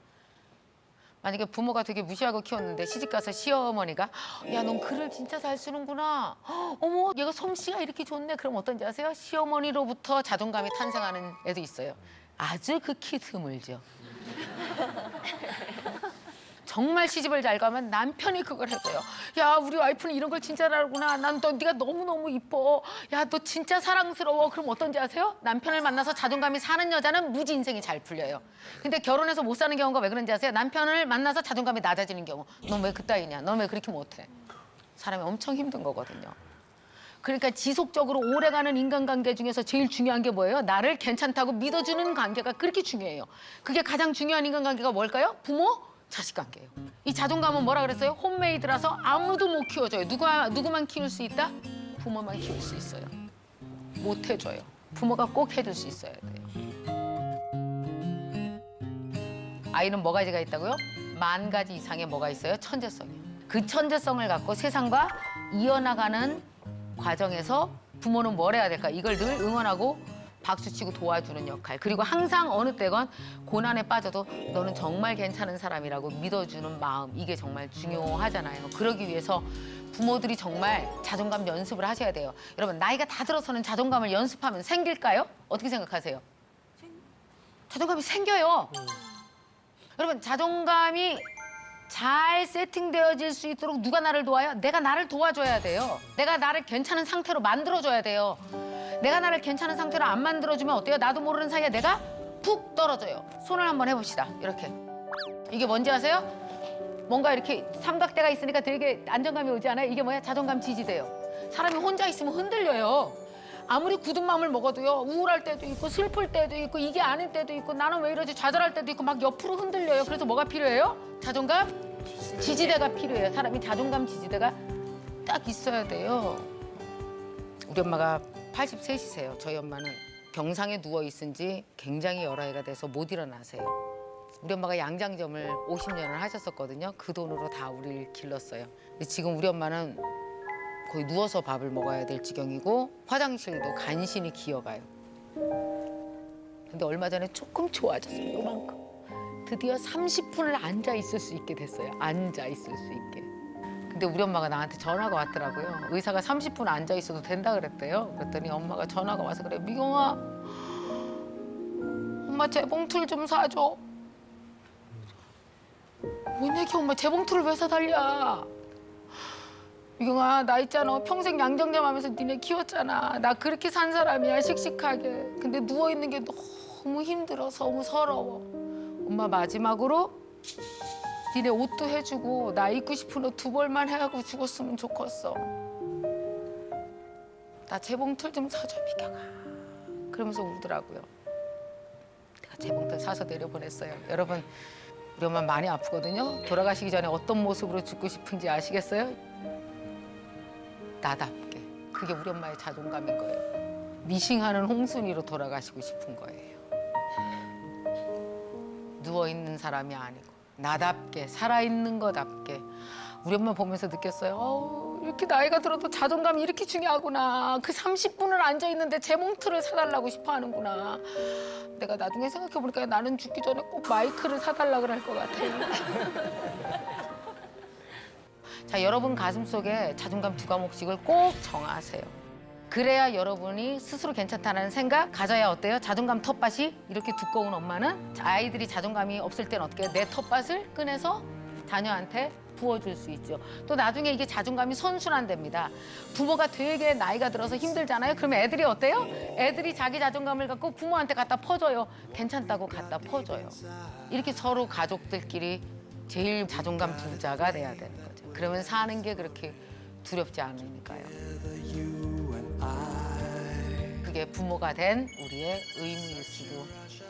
[SPEAKER 1] 만약에 부모가 되게 무시하고 키웠는데 시집가서 시어머니가 야, 넌 글을 진짜 잘 쓰는구나. 어머, 얘가 솜씨가 이렇게 좋네. 그럼 어떤지 아세요? 시어머니로부터 자존감이 탄생하는 애도 있어요. 아주 극히 드물죠. 정말 시집을 잘 가면 남편이 그걸 해줘요. 야, 우리 와이프는 이런 걸 진짜 잘하구나. 네가 너무너무 이뻐. 야, 너 진짜 사랑스러워. 그럼 어떤지 아세요? 남편을 만나서 자존감이 사는 여자는 무지 인생이 잘 풀려요. 근데 결혼해서 못 사는 경우가 왜 그런지 아세요? 남편을 만나서 자존감이 낮아지는 경우. 넌 왜 그따위냐? 넌 왜 그렇게 못해? 사람이 엄청 힘든 거거든요. 그러니까 지속적으로 오래가는 인간관계 중에서 제일 중요한 게 뭐예요? 나를 괜찮다고 믿어주는 관계가 그렇게 중요해요. 그게 가장 중요한 인간관계가 뭘까요? 부모, 자식 관계예요. 이 자존감은 뭐라 그랬어요? 홈메이드라서 아무도 못 키워줘요. 누구만 키울 수 있다? 부모만 키울 수 있어요. 못 해줘요. 부모가 꼭 해줄 수 있어야 돼요. 아이는 뭐 가지가 있다고요? 10,000가지 이상의 뭐가 있어요? 천재성이요. 그 천재성을 갖고 세상과 이어나가는 과정에서 부모는 뭘 해야 될까? 이걸 늘 응원하고 박수치고 도와주는 역할. 그리고 항상 어느 때건 고난에 빠져도 너는 정말 괜찮은 사람이라고 믿어주는 마음. 이게 정말 중요하잖아요. 그러기 위해서 부모들이 정말 자존감 연습을 하셔야 돼요. 여러분, 나이가 다 들어서는 자존감을 연습하면 생길까요? 어떻게 생각하세요? 자존감이 생겨요. 여러분, 자존감이 잘 세팅되어질 수 있도록 누가 나를 도와요? 내가 나를 도와줘야 돼요. 내가 나를 괜찮은 상태로 만들어줘야 돼요. 내가 나를 괜찮은 상태로 안 만들어주면 어때요? 나도 모르는 사이에 내가 푹 떨어져요. 손을 한번 해봅시다. 이렇게. 이게 뭔지 아세요? 뭔가 이렇게 삼각대가 있으니까 되게 안정감이 오지 않아요? 이게 뭐야? 자존감 지지대요. 사람이 혼자 있으면 흔들려요. 아무리 굳은 마음을 먹어도요. 우울할 때도 있고 슬플 때도 있고 이게 아닐 때도 있고 나는 왜 이러지 좌절할 때도 있고 막 옆으로 흔들려요. 그래서 뭐가 필요해요? 자존감 지지대가 필요해요. 사람이 자존감 지지대가 딱 있어야 돼요. 우리 엄마가 83이세요. 저희 엄마는 병상에 누워 있은 지 굉장히 여러 해가 돼서 못 일어나세요. 우리 엄마가 양장점을 50년을 하셨었거든요. 그 돈으로 다 우리를 길렀어요. 근데 지금 우리 엄마는 거의 누워서 밥을 먹어야 될 지경이고 화장실도 간신히 기어가요. 근데 얼마 전에 조금 좋아졌어요. 요만큼. 드디어 30분을 앉아 있을 수 있게 됐어요. 앉아 있을 수 있게. 근데 우리 엄마가 나한테 전화가 왔더라고요. 의사가 30분 앉아 있어도 된다 그랬대요. 그랬더니 엄마가 전화가 와서 그래. 미경아, 엄마 재봉틀 좀 사줘. 뭔 얘기 엄마 재봉틀을 왜 사달랴. 미경아, 나 있잖아. 평생 양정점 하면서 니네 키웠잖아. 나 그렇게 산 사람이야, 씩씩하게. 근데 누워있는 게 너무 힘들어서 너무 서러워. 엄마 마지막으로 니네 옷도 해주고 나 입고 싶은 옷 2벌만 해하고 죽었으면 좋겠어. 나 재봉틀 좀 사줘, 미경아. 그러면서 울더라고요. 내가 재봉틀 사서 내려보냈어요. 여러분, 우리 엄마 많이 아프거든요. 돌아가시기 전에 어떤 모습으로 죽고 싶은지 아시겠어요? 나답게. 그게 우리 엄마의 자존감인 거예요. 미싱하는 홍순이로 돌아가시고 싶은 거예요. 누워있는 사람이 아니고 나답게 살아있는 거답게. 우리 엄마 보면서 느꼈어요. 이렇게 나이가 들어도 자존감이 이렇게 중요하구나. 그 30분을 앉아있는데 재봉틀을 사달라고 싶어 하는구나. 내가 나중에 생각해보니까 나는 죽기 전에 꼭 마이크를 사달라 그럴 것 같아요. 자, 여러분 가슴속에 자존감 2과목씩을 꼭 정하세요. 그래야 여러분이 스스로 괜찮다는 생각 가져야 어때요? 자존감 텃밭이 이렇게 두꺼운 엄마는 아이들이 자존감이 없을 땐 어떻게 해요? 내 텃밭을 꺼내서 자녀한테 부어줄 수 있죠. 또 나중에 이게 자존감이 선순환됩니다. 부모가 되게 나이가 들어서 힘들잖아요. 그러면 애들이 어때요? 애들이 자기 자존감을 갖고 부모한테 갖다 퍼줘요. 괜찮다고 갖다 퍼줘요. 이렇게 서로 가족들끼리 제일 자존감 부자가 돼야 되는 거죠. 그러면 사는 게 그렇게 두렵지 않으니까요. 그게 부모가 된 우리의 의무일 수도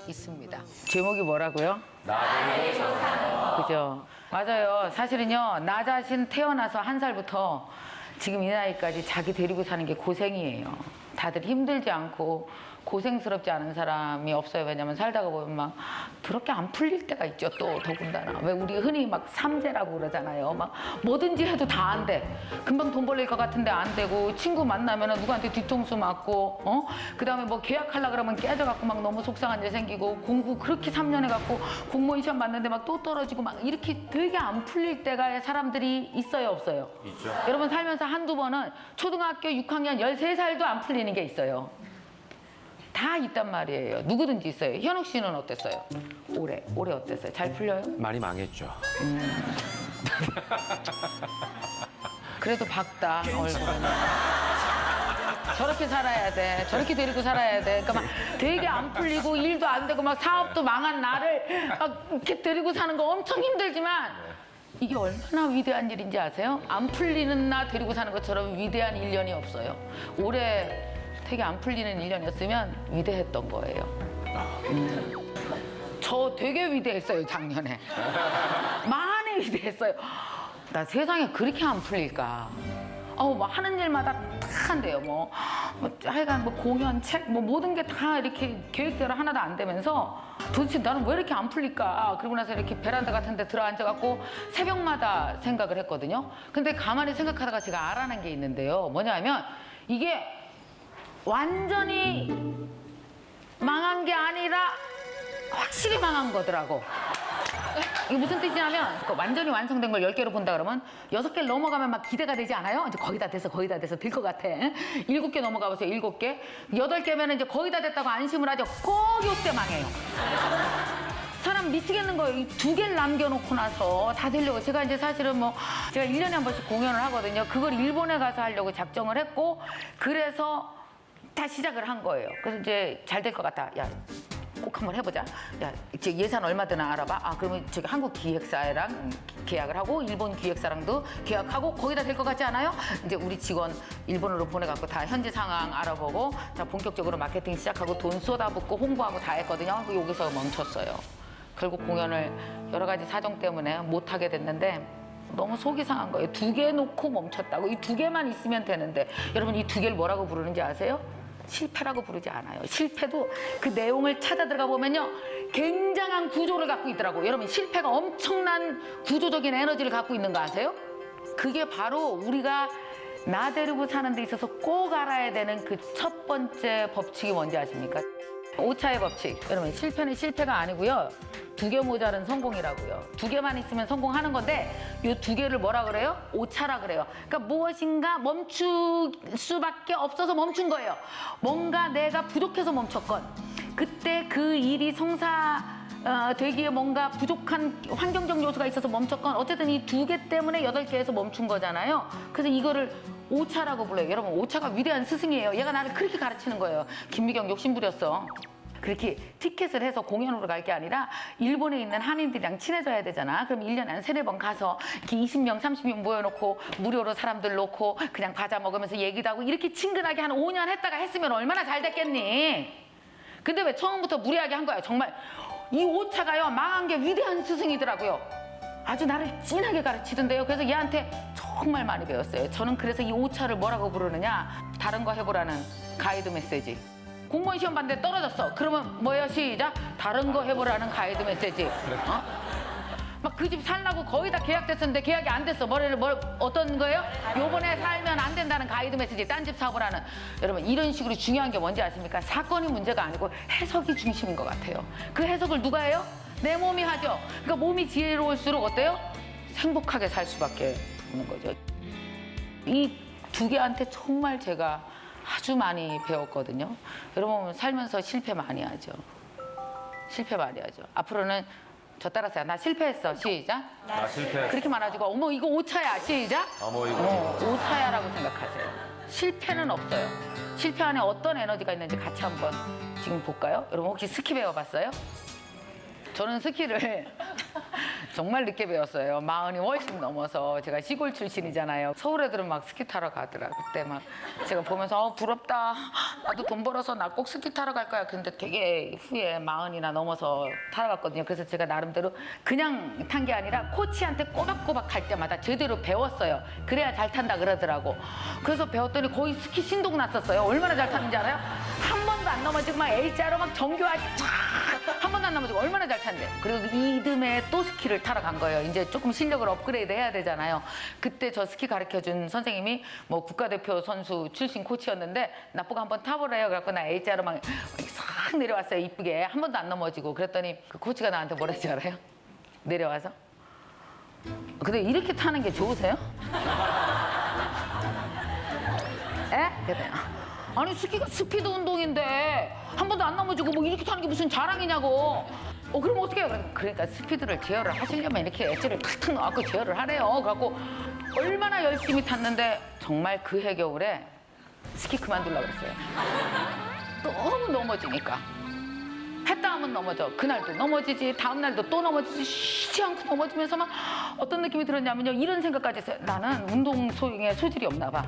[SPEAKER 1] 있습니다. 제목이 뭐라고요? 그죠? 맞아요. 사실은요, 나 자신 태어나서 1살부터 지금 이 나이까지 자기 데리고 사는 게 고생이에요. 다들 힘들지 않고 고생스럽지 않은 사람이 없어요. 왜냐면 살다가 보면 막 그렇게 안 풀릴 때가 있죠. 또 더군다나 왜 우리 흔히 막 삼재라고 그러잖아요. 막 뭐든지 해도 다 안 돼. 금방 돈 벌릴 것 같은데 안 되고 친구 만나면 누구한테 뒤통수 맞고 그다음에 뭐 계약하려 그러면 깨져갖고 막 너무 속상한 일 생기고 공부 그렇게 3년 해갖고 공무원 시험 봤는데 막 또 떨어지고 막 이렇게 되게 안 풀릴 때가 사람들이 있어요, 없어요?
[SPEAKER 2] 있죠.
[SPEAKER 1] 여러분 살면서 한두 번은 초등학교 6학년 13살도 안 풀리는 게 있어요. 다 있단 말이에요. 누구든지 있어요. 현욱 씨는 어땠어요? 올해 어땠어요? 잘 풀려요?
[SPEAKER 4] 많이 망했죠.
[SPEAKER 1] 그래도 밝다 얼굴은. 저렇게 살아야 돼. 저렇게 데리고 살아야 돼. 그러니까 막 되게 안 풀리고 일도 안 되고 막 사업도 망한 나를 막 이렇게 데리고 사는 거 엄청 힘들지만 이게 얼마나 위대한 일인지 아세요? 안 풀리는 나 데리고 사는 것처럼 위대한 1년이 없어요. 올해 되게 안 풀리는 1년이었으면 위대했던 거예요. 저 되게 위대했어요, 작년에. 많이 위대했어요. 나 세상에 그렇게 안 풀릴까. 뭐 하는 일마다 다 한대요. 뭐 하여간 뭐 공연, 책, 뭐 모든 게 다 이렇게 계획대로 하나도 안 되면서 도대체 나는 왜 이렇게 안 풀릴까. 그러고 나서 이렇게 베란다 같은 데 들어앉아갖고 새벽마다 생각을 했거든요. 근데 가만히 생각하다가 제가 알아낸 게 있는데요. 뭐냐면 이게 완전히 망한 게 아니라 확실히 망한 거더라고. 이게 무슨 뜻이냐면 완전히 완성된 걸 10개로 본다 그러면 6개를 넘어가면 막 기대가 되지 않아요? 이제 거의 다 돼서 될 것 같아. 7개 넘어가 보세요. 7개. 8개면 이제 거의 다 됐다고 안심을 하죠. 꼭 요때 망해요. 사람 미치겠는 거예요. 이 2개를 남겨놓고 나서 다 되려고. 제가 이제 사실은 뭐 제가 1년에 한 번씩 공연을 하거든요. 그걸 일본에 가서 하려고 작정을 했고 그래서 다 시작을 한 거예요. 그래서 이제 잘 될 것 같다. 야, 꼭 한번 해보자. 야, 이제 예산 얼마 드나 알아봐. 그러면 저기 한국 기획사랑 계약을 하고 일본 기획사랑도 계약하고 거의 다 될 것 같지 않아요? 이제 우리 직원 일본으로 보내갖고 다 현지 상황 알아보고 자 본격적으로 마케팅 시작하고 돈 쏟아붓고 홍보하고 다 했거든요. 여기서 멈췄어요. 결국 공연을 여러 가지 사정 때문에 못 하게 됐는데 너무 속이 상한 거예요. 2개 놓고 멈췄다고. 이 2개만 있으면 되는데 여러분 이 2개를 뭐라고 부르는지 아세요? 실패라고 부르지 않아요. 실패도 그 내용을 찾아 들어가 보면요. 굉장한 구조를 갖고 있더라고요. 여러분 실패가 엄청난 구조적인 에너지를 갖고 있는 거 아세요? 그게 바로 우리가 나 데리고 사는 데 있어서 꼭 알아야 되는 그 첫 번째 법칙이 뭔지 아십니까? 오차의 법칙. 여러분 실패는 실패가 아니고요. 2개 모자른 성공이라고요. 2개만 있으면 성공하는 건데 이 2개를 뭐라 그래요? 오차라 그래요. 그러니까 무엇인가 멈출 수밖에 없어서 멈춘 거예요. 뭔가 내가 부족해서 멈췄건 그때 그 일이 되기에 뭔가 부족한 환경적 요소가 있어서 멈췄건 어쨌든 이 2개 때문에 8개에서 멈춘 거잖아요. 그래서 이거를 오차라고 불러요. 여러분 오차가 위대한 스승이에요. 얘가 나를 그렇게 가르치는 거예요. 김미경 욕심부렸어. 그렇게 티켓을 해서 공연으로 갈 게 아니라 일본에 있는 한인들이랑 친해져야 되잖아. 그럼 1년에 한 3-4번 가서 이렇게 20명, 30명 모여놓고 무료로 사람들 놓고 그냥 과자 먹으면서 얘기도 하고 이렇게 친근하게 한 5년 했다가 했으면 얼마나 잘 됐겠니? 근데 왜 처음부터 무리하게 한 거야? 정말 이 오차가요 망한 게 위대한 스승이더라고요. 아주 나를 진하게 가르치던데요. 그래서 얘한테 정말 많이 배웠어요. 저는 그래서 이 오차를 뭐라고 부르느냐? 다른 거 해보라는 가이드 메시지. 공무원 시험 봤는데 떨어졌어. 그러면 뭐예요? 시작. 다른 거 해보라는 가이드 메시지. 막 그 집 살라고 거의 다 계약됐었는데 계약이 안 됐어. 어떤 거예요? 요번에 살면 안 된다는 가이드 메시지. 딴 집 사보라는. 여러분 이런 식으로 중요한 게 뭔지 아십니까? 사건이 문제가 아니고 해석이 중심인 것 같아요. 그 해석을 누가 해요? 내 몸이 하죠. 그러니까 몸이 지혜로울수록 어때요? 행복하게 살 수밖에 없는 거죠. 이 2개한테 정말 제가 아주 많이 배웠거든요. 여러분 살면서 실패 많이 하죠. 실패 많이 하죠. 앞으로는 저 따라서요. 나 실패했어. 시작.
[SPEAKER 4] 나 실패.
[SPEAKER 1] 그렇게 말하지고 어머 이거 오차야. 시작.
[SPEAKER 4] 어머 이거.
[SPEAKER 1] 오차야라고 생각하세요. 실패는 없어요. 실패 안에 어떤 에너지가 있는지 같이 한번 지금 볼까요? 여러분 혹시 스키 배워봤어요? 저는 스키를 정말 늦게 배웠어요. 40이 훨씬 넘어서. 제가 시골 출신이잖아요. 서울 애들은 막 스키 타러 가더라. 그때 막 제가 보면서 부럽다. 나도 돈 벌어서 나 꼭 스키 타러 갈 거야. 근데 되게 후에 40이나 넘어서 타러 갔거든요. 그래서 제가 나름대로 그냥 탄 게 아니라 코치한테 꼬박꼬박 갈 때마다 제대로 배웠어요. 그래야 잘 탄다 그러더라고. 그래서 배웠더니 거의 스키 신동 났었어요. 얼마나 잘 타는지 알아요? 한 번도 안 넘어지고 막 A자로 막 정교하게 한 번도 안 넘어지고 얼마나 잘 탔는데. 그리고 이듬해 또 스키를 타러 간 거예요. 이제 조금 실력을 업그레이드 해야 되잖아요. 그때 저 스키 가르쳐준 선생님이 뭐 국가대표 선수 출신 코치였는데 나보고 한번 타보래요. 그래갖고 나 A자로 막 싹 내려왔어요. 이쁘게. 한 번도 안 넘어지고. 그랬더니 그 코치가 나한테 뭐랬지 알아요? 내려와서 근데 이렇게 타는 게 좋으세요? 에? 그래요. 아니 스키가 스피드 운동인데 한 번도 안 넘어지고 뭐 이렇게 타는 게 무슨 자랑이냐고. 그럼 어떻게 해요? 그러니까 스피드를 제어를 하시려면 이렇게 엣지를 탁탁 넣어갖고 제어를 하래요. 그래갖고 얼마나 열심히 탔는데 정말 그 해겨울에 스키 그만두려고 그랬어요. 너무 넘어지니까. 했다 하면 넘어져. 그날도 넘어지지, 다음 날도 또 넘어지지, 쉬지 않고 넘어지면서 막 어떤 느낌이 들었냐면요. 이런 생각까지 했어요. 나는 운동 소용에 소질이 없나 봐.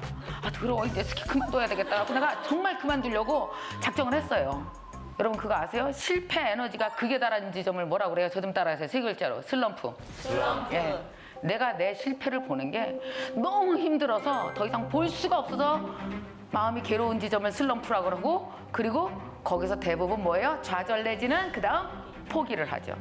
[SPEAKER 1] 더러워. 이제 스키 그만둬야 되겠다. 그래서 내가 정말 그만두려고 작정을 했어요. 여러분 그거 아세요? 실패 에너지가 극에 달하는 지점을 뭐라고 그래요? 저 좀 따라하세요. 세 글자로. 슬럼프. 슬럼프. 예. 내가 내 실패를 보는 게 너무 힘들어서 더 이상 볼 수가 없어서 마음이 괴로운 지점을 슬럼프라고 그러고, 그리고 거기서 대부분 뭐예요? 좌절 내지는 그 다음 포기를 하죠.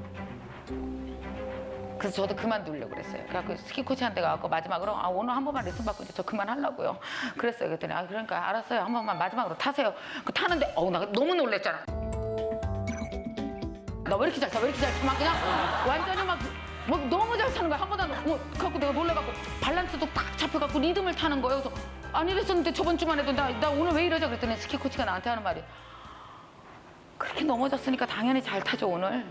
[SPEAKER 1] 그래서 저도 그만두려고 그랬어요. 그래갖고 스키 코치한테 가갖고 마지막으로 오늘 한 번만 레슨 받고 이제 저 그만하려고요. 그랬어요. 그랬더니 그러니까 알았어요. 한 번만 마지막으로 타세요. 그 타는데 나 너무 놀랬잖아. 나 왜 이렇게 잘 타? 왜 이렇게 잘 타? 막 그냥 완전히 막 너무 잘 타는 거야. 한 번도 그래갖고 내가 놀래갖고 밸런스도 딱 잡혀갖고 리듬을 타는 거예요. 그래서 안 이랬었는데 저번 주만 해도 나 오늘 왜 이러죠? 그랬더니 스키 코치가 나한테 하는 말이 그렇게 넘어졌으니까 당연히 잘 타죠 오늘.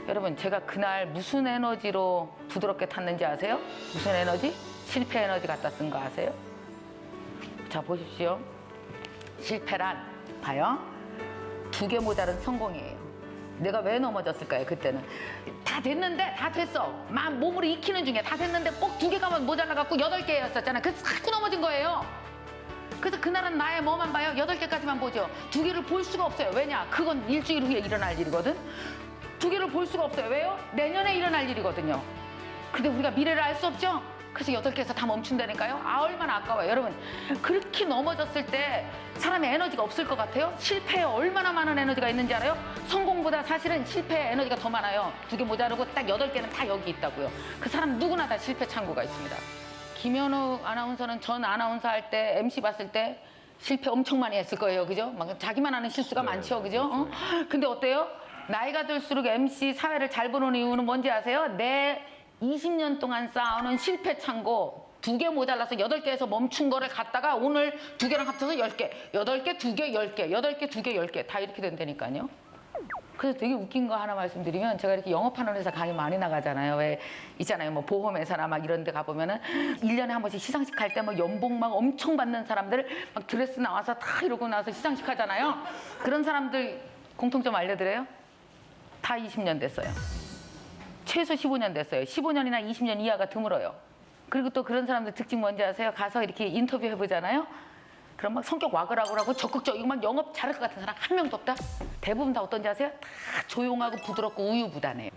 [SPEAKER 1] 여러분 제가 그날 무슨 에너지로 부드럽게 탔는지 아세요? 무슨 에너지? 실패 에너지 갖다 쓴 거 아세요? 자 보십시오. 실패란 봐요. 2개 모자른 성공이에요. 내가 왜 넘어졌을까요? 그때는 다 됐는데 다 됐어. 막 몸으로 익히는 중에 다 됐는데 꼭 2개가 모자라갖고 8개였었잖아. 그래서 자꾸 넘어진 거예요. 그래서 그날은 나의 뭐만 봐요? 8개까지만 보죠. 2개를 볼 수가 없어요. 왜냐? 그건 일주일 후에 일어날 일이거든. 2개를 볼 수가 없어요. 왜요? 내년에 일어날 일이거든요. 근데 우리가 미래를 알 수 없죠? 그래서 8개에서 다 멈춘다니까요. 얼마나 아까워요. 여러분 그렇게 넘어졌을 때 사람의 에너지가 없을 것 같아요? 실패에 얼마나 많은 에너지가 있는지 알아요? 성공보다 사실은 실패의 에너지가 더 많아요. 2개 모자르고 딱 8개는 다 여기 있다고요. 그 사람 누구나 다 실패 창구가 있습니다. 김현우 아나운서는 전 아나운서 할 때 MC 봤을 때 실패 엄청 많이 했을 거예요. 그죠? 막 자기만 하는 실수가 많죠. 그죠? 근데 어때요? 나이가 들수록 MC 사회를 잘 보는 이유는 뭔지 아세요? 내 20년 동안 쌓아오는 실패 창고 2개 모자라서 8개에서 멈춘 거를 갖다가 오늘 2개랑 합쳐서 10개, 8개, 2개, 10개, 8개, 2개, 10개 다 이렇게 된다니까요. 그래서 되게 웃긴 거 하나 말씀드리면 제가 이렇게 영업하는 회사 강의 많이 나가잖아요. 왜 있잖아요. 뭐 보험회사나 막 이런 데 가보면은 1년에 한 번씩 시상식 할 때 뭐 연봉 막 엄청 받는 사람들 막 드레스 나와서 다 이러고 나와서 시상식 하잖아요. 그런 사람들 공통점 알려드려요? 다 20년 됐어요. 최소 15년 됐어요. 15년이나 20년 이하가 드물어요. 그리고 또 그런 사람들 특징 뭔지 아세요? 가서 이렇게 인터뷰 해보잖아요. 그럼 막 성격 와글와글하고 적극적이고 막 영업 잘할 것 같은 사람 한 명도 없다? 대부분 다 어떤지 아세요? 다 조용하고 부드럽고 우유부단해요.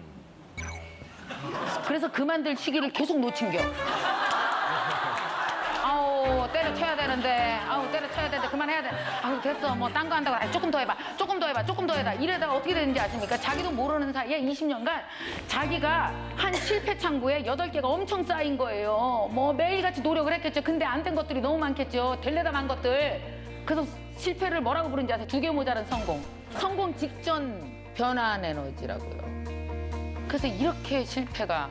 [SPEAKER 1] 그래서 그만둘 시기를 계속 놓친겨. 때려쳐야 되는데 때려쳐야 되는데 그만해야 돼. 됐어 뭐 딴 거 한다고 조금 더 해봐 조금 더 해봐 조금 더 해봐 이래다가 어떻게 되는지 아십니까? 자기도 모르는 사이에 20년간 자기가 한 실패 창구에 8개가 엄청 쌓인 거예요. 뭐 매일같이 노력을 했겠죠. 근데 안 된 것들이 너무 많겠죠. 될래다 만 것들. 그래서 실패를 뭐라고 부르는지 아세요? 2개 모자란 성공. 성공 직전 변환 에너지라고요. 그래서 이렇게 실패가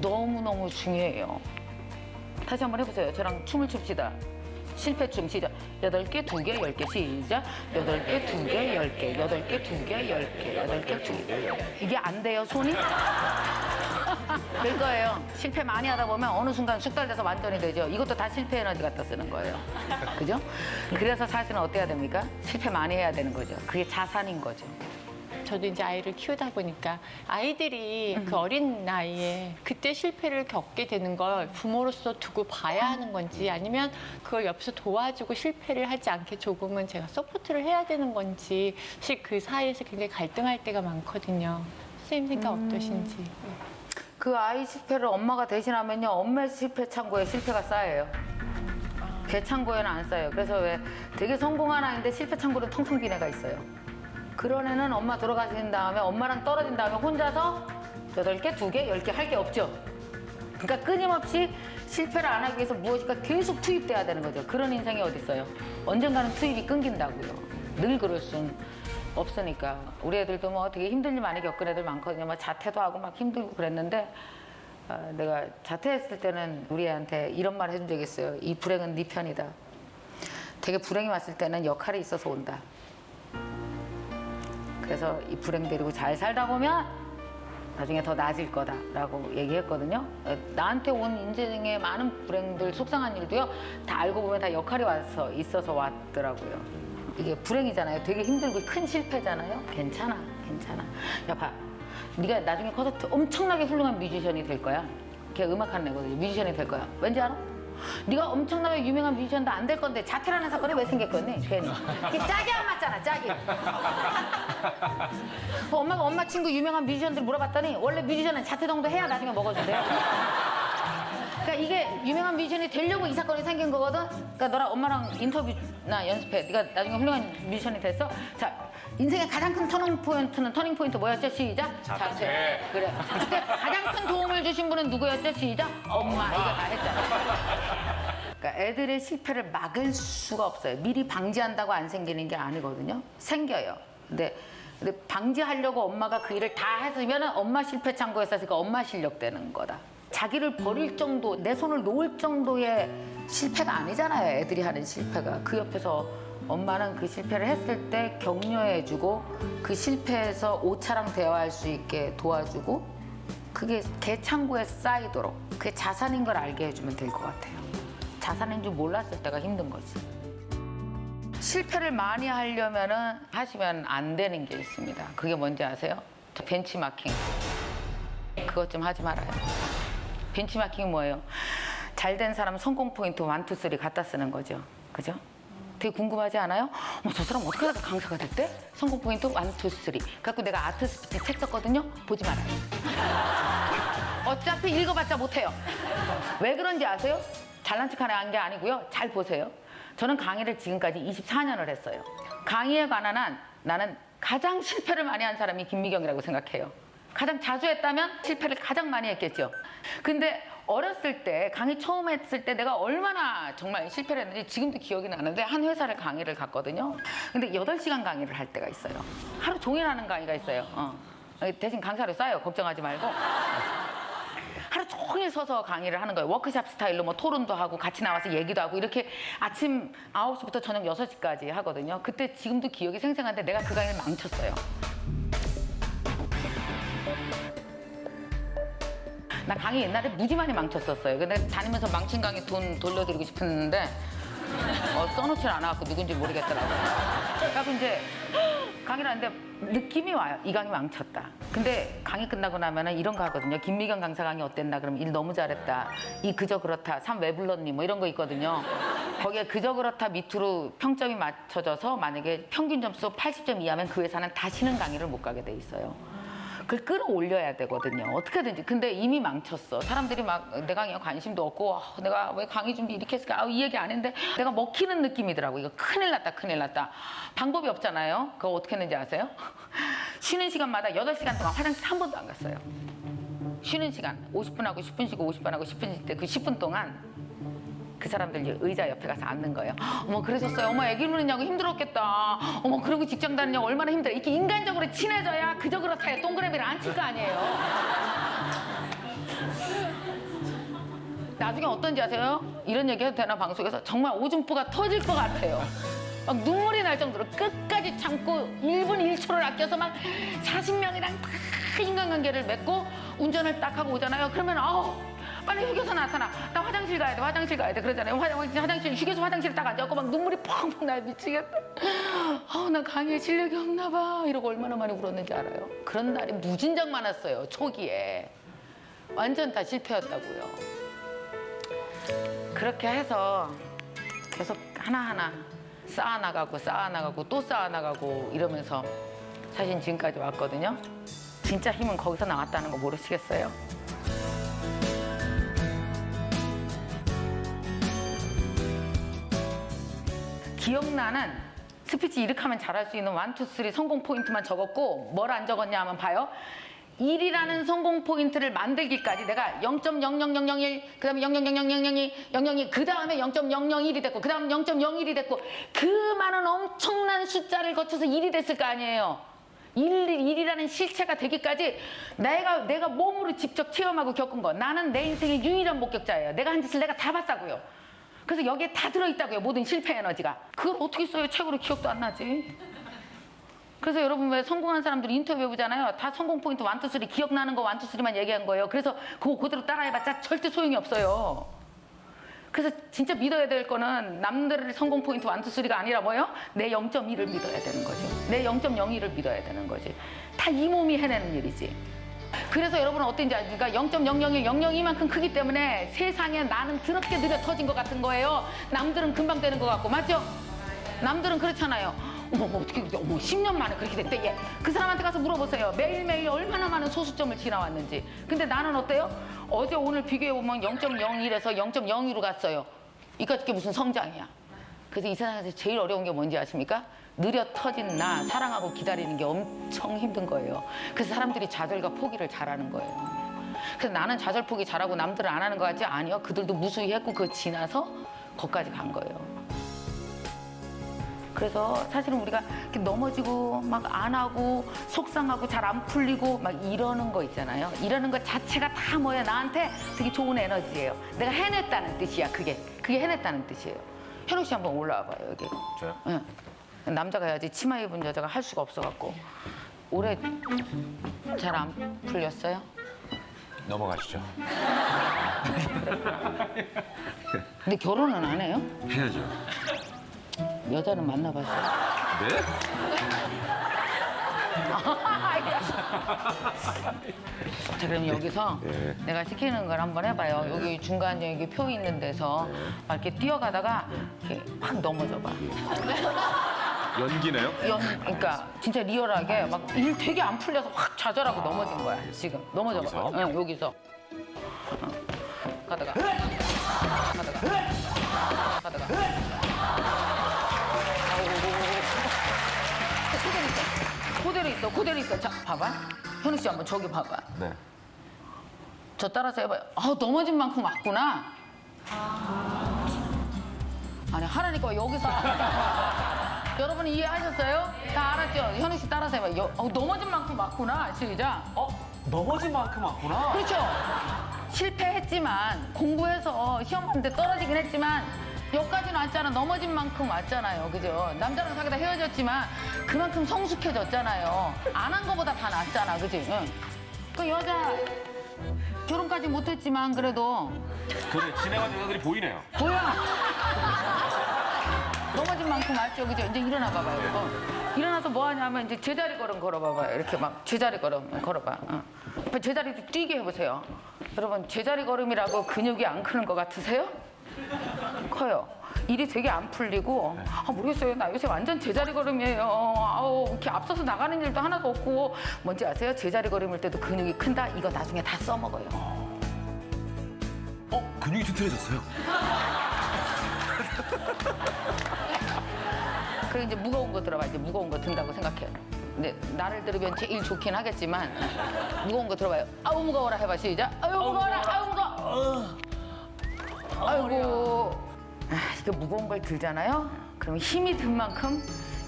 [SPEAKER 1] 너무너무 중요해요. 다시 한번 해보세요. 저랑 춤을 춥시다. 실패춤 시작. 8개, 2개, 10개 시작. 8개, 2개, 10개. 8개, 2개, 10개. 8개, 2개. 이게 안 돼요, 손이? 될 거예요. 실패 많이 하다 보면 어느 순간 숙달돼서 완전히 되죠. 이것도 다 실패 에너지 갖다 쓰는 거예요. 그죠? 그래서 사실은 어때야 됩니까? 실패 많이 해야 되는 거죠. 그게 자산인 거죠.
[SPEAKER 5] 저도 이제 아이를 키우다 보니까 아이들이 그 어린 나이에 그때 실패를 겪게 되는 걸 부모로서 두고 봐야 하는 건지 아니면 그걸 옆에서 도와주고 실패를 하지 않게 조금은 제가 서포트를 해야 되는 건지 사실 그 사이에서 굉장히 갈등할 때가 많거든요. 선생님 생각 어떠신지.
[SPEAKER 1] 그 아이 실패를 엄마가 대신하면요, 엄마 실패 창고에 실패가 쌓여요. 개 창고에는 안 쌓여요. 그래서 왜 되게 성공한 아이인데 실패 창고는 텅텅 빈 애가 있어요. 그런 애는 엄마 돌아가신 다음에 엄마랑 떨어진 다음에 혼자서 8개, 2개, 10개 할 게 없죠. 그러니까 끊임없이 실패를 안 하기 위해서 무엇인가 계속 투입돼야 되는 거죠. 그런 인생이 어디 있어요. 언젠가는 투입이 끊긴다고요. 늘 그럴 순 없으니까. 우리 애들도 뭐 되게 힘든 일 많이 겪은 애들 많거든요. 막 자퇴도 하고 막 힘들고 그랬는데 내가 자퇴했을 때는 우리 애한테 이런 말 해준 적이 있어요. 이 불행은 네 편이다. 되게 불행이 왔을 때는 역할이 있어서 온다. 그래서 이 불행 데리고 잘 살다 보면 나중에 더 나아질 거다라고 얘기했거든요. 나한테 온 인생의 많은 불행들, 속상한 일도요, 다 알고 보면 다 역할이 와서 있어서 왔더라고요. 이게 불행이잖아요. 되게 힘들고 큰 실패잖아요. 괜찮아, 괜찮아. 야, 봐. 네가 나중에 커서 엄청나게 훌륭한 뮤지션이 될 거야. 걔 음악하는 애거든요. 뮤지션이 될 거야. 왠지 알아? 네가 엄청나게 유명한 뮤지션도 안 될 건데 자퇴라는 사건이 왜 생겼겠니? 괜히. 이게 짝이 안 맞잖아, 짝이. 엄마가 엄마 친구 유명한 뮤지션들 물어봤더니 원래 뮤지션은 자퇴 정도 해야 나중에 먹어준대요. 그러니까 이게 유명한 뮤지션이 되려고 이 사건이 생긴 거거든. 그러니까 너랑 엄마랑 인터뷰나 연습해. 네가 나중에 훌륭한 뮤지션이 됐어. 자, 인생의 가장 큰 터닝 포인트 뭐였죠? 시작. 자퇴. 그래. 그때 가장 큰 도움을 주신 분은 누구였죠? 시작. 엄마. 이거 다 했잖아. 그러니까 애들의 실패를 막을 수가 없어요. 미리 방지한다고 안 생기는 게 아니거든요. 생겨요. 근데 방지하려고 엄마가 그 일을 다 했으면 엄마 실패 창고에 있으니까 엄마 실력 되는 거다. 자기를 버릴 정도, 내 손을 놓을 정도의 실패가 아니잖아요. 애들이 하는 실패가. 그 옆에서 엄마는 그 실패를 했을 때 격려해주고 그 실패에서 오차랑 대화할 수 있게 도와주고 그게 개 창고에 쌓이도록 그게 자산인 걸 알게 해주면 될 것 같아요. 자산인 줄 몰랐을 때가 힘든 거지. 실패를 많이 하려면은 하시면 안 되는 게 있습니다. 그게 뭔지 아세요? 벤치마킹. 그것 좀 하지 말아요. 벤치마킹이 뭐예요? 잘된 사람 성공 포인트 1, 2, 3 갖다 쓰는 거죠. 그죠? 되게 궁금하지 않아요? 저 사람 어떻게 하다 강사가 됐대? 성공 포인트 1, 2, 3. 그래갖고 내가 아트 스피치 책 썼거든요? 보지 말아요. 어차피 읽어봤자 못해요. 왜 그런지 아세요? 잘난 척하는 게 아니고요. 잘 보세요. 저는 강의를 지금까지 24년을 했어요. 강의에 관한 한 나는 가장 실패를 많이 한 사람이 김미경이라고 생각해요. 가장 자주 했다면 실패를 가장 많이 했겠죠. 근데 어렸을 때 강의 처음 했을 때 내가 얼마나 정말 실패를 했는지 지금도 기억이 나는데 한 회사를 강의를 갔거든요. 근데 8시간 강의를 할 때가 있어요. 하루 종일 하는 강의가 있어요. 대신 강사료 싸요. 걱정하지 말고. 하루 종일 서서 강의를 하는 거예요. 워크샵 스타일로 뭐 토론도 하고 같이 나와서 얘기도 하고 이렇게 아침 9시부터 저녁 6시까지 하거든요. 그때 지금도 기억이 생생한데 내가 그 강의를 망쳤어요. 나 강의 옛날에 무지 많이 망쳤었어요. 근데 다니면서 망친 강의 돈 돌려드리고 싶었는데 써놓질 않아갖고 누군지 모르겠더라고요. 그래서 이제 강의를 하는데 느낌이 와요. 이 강의 망쳤다. 근데 강의 끝나고 나면은 이런 거 하거든요. 김미경 강사 강의 어땠나? 그럼 일 너무 잘했다. 이 그저 그렇다. 참 왜 불렀니? 뭐 이런 거 있거든요. 거기에 그저 그렇다 밑으로 평점이 맞춰져서 만약에 평균 점수 80점 이하면 그 회사는 다시는 강의를 못 가게 돼 있어요. 그걸 끌어올려야 되거든요. 어떻게든지. 근데 이미 망쳤어. 사람들이 막 내 강의에 관심도 없고 내가 왜 강의 준비 이렇게 했을까? 이 얘기 안 했는데 내가 먹히는 느낌이더라고. 이거 큰일 났다, 큰일 났다. 방법이 없잖아요. 그거 어떻게 했는지 아세요? 쉬는 시간마다 8시간 동안 화장실 한 번도 안 갔어요. 쉬는 시간 50분 하고 10분 쉬고 50분 하고 10분 쉴 때 그 10분 동안 그 사람들 의자 옆에 가서 앉는 거예요. 어머 그러셨어요. 어머 애기 누느냐고 힘들었겠다. 어머 그러고 직장 다니냐고 얼마나 힘들어. 이렇게 인간적으로 친해져야 그저 그렇다에 동그라미를 안 칠 거 아니에요. 나중에 어떤지 아세요? 이런 얘기 해도 되나 방송에서 정말 오줌부가 터질 것 같아요. 막 눈물이 날 정도로 끝까지 참고 1분 1초를 아껴서 막 40명이랑 다 인간관계를 맺고 운전을 딱 하고 오잖아요. 그러면 빨리 휴게소 나타나. 나 화장실 가야 돼. 화장실 가야 돼. 그러잖아요. 화장실 휴게소 화장실에 딱 앉아갖고 막 눈물이 펑펑 나 미치겠다. 나 강의에 실력이 없나 봐. 이러고 얼마나 많이 울었는지 알아요? 그런 날이 무진장 많았어요. 초기에. 완전 다 실패였다고요. 그렇게 해서 계속 하나하나 쌓아나가고 또 쌓아나가고 이러면서 사실 지금까지 왔거든요. 진짜 힘은 거기서 나왔다는 거 모르시겠어요? 기억나는 스피치 이렇게 하면 잘할 수 있는 1, 2, 3 성공 포인트만 적었고 뭘 안 적었냐 하면 봐요. 1이라는 성공 포인트를 만들기까지 내가 0.00001, 그 다음에 0.00002, 002, 그 다음에 0.001이 됐고, 그 다음 0.01이 됐고, 그 많은 엄청난 숫자를 거쳐서 1이 됐을 거 아니에요. 1이라는 실체가 되기까지 내가 몸으로 직접 체험하고 겪은 거. 나는 내 인생의 유일한 목격자예요. 내가 한 짓을 내가 다 봤다고요. 그래서 여기에 다 들어있다고요. 모든 실패 에너지가. 그걸 어떻게 써요? 책으로 기억도 안 나지. 그래서 여러분 왜 성공한 사람들 인터뷰 해보잖아요. 다 성공 포인트 1, 2, 3 기억나는 거 1, 2, 3만 얘기한 거예요. 그래서 그거 그대로 따라해봤자 절대 소용이 없어요. 그래서 진짜 믿어야 될 거는 남들의 성공 포인트 1, 2, 3가 아니라 뭐예요? 내 0.1을 믿어야 되는 거지. 내 0.01을 믿어야 되는 거지. 다 이 몸이 해내는 일이지. 그래서 여러분은 어떤지 아십니까? 0.001, 002만큼 크기 때문에 세상에 나는 드럽게 느려 터진 것 같은 거예요. 남들은 금방 되는 것 같고. 맞죠? 남들은 그렇잖아요. 어머 어떻게 10년 만에 그렇게 됐대 얘. 그 사람한테 가서 물어보세요. 매일매일 얼마나 많은 소수점을 지나왔는지. 근데 나는 어때요? 어제 오늘 비교해보면 0.01에서 0.02로 갔어요. 이게 무슨 성장이야. 그래서 이 세상에서 제일 어려운 게 뭔지 아십니까? 느려 터진 나 사랑하고 기다리는 게 엄청 힘든 거예요. 그래서 사람들이 좌절과 포기를 잘하는 거예요. 그래서 나는 좌절 포기 잘하고 남들은 안 하는 거 같지? 아니요. 그들도 무수히 했고 그거 지나서 거기까지 간 거예요. 그래서 사실은 우리가 이렇게 넘어지고 막 안 하고 속상하고 잘 안 풀리고 막 이러는 거 있잖아요. 이러는 것 자체가 다 뭐야? 나한테 되게 좋은 에너지예요. 내가 해냈다는 뜻이야. 그게 해냈다는 뜻이에요. 현욱 씨 한번 올라와 봐요 여기.
[SPEAKER 4] 저요?
[SPEAKER 1] 응. 남자가 해야지 치마 입은 여자가 할 수가 없어갖고. 올해 잘 안 풀렸어요?
[SPEAKER 4] 넘어가시죠.
[SPEAKER 1] 근데 결혼은 안 해요?
[SPEAKER 4] 해야죠.
[SPEAKER 1] 여자는 만나봤어요?
[SPEAKER 4] 네?
[SPEAKER 1] 자, 그럼 여기서
[SPEAKER 4] 네.
[SPEAKER 1] 내가 시키는 걸 한번 해봐요. 여기 중간에 여기 표 있는 데서 막 이렇게 뛰어가다가 이렇게 확 넘어져 봐.
[SPEAKER 4] 연기네요?
[SPEAKER 1] 그러니까 진짜 리얼하게 막 일 되게 안 풀려서 확 좌절하고 넘어진 거야. 지금 넘어져 봐.
[SPEAKER 4] 여기서?
[SPEAKER 1] 응, 여기서. 가다가. 그대로 있어. 자, 봐봐. 현욱 씨 한번 저기 봐봐.
[SPEAKER 4] 네.
[SPEAKER 1] 저 따라서 해봐요. 넘어진 만큼 왔구나. 아니, 하라니까 여기서. 여러분 이해하셨어요? 다 알았죠? 현욱 씨 따라서 해봐요. 넘어진 만큼 왔구나. 시작.
[SPEAKER 2] 넘어진 만큼 왔구나.
[SPEAKER 1] 그렇죠. 실패했지만 공부해서 시험 봤는데 떨어지긴 했지만 여기까지는 왔잖아. 넘어진 만큼 왔잖아요. 그죠? 남자랑 사귀다 헤어졌지만 그만큼 성숙해졌잖아요. 안 한 거보다 다 낫잖아. 그지? 응. 그 여자 결혼까지 못했지만 그래도
[SPEAKER 4] 그래, 진행한 여자들이 보이네요.
[SPEAKER 1] 뭐야? 넘어진 만큼 왔죠. 그죠? 이제 일어나 봐봐요. 일어나서 뭐 하냐면 이제 제자리 걸음 걸어봐봐요. 이렇게 막 제자리 걸음 걸어봐. 제자리도 뛰게 해보세요. 여러분 제자리 걸음이라고 근육이 안 크는 것 같으세요? 커요. 일이 되게 안 풀리고 모르겠어요. 나 요새 완전 제자리 걸음이에요. 이렇게 앞서서 나가는 일도 하나도 없고 뭔지 아세요? 제자리 걸음일 때도 근육이 큰다? 이거 나중에 다 써먹어요.
[SPEAKER 4] 근육이 튼튼해졌어요.
[SPEAKER 1] 그래 이제 무거운 거 들어봐. 이제 무거운 거 든다고 생각해. 근데 나를 들으면 제일 좋긴 하겠지만 무거운 거 들어봐요. 아우 무거워라 해봐. 시작. 아유 무거워라. 아유 무거워. 아이고. 이거 무거운 걸 들잖아요. 그러면 힘이 든 만큼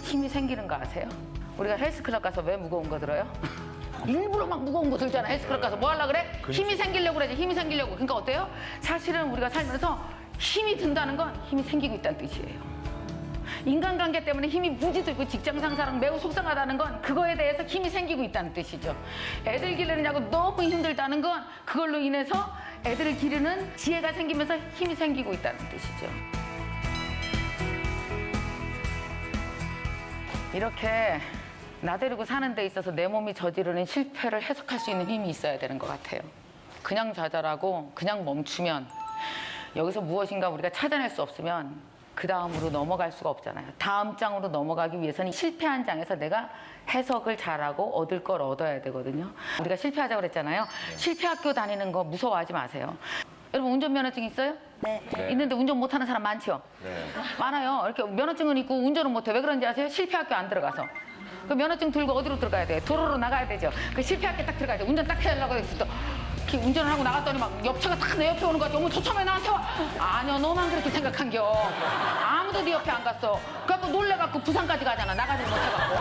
[SPEAKER 1] 힘이 생기는 거 아세요? 우리가 헬스클럽 가서 왜 무거운 거 들어요? 일부러 막 무거운 거 들잖아. 헬스클럽 가서 뭐 하려고 그래? 힘이 생기려고 그러지. 힘이 생기려고. 그러니까 어때요? 사실은 우리가 살면서 힘이 든다는 건 힘이 생기고 있다는 뜻이에요. 인간관계 때문에 힘이 무지 들고 직장 상사랑 매우 속상하다는 건 그거에 대해서 힘이 생기고 있다는 뜻이죠. 애들 기르느냐고 너무 힘들다는 건 그걸로 인해서 애들을 기르는 지혜가 생기면서 힘이 생기고 있다는 뜻이죠. 이렇게 나 데리고 사는 데 있어서 내 몸이 저지르는 실패를 해석할 수 있는 힘이 있어야 되는 것 같아요. 그냥 좌절하고 그냥 멈추면 여기서 무엇인가 우리가 찾아낼 수 없으면 그 다음으로 넘어갈 수가 없잖아요. 다음 장으로 넘어가기 위해서는 실패한 장에서 내가 해석을 잘하고 얻을 걸 얻어야 되거든요. 우리가 실패하자고 그랬잖아요. 실패 학교 다니는 거 무서워하지 마세요. 여러분 운전면허증 있어요?
[SPEAKER 3] 네.
[SPEAKER 1] 있는데 운전 못하는 사람 많죠? 많아요. 이렇게 면허증은 있고 운전은 못해. 왜 그런지 아세요? 실패 학교 안 들어가서. 그 면허증 들고 어디로 들어가야 돼요? 도로로 나가야 되죠. 그 실패 학교 딱 들어가야 돼. 운전 딱 해달라고 했을 때 이렇게 운전을 하고 나갔더니 막 옆차가 딱 내 옆에 오는 거 같아. 어머 저참에 나한테 와. 아니요 너만 그렇게 생각한겨. 아무도 네 옆에 안 갔어. 그래갖고 놀래갖고 부산까지 가잖아. 나가지 못해갖고.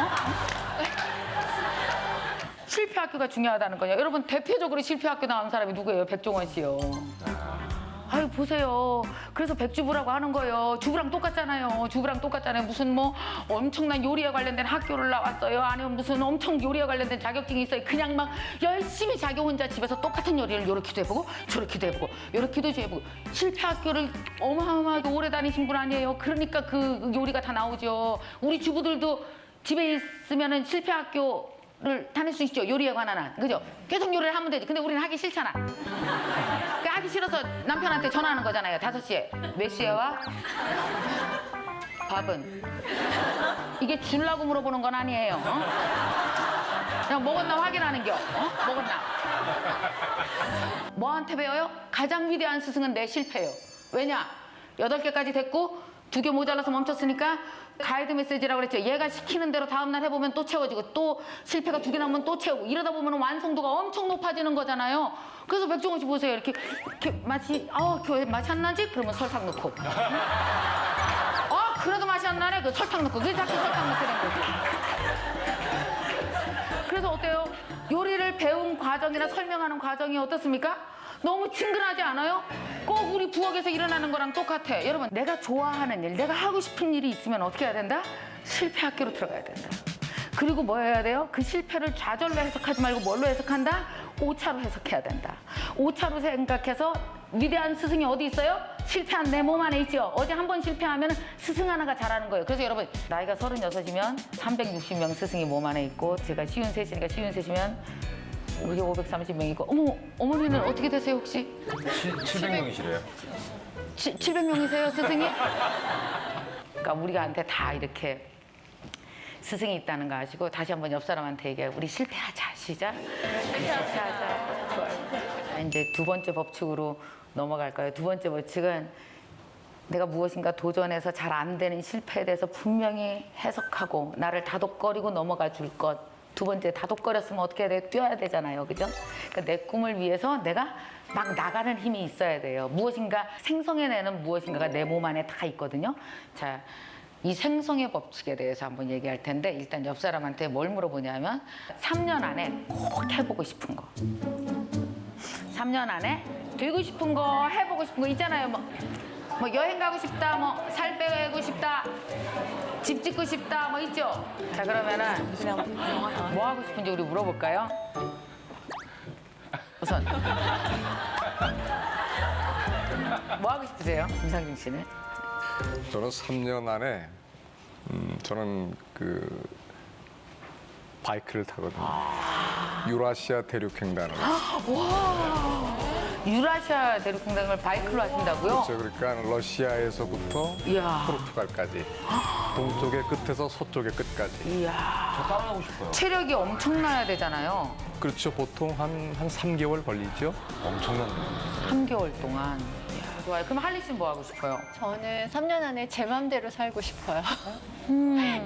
[SPEAKER 1] 실패 학교가 중요하다는 거예요. 여러분 대표적으로 실패 학교 나온 사람이 누구예요? 백종원 씨요. 아유 보세요. 그래서 백주부라고 하는 거예요. 주부랑 똑같잖아요. 주부랑 똑같잖아요. 무슨 뭐 엄청난 요리에 관련된 학교를 나왔어요. 아니면 무슨 엄청 요리에 관련된 자격증이 있어요. 그냥 막 열심히 자기 혼자 집에서 똑같은 요리를 요렇게도 해보고 저렇게도 해보고 요렇게도 해보고 실패 학교를 어마어마하게 오래 다니신 분 아니에요. 그러니까 그 요리가 다 나오죠. 우리 주부들도 집에 있으면은 실패 학교 를 다닐 수 있죠. 요리에 관한 한. 그죠? 계속 요리를 하면 되지. 근데 우리는 하기 싫잖아. 그러니까 하기 싫어서 남편한테 전화하는 거잖아요. 5시에. 몇 시에 와? 밥은? 이게 주려고 물어보는 건 아니에요. 그냥 먹었나 확인하는 겨. 먹었나? 뭐한테 배워요? 가장 위대한 스승은 내 실패예요. 왜냐? 8개까지 됐고 2개 모자라서 멈췄으니까 가이드 메시지라고 그랬죠. 얘가 시키는 대로 다음날 해보면 또 채워지고 또 실패가 2개 남으면 또 채우고 이러다 보면 완성도가 엄청 높아지는 거잖아요. 그래서 백종원 씨 보세요. 이렇게 맛이 맛이 안 나지? 그러면 설탕 넣고 그래도 맛이 안 나네? 그 설탕 넣고 그게 자꾸 설탕 넣게 된 거지. 그래서 어때요? 요리를 배운 과정이나 설명하는 과정이 어떻습니까? 너무 친근하지 않아요? 꼭 우리 부엌에서 일어나는 거랑 똑같아. 여러분, 내가 좋아하는 일, 내가 하고 싶은 일이 있으면 어떻게 해야 된다? 실패 학교로 들어가야 된다. 그리고 뭐 해야 돼요? 그 실패를 좌절로 해석하지 말고 뭘로 해석한다? 오차로 해석해야 된다. 오차로 생각해서 위대한 스승이 어디 있어요? 실패한 내 몸 안에 있죠. 어제 한 번 실패하면 스승 하나가 잘하는 거예요. 그래서 여러분, 나이가 36이면 360명 스승이 몸 안에 있고 제가 53이니까 53이면 우리 530명이고 어머니는 어떻게 되세요 혹시?
[SPEAKER 4] 700명이시래요.
[SPEAKER 1] 700명이세요 스승이? 그러니까 우리한테 다 이렇게 스승이 있다는 거 아시고 다시 한번 옆 사람한테 얘기해요. 우리 실패하자. 시작. 실패하자. 좋아요. 이제 2번째 법칙으로 넘어갈까요? 2번째 법칙은 내가 무엇인가 도전해서 잘 안 되는 실패에 대해서 분명히 해석하고 나를 다독거리고 넘어가 줄 것. 2번째 다독거렸으면 어떻게 해야 돼? 뛰어야 되잖아요. 그죠? 그러니까 내 꿈을 위해서 내가 막 나가는 힘이 있어야 돼요. 무엇인가 생성해내는 무엇인가가 내 몸 안에 다 있거든요. 자, 이 생성의 법칙에 대해서 한번 얘기할 텐데 일단 옆 사람한테 뭘 물어보냐면 3년 안에 꼭 해보고 싶은 거. 3년 안에 되고 싶은 거, 해보고 싶은 거 있잖아요. 뭐 여행 가고 싶다, 뭐 살 빼고 싶다, 집 짓고 싶다, 뭐 있죠? 자, 그러면은 뭐 하고 싶은지 우리 물어볼까요? 우선 뭐 하고 싶으세요, 김상중 씨는?
[SPEAKER 6] 저는 3년 안에 저는 그 바이크를 타거든요. 유라시아 대륙횡단을.
[SPEAKER 1] 유라시아 대륙횡단을 바이크로 하신다고요?
[SPEAKER 6] 그렇죠. 그러니까 러시아에서부터
[SPEAKER 1] 이야.
[SPEAKER 6] 포르투갈까지 동쪽의 끝에서 서쪽의 끝까지.
[SPEAKER 1] 이야.
[SPEAKER 4] 따라가고 싶어요.
[SPEAKER 1] 체력이 엄청나야 되잖아요.
[SPEAKER 6] 그렇죠. 보통 한 3개월 걸리죠.
[SPEAKER 4] 엄청난.
[SPEAKER 1] 3개월 동안. 이야, 좋아요. 그럼 할리 씨는 뭐 하고 싶어요?
[SPEAKER 5] 저는 3년 안에 제 맘대로 살고 싶어요.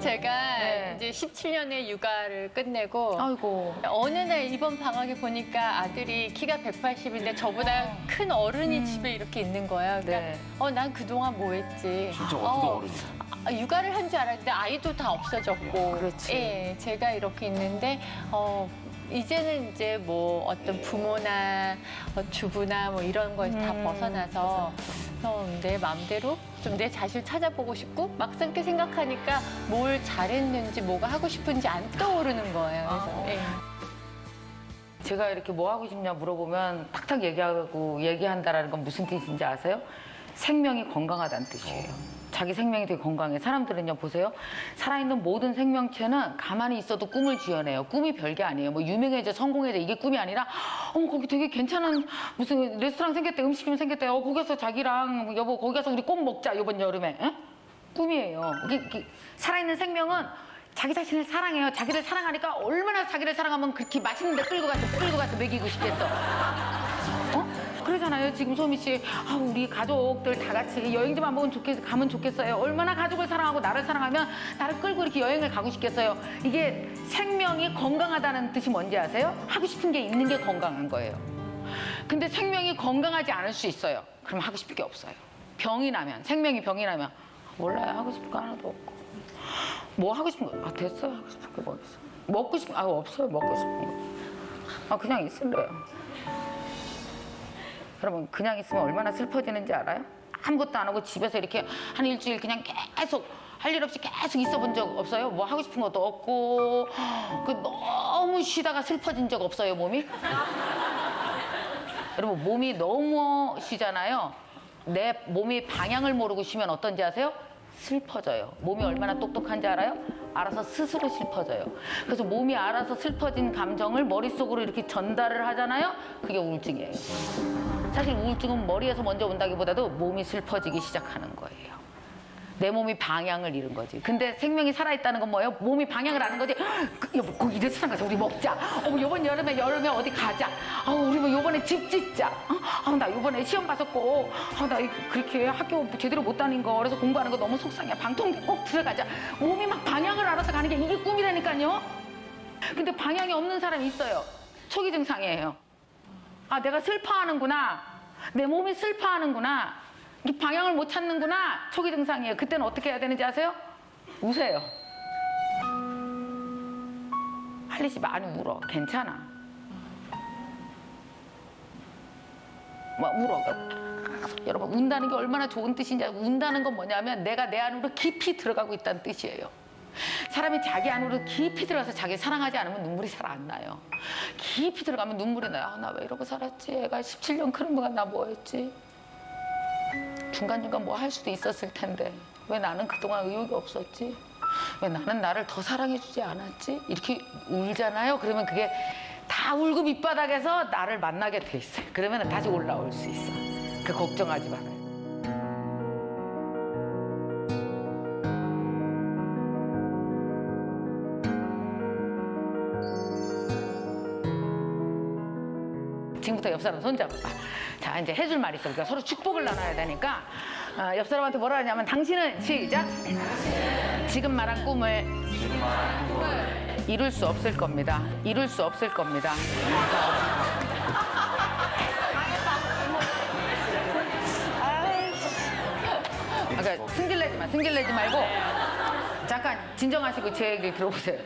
[SPEAKER 5] 제가
[SPEAKER 1] 네.
[SPEAKER 5] 이제 17년의 육아를 끝내고
[SPEAKER 1] 아이고.
[SPEAKER 5] 어느 날 이번 방학에 보니까 아들이 키가 180인데 저보다 큰 어른이 집에 이렇게 있는 거예요. 그러니까
[SPEAKER 1] 네.
[SPEAKER 5] 난 그동안 뭐 했지?
[SPEAKER 4] 진짜 어떤 어른이?
[SPEAKER 5] 육아를 한 줄 알았는데 아이도 다 없어졌고.
[SPEAKER 1] 그렇지.
[SPEAKER 5] 예, 제가 이렇게 있는데 이제는 이제 뭐 어떤 부모나 주부나 뭐 이런 거에서 다 벗어나서 내 마음대로 좀 내 자신을 찾아보고 싶고 막상 이렇게 생각하니까 뭘 잘했는지 뭐가 하고 싶은지 안 떠오르는 거예요. 그래서
[SPEAKER 1] 제가 이렇게 뭐 하고 싶냐 물어보면 탁탁 얘기한다라는 건 무슨 뜻인지 아세요? 생명이 건강하다는 뜻이에요. 자기 생명이 되게 건강해. 사람들은요, 보세요. 살아있는 모든 생명체는 가만히 있어도 꿈을 지어내요. 꿈이 별게 아니에요. 뭐 유명해져, 성공해져, 이게 꿈이 아니라, 거기 되게 괜찮은 무슨 레스토랑 생겼대, 음식점 생겼대. 거기 가서 자기랑, 여보, 거기 가서 우리 꼭 먹자, 이번 여름에. 에? 꿈이에요. 살아있는 생명은 자기 자신을 사랑해요. 자기를 사랑하니까 얼마나 자기를 사랑하면 그렇게 맛있는 데 끌고 가서 먹이고 싶겠어. 그러잖아요. 지금 소미 씨, 우리 가족들 다 같이 여행 좀 한번 가면 좋겠어요. 얼마나 가족을 사랑하고 나를 사랑하면 나를 끌고 이렇게 여행을 가고 싶겠어요. 이게 생명이 건강하다는 뜻이 뭔지 아세요? 하고 싶은 게 있는 게 건강한 거예요. 근데 생명이 건강하지 않을 수 있어요. 그럼 하고 싶은 게 없어요. 생명이 병이 나면 몰라요. 하고 싶은 거 하나도 없고. 뭐 하고 싶은 거? 됐어요. 하고 싶은 게 뭐 있어? 먹고 싶은 거? 없어요. 먹고 싶은 거. 그냥 있을래요. 여러분, 그냥 있으면 얼마나 슬퍼지는지 알아요? 아무것도 안 하고 집에서 이렇게 한 일주일 그냥 계속 할 일 없이 계속 있어 본 적 없어요? 뭐 하고 싶은 것도 없고 너무 쉬다가 슬퍼진 적 없어요, 몸이? 여러분, 몸이 너무 쉬잖아요. 내 몸이 방향을 모르고 쉬면 어떤지 아세요? 슬퍼져요. 몸이 얼마나 똑똑한지 알아요? 알아서 스스로 슬퍼져요. 그래서 몸이 알아서 슬퍼진 감정을 머릿속으로 이렇게 전달을 하잖아요. 그게 우울증이에요. 사실 우울증은 머리에서 먼저 온다기보다도 몸이 슬퍼지기 시작하는 거예요. 내 몸이 방향을 잃은 거지. 근데 생명이 살아있다는 건 뭐예요? 몸이 방향을 아는 거지. 여보, 거기 레스토랑 가서 우리 먹자. 이번 여름에 여름에 어디 가자. 우리 뭐 요번에 집 짓자. 나 요번에 시험 봤었고, 나 그렇게 학교 제대로 못 다닌 거, 그래서 공부하는 거 너무 속상해. 방통대 꼭 들어가자. 몸이 막 방향을 알아서 가는 게 이게 꿈이라니까요. 근데 방향이 없는 사람이 있어요. 초기 증상이에요. 내가 슬퍼하는구나. 내 몸이 슬퍼하는구나. 이 방향을 못 찾는구나. 초기 증상이에요. 그때는 어떻게 해야 되는지 아세요? 우세요. 할리 씨 많이 울어. 괜찮아. 막 울어. 여러분, 운다는 게 얼마나 좋은 뜻인지 알고, 운다는 건 뭐냐면 내가 내 안으로 깊이 들어가고 있다는 뜻이에요. 사람이 자기 안으로 깊이 들어가서 자기 사랑하지 않으면 눈물이 잘 안 나요. 깊이 들어가면 눈물이 나요. 나 왜 이러고 살았지? 애가 17년 크는 동안 나 뭐 했지? 중간중간 뭐 할 수도 있었을 텐데 왜 나는 그동안 의욕이 없었지? 왜 나는 나를 더 사랑해주지 않았지? 이렇게 울잖아요. 그러면 그게 다 울고 밑바닥에서 나를 만나게 돼 있어요. 그러면 다시 올라올 수 있어. 그 걱정하지 말아요. 지금부터 옆 사람 손잡아. 자, 이제 해줄 말이 있어. 우리가 서로 축복을 나눠야 되니까 옆 사람한테 뭐라 하냐면 당신은 시작. 지금 말한 꿈을 이룰 수 없을 겁니다. 이룰 수 없을 겁니다. 그러니까 승질내지 말고 잠깐 진정하시고 제 얘기를 들어보세요.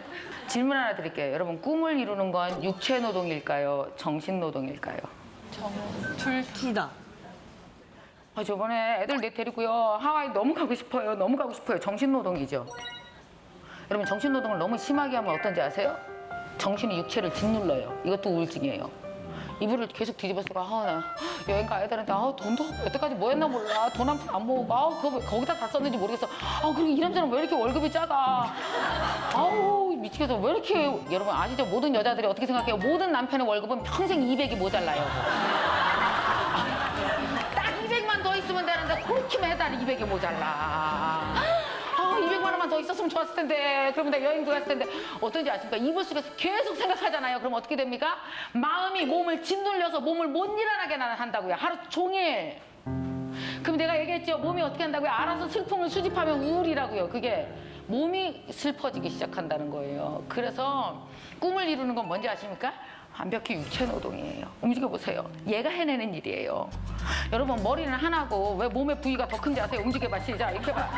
[SPEAKER 1] 질문 하나 드릴게요. 여러분, 꿈을 이루는 건 육체 노동일까요? 정신 노동일까요?
[SPEAKER 3] 둘 다.
[SPEAKER 1] 저번에 애들 데리고요. 하와이 너무 가고 싶어요. 너무 가고 싶어요. 정신 노동이죠. 여러분, 정신 노동을 너무 심하게 하면 어떤지 아세요? 정신이 육체를 짓눌러요. 이것도 우울증이에요. 이불을 계속 뒤집어서 나 여행 가야 되는데 돈도 여태까지 뭐 했나 몰라. 돈 한 푼 안 모으고 그거 거기다 다 썼는지 모르겠어. 그리고 이 남자는 왜 이렇게 월급이 작아. 미치겠어. 왜 이렇게. 여러분 아시죠? 모든 여자들이 어떻게 생각해요? 모든 남편의 월급은 평생 200이 모자라요. 딱 200만 더 있으면 되는데 그렇게 매달 200이 모자라. 200만 원만 더 있었으면 좋았을 텐데. 그러면 내가 여행도 갔을 텐데. 어떤지 아십니까? 이불 속에서 계속 생각하잖아요. 그럼 어떻게 됩니까? 마음이 몸을 짓눌려서 몸을 못 일어나게 한다고요. 하루 종일. 그럼 내가 얘기했죠. 몸이 어떻게 한다고요? 알아서 슬픔을 수집하면 우울이라고요. 그게 몸이 슬퍼지기 시작한다는 거예요. 그래서 꿈을 이루는 건 뭔지 아십니까? 완벽히 육체 노동이에요. 움직여보세요. 얘가 해내는 일이에요. 여러분, 머리는 하나고 왜 몸의 부위가 더 큰지 아세요? 움직여봐. 시작. 이렇게 봐.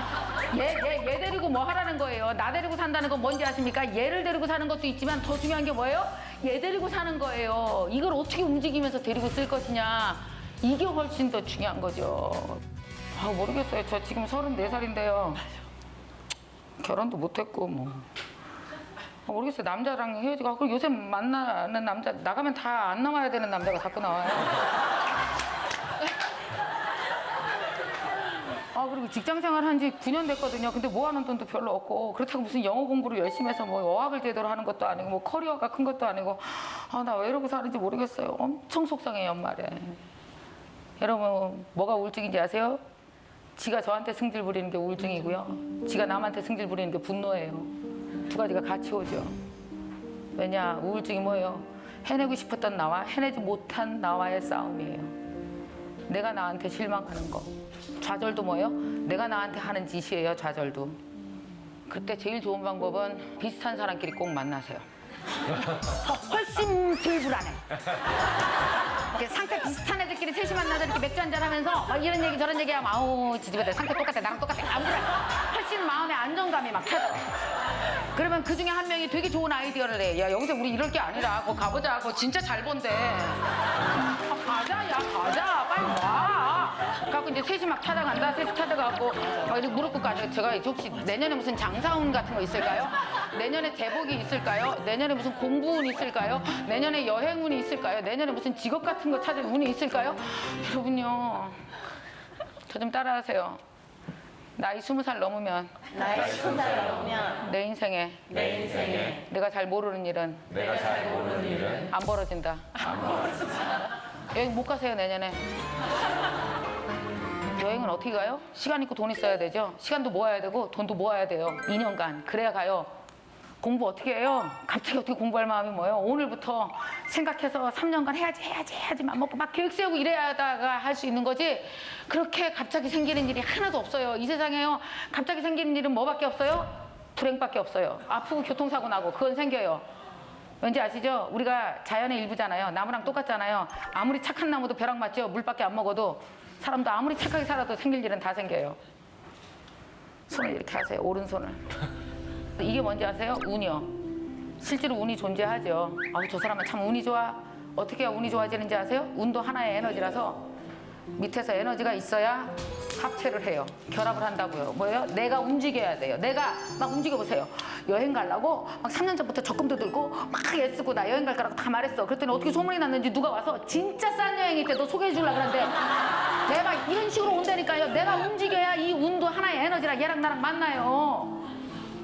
[SPEAKER 1] 얘 데리고 뭐 하라는 거예요? 나 데리고 산다는 건 뭔지 아십니까? 얘를 데리고 사는 것도 있지만 더 중요한 게 뭐예요? 얘 데리고 사는 거예요. 이걸 어떻게 움직이면서 데리고 쓸 것이냐. 이게 훨씬 더 중요한 거죠. 모르겠어요. 저 지금 34살인데요. 결혼도 못했고 뭐. 모르겠어요. 남자랑 헤어지고 그리고 요새 만나는 남자 나가면 다 안 나와야 되는 남자가 자꾸 나와요. 아 그리고 직장 생활 한 지 9년 됐거든요. 근데 모아놓은 돈도 별로 없고 그렇다고 무슨 영어 공부를 열심히 해서 뭐 어학을 제대로 하는 것도 아니고 뭐 커리어가 큰 것도 아니고 아 나 왜 이러고 사는지 모르겠어요. 엄청 속상해요 연말에. 여러분 뭐가 우울증인지 아세요? 지가 저한테 승질 부리는 게 우울증이고요. 지가 남한테 승질 부리는 게 분노예요. 두 가지가 같이 오죠. 왜냐 우울증이 뭐예요? 해내고 싶었던 나와 해내지 못한 나와의 싸움이에요. 내가 나한테 실망하는 거. 좌절도 뭐예요? 내가 나한테 하는 짓이에요. 좌절도. 그때 제일 좋은 방법은 비슷한 사람끼리 꼭 만나세요. 훨씬 덜 불안해. 이렇게 상태 비슷한 애들끼리 셋이 만나서 이렇게 맥주 한잔 하면서 막 이런 얘기 저런 얘기하면 아우 지지배들 상태 똑같아 나랑 똑같아 안 불안해. 훨씬 마음의 안정감이 막 찾아와. 그러면 그 중에 한 명이 되게 좋은 아이디어를 내. 야 여기서 우리 이럴 게 아니라 그거 가보자. 그거 진짜 잘 본대. 아, 가자 야 가자 빨리 와. 그래갖고 이제 셋이 막 찾아간다. 셋이 찾아가고 막 이렇게 무릎 꿇고 앉아. 제가 혹시 내년에 무슨 장사운 같은 거 있을까요? 내년에 대복이 있을까요? 내년에 무슨 공부운이 있을까요? 내년에 여행운이 있을까요? 내년에 무슨 직업 같은 거 찾을 운이 있을까요? 여러분요 저 좀 따라하세요. 나이 20살 넘으면 내 인생에 내가 잘 모르는 일은 안 벌어진다. 여행 못 가세요 내년에. 여행은 어떻게 가요? 시간 있고 돈 있어야 되죠. 시간도 모아야 되고 돈도 모아야 돼요. 2년간 그래야 가요. 공부 어떻게 해요? 갑자기 어떻게 공부할 마음이 뭐예요? 오늘부터 생각해서 3년간 해야지 맘먹고 막 계획 세우고 이래야다가 할 수 있는 거지. 그렇게 갑자기 생기는 일이 하나도 없어요. 이 세상에요. 갑자기 생기는 일은 뭐밖에 없어요? 불행밖에 없어요. 아프고 교통사고 나고 그건 생겨요. 왠지 아시죠? 우리가 자연의 일부잖아요. 나무랑 똑같잖아요. 아무리 착한 나무도 벼락 맞죠? 물밖에 안 먹어도. 사람도 아무리 착하게 살아도 생길 일은 다 생겨요. 손을 이렇게 하세요. 오른손을. 이게 뭔지 아세요? 운이요. 실제로 운이 존재하죠. 아우 저 사람은 참 운이 좋아. 어떻게 해야 운이 좋아지는지 아세요? 운도 하나의 에너지라서 밑에서 에너지가 있어야 합체를 해요. 결합을 한다고요. 뭐예요? 내가 움직여야 돼요. 내가 막 움직여보세요. 여행 가려고 막 3년 전부터 적금도 들고 막 애쓰고 나 여행 갈 거라고 다 말했어. 그랬더니 어떻게 소문이 났는지 누가 와서 진짜 싼 여행일 때 너 소개해 주려고 그러는데 내가 막 이런 식으로 온다니까요. 내가 움직여야 이 운도 하나의 에너지라 얘랑 나랑 만나요.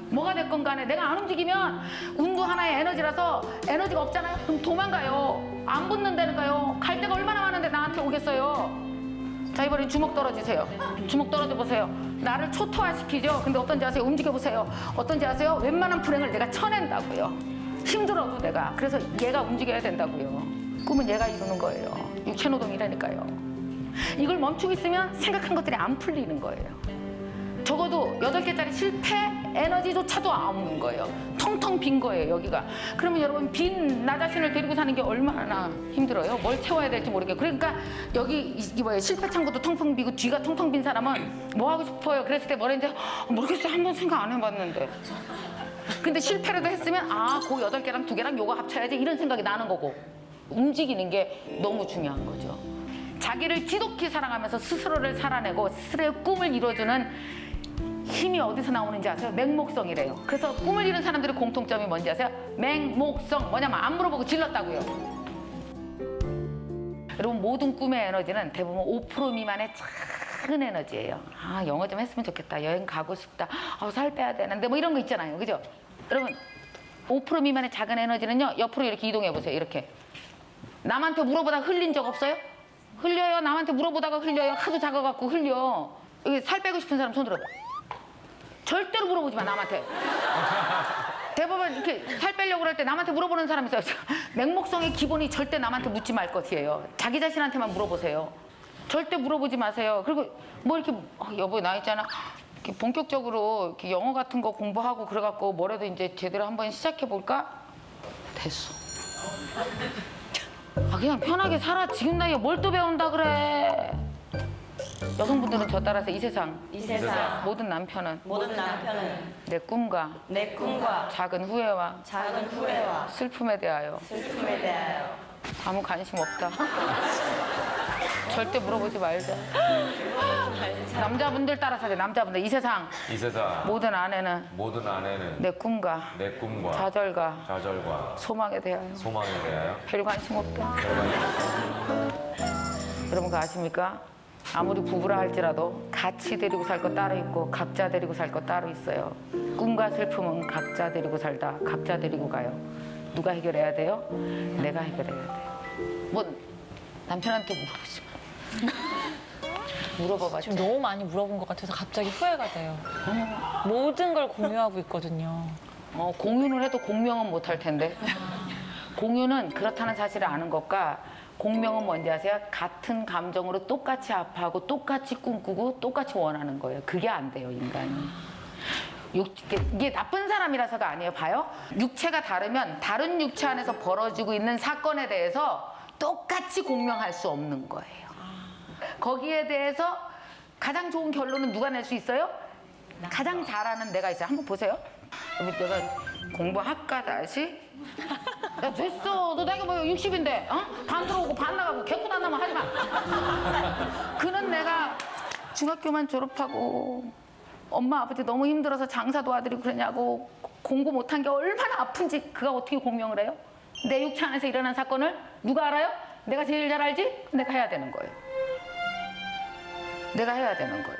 [SPEAKER 1] 뭐가 됐건 간에 내가 안 움직이면 운도 하나의 에너지라서 에너지가 없잖아요. 그럼 도망가요. 안 붙는다니까요. 갈 데가 얼마나 많은데 나한테 오겠어요. 자 이번엔 주먹 떨어지세요. 주먹 떨어져 보세요. 나를 초토화시키죠. 근데 어떤지 아세요? 움직여 보세요. 어떤지 아세요? 웬만한 불행을 내가 쳐낸다고요. 힘들어도 내가. 그래서 얘가 움직여야 된다고요. 꿈은 얘가 이루는 거예요. 육체노동이라니까요. 이걸 멈추고 있으면 생각한 것들이 안 풀리는 거예요. 적어도 8개짜리 실패 에너지조차도 없는 거예요. 텅텅 빈 거예요, 여기가. 그러면 여러분, 빈 나 자신을 데리고 사는 게 얼마나 힘들어요? 뭘 채워야 될지 모르겠고. 그러니까 여기 이 뭐예요? 실패 창고도 텅텅 비고 뒤가 텅텅 빈 사람은 뭐 하고 싶어요? 그랬을 때 뭐랬는데 모르겠어요. 한번 생각 안 해봤는데. 근데 실패라도 했으면 그 8개랑 2개랑 요거 합쳐야지 이런 생각이 나는 거고. 움직이는 게 너무 중요한 거죠. 자기를 지독히 사랑하면서 스스로를 살아내고 스스로의 꿈을 이뤄주는 힘이 어디서 나오는지 아세요? 맹목성이래요. 그래서 꿈을 이룬 사람들의 공통점이 뭔지 아세요? 맹목성. 뭐냐면 안 물어보고 질렀다고요. 여러분 모든 꿈의 에너지는 대부분 5% 미만의 작은 에너지예요. 영어 좀 했으면 좋겠다. 여행 가고 싶다. 살 빼야 되는데 뭐 이런 거 있잖아요. 그죠? 여러분 5% 미만의 작은 에너지는요. 옆으로 이렇게 이동해 보세요. 이렇게. 남한테 물어보다가 흘린 적 없어요? 흘려요. 남한테 물어보다가 흘려요. 하도 작아갖고 흘려. 여기 살 빼고 싶은 사람 손 들어봐. 절대로 물어보지 마, 남한테. 대부분 이렇게 살 빼려고 그럴 때 남한테 물어보는 사람 있어요. 맹목성의 기본이 절대 남한테 묻지 말 것이에요. 자기 자신한테만 물어보세요. 절대 물어보지 마세요. 그리고 뭐 이렇게 여보 나 있잖아. 이렇게 본격적으로 이렇게 영어 같은 거 공부하고 그래갖고 뭐라도 이제 제대로 한번 시작해 볼까? 됐어. 그냥 편하게 살아. 지금 나이에 뭘 또 배운다 그래. 여성분들은 저 따라서 이 세상 모든 남편은 내 꿈과 작은 후회와 슬픔에 대하여 아무 관심 없다. 절대 물어보지 말자. 남자분들 따라서 돼. 남자분들 이 세상
[SPEAKER 4] 이 세상
[SPEAKER 1] 모든 아내는
[SPEAKER 4] 모든 아내는
[SPEAKER 1] 내 꿈과
[SPEAKER 4] 내 꿈과
[SPEAKER 1] 좌절과
[SPEAKER 4] 소망에 대하여
[SPEAKER 1] 별 관심 없다. 여러분 그거 아십니까? 아무리 부부라 할지라도 같이 데리고 살 거 따로 있고 각자 데리고 살 거 따로 있어요. 꿈과 슬픔은 각자 데리고 살다 각자 데리고 가요. 누가 해결해야 돼요? 내가 해결해야 돼요. 뭐 남편한테 물어보지 마. 물어봐봐.
[SPEAKER 7] 지금 너무 많이 물어본 것 같아서 갑자기 후회가 돼요. 모든 걸 공유하고 있거든요.
[SPEAKER 1] 공유를 해도 공명은 못 할 텐데. 공유는 그렇다는 사실을 아는 것과 공명은 뭔지 아세요? 같은 감정으로 똑같이 아파하고 똑같이 꿈꾸고 똑같이 원하는 거예요. 그게 안 돼요, 인간이. 이게 나쁜 사람이라서가 아니에요. 봐요. 육체가 다르면 다른 육체 안에서 벌어지고 있는 사건에 대해서 똑같이 공명할 수 없는 거예요. 거기에 대해서 가장 좋은 결론은 누가 낼 수 있어요? 가장 잘하는 내가 있어요. 한번 보세요. 내가 공부할까 다시? 야 됐어. 너 나이가 뭐 60인데 반 들어오고 반 나가고 개코 안 나면 하지 마. 그는 내가 중학교만 졸업하고 엄마 아버지 너무 힘들어서 장사 도와드리고 그러냐고 공부 못한 게 얼마나 아픈지 그가 어떻게 공명을 해요? 내 육체 안에서 일어난 사건을 누가 알아요? 내가 제일 잘 알지? 내가 해야 되는 거예요. 내가 해야 되는 거예요.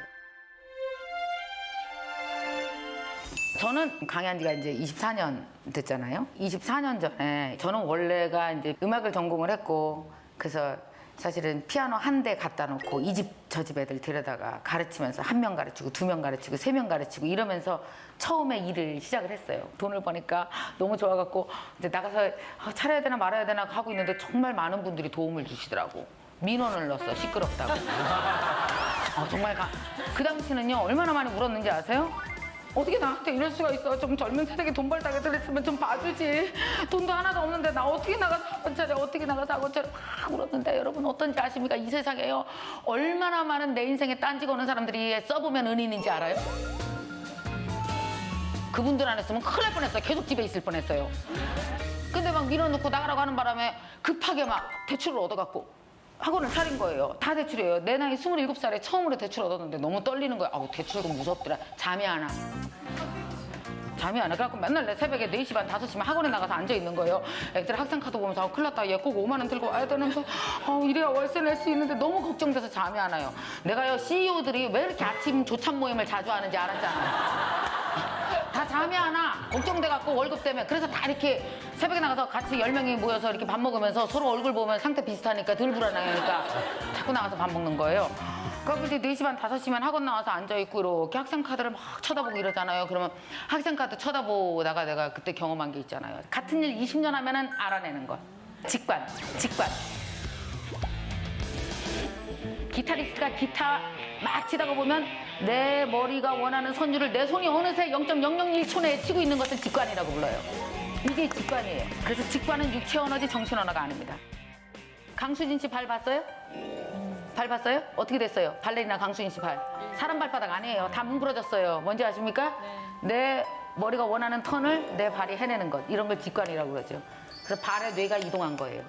[SPEAKER 1] 저는 강의한 지가 이제 24년 됐잖아요. 24년 전에 저는 원래가 이제 음악을 전공을 했고 그래서 사실은 피아노 한 대 갖다 놓고 이 집 저 집 애들 데려다가 가르치면서 1명 가르치고 2명 가르치고 3명 가르치고 이러면서 처음에 일을 시작을 했어요. 돈을 버니까 너무 좋아갖고 이제 나가서 차려야 되나 말아야 되나 하고 있는데 정말 많은 분들이 도움을 주시더라고. 민원을 넣었어. 시끄럽다고. 정말 그 당시는요 얼마나 많이 울었는지 아세요? 어떻게 나한테 이럴 수가 있어. 좀 젊은 세대에 돈 벌다가 들었으면 좀 봐주지. 돈도 하나도 없는데 나 어떻게 나가서 학원 차려 어떻게 나가서 학원 차려 막 울었는데 여러분 어떤지 아십니까? 이 세상에요 얼마나 많은 내 인생에 딴지 거는 사람들이 써보면 은인인지 알아요? 그분들 안 했으면 큰일 날 뻔했어요. 계속 집에 있을 뻔했어요. 근데 막 밀어넣고 나가라고 하는 바람에 급하게 막 대출을 얻어갖고 학원을 차린 거예요. 다 대출이에요. 내 나이 27살에 처음으로 대출 얻었는데 너무 떨리는 거야. 대출금 무섭더라. 잠이 안 와. 그래갖고 맨날 내 새벽에 4시 반, 5시면 학원에 나가서 앉아있는 거예요. 애들 학생카드 보면서 큰일 났다. 얘 꼭 5만 원 들고 와야 되면서 이래야 월세 낼 수 있는데 너무 걱정돼서 잠이 안 와요. 내가요 CEO들이 왜 이렇게 아침 조찬 모임을 자주 하는지 알았잖아요. 다 잠이 안 와. 걱정돼갖고 월급 때문에. 그래서 다 이렇게 새벽에 나가서 같이 10명이 모여서 이렇게 밥 먹으면서 서로 얼굴 보면 상태 비슷하니까 덜 불안하니까 자꾸 나가서 밥 먹는 거예요. 그러고 이제 4시 반, 5시면 학원 나와서 앉아있고 이렇게 학생카드를 막 쳐다보고 이러잖아요. 그러면 학생카드 쳐다보다가 내가 그때 경험한 게 있잖아요. 같은 일 20년 하면은 알아내는 거. 직관. 기타리스트가 기타 막 치다가 보면 내 머리가 원하는 선율을 내 손이 어느새 0.001초 내에 치고 있는 것을 직관이라고 불러요. 이게 직관이에요. 그래서 직관은 육체 언어지 정신 언어가 아닙니다. 강수진 씨 발 봤어요? 발 봤어요? 어떻게 됐어요? 발레리나 강수진 씨 발. 사람 발바닥 아니에요. 다 뭉그러졌어요. 뭔지 아십니까? 내 머리가 원하는 턴을 내 발이 해내는 것. 이런 걸 직관이라고 그러죠. 그래서 발에 뇌가 이동한 거예요.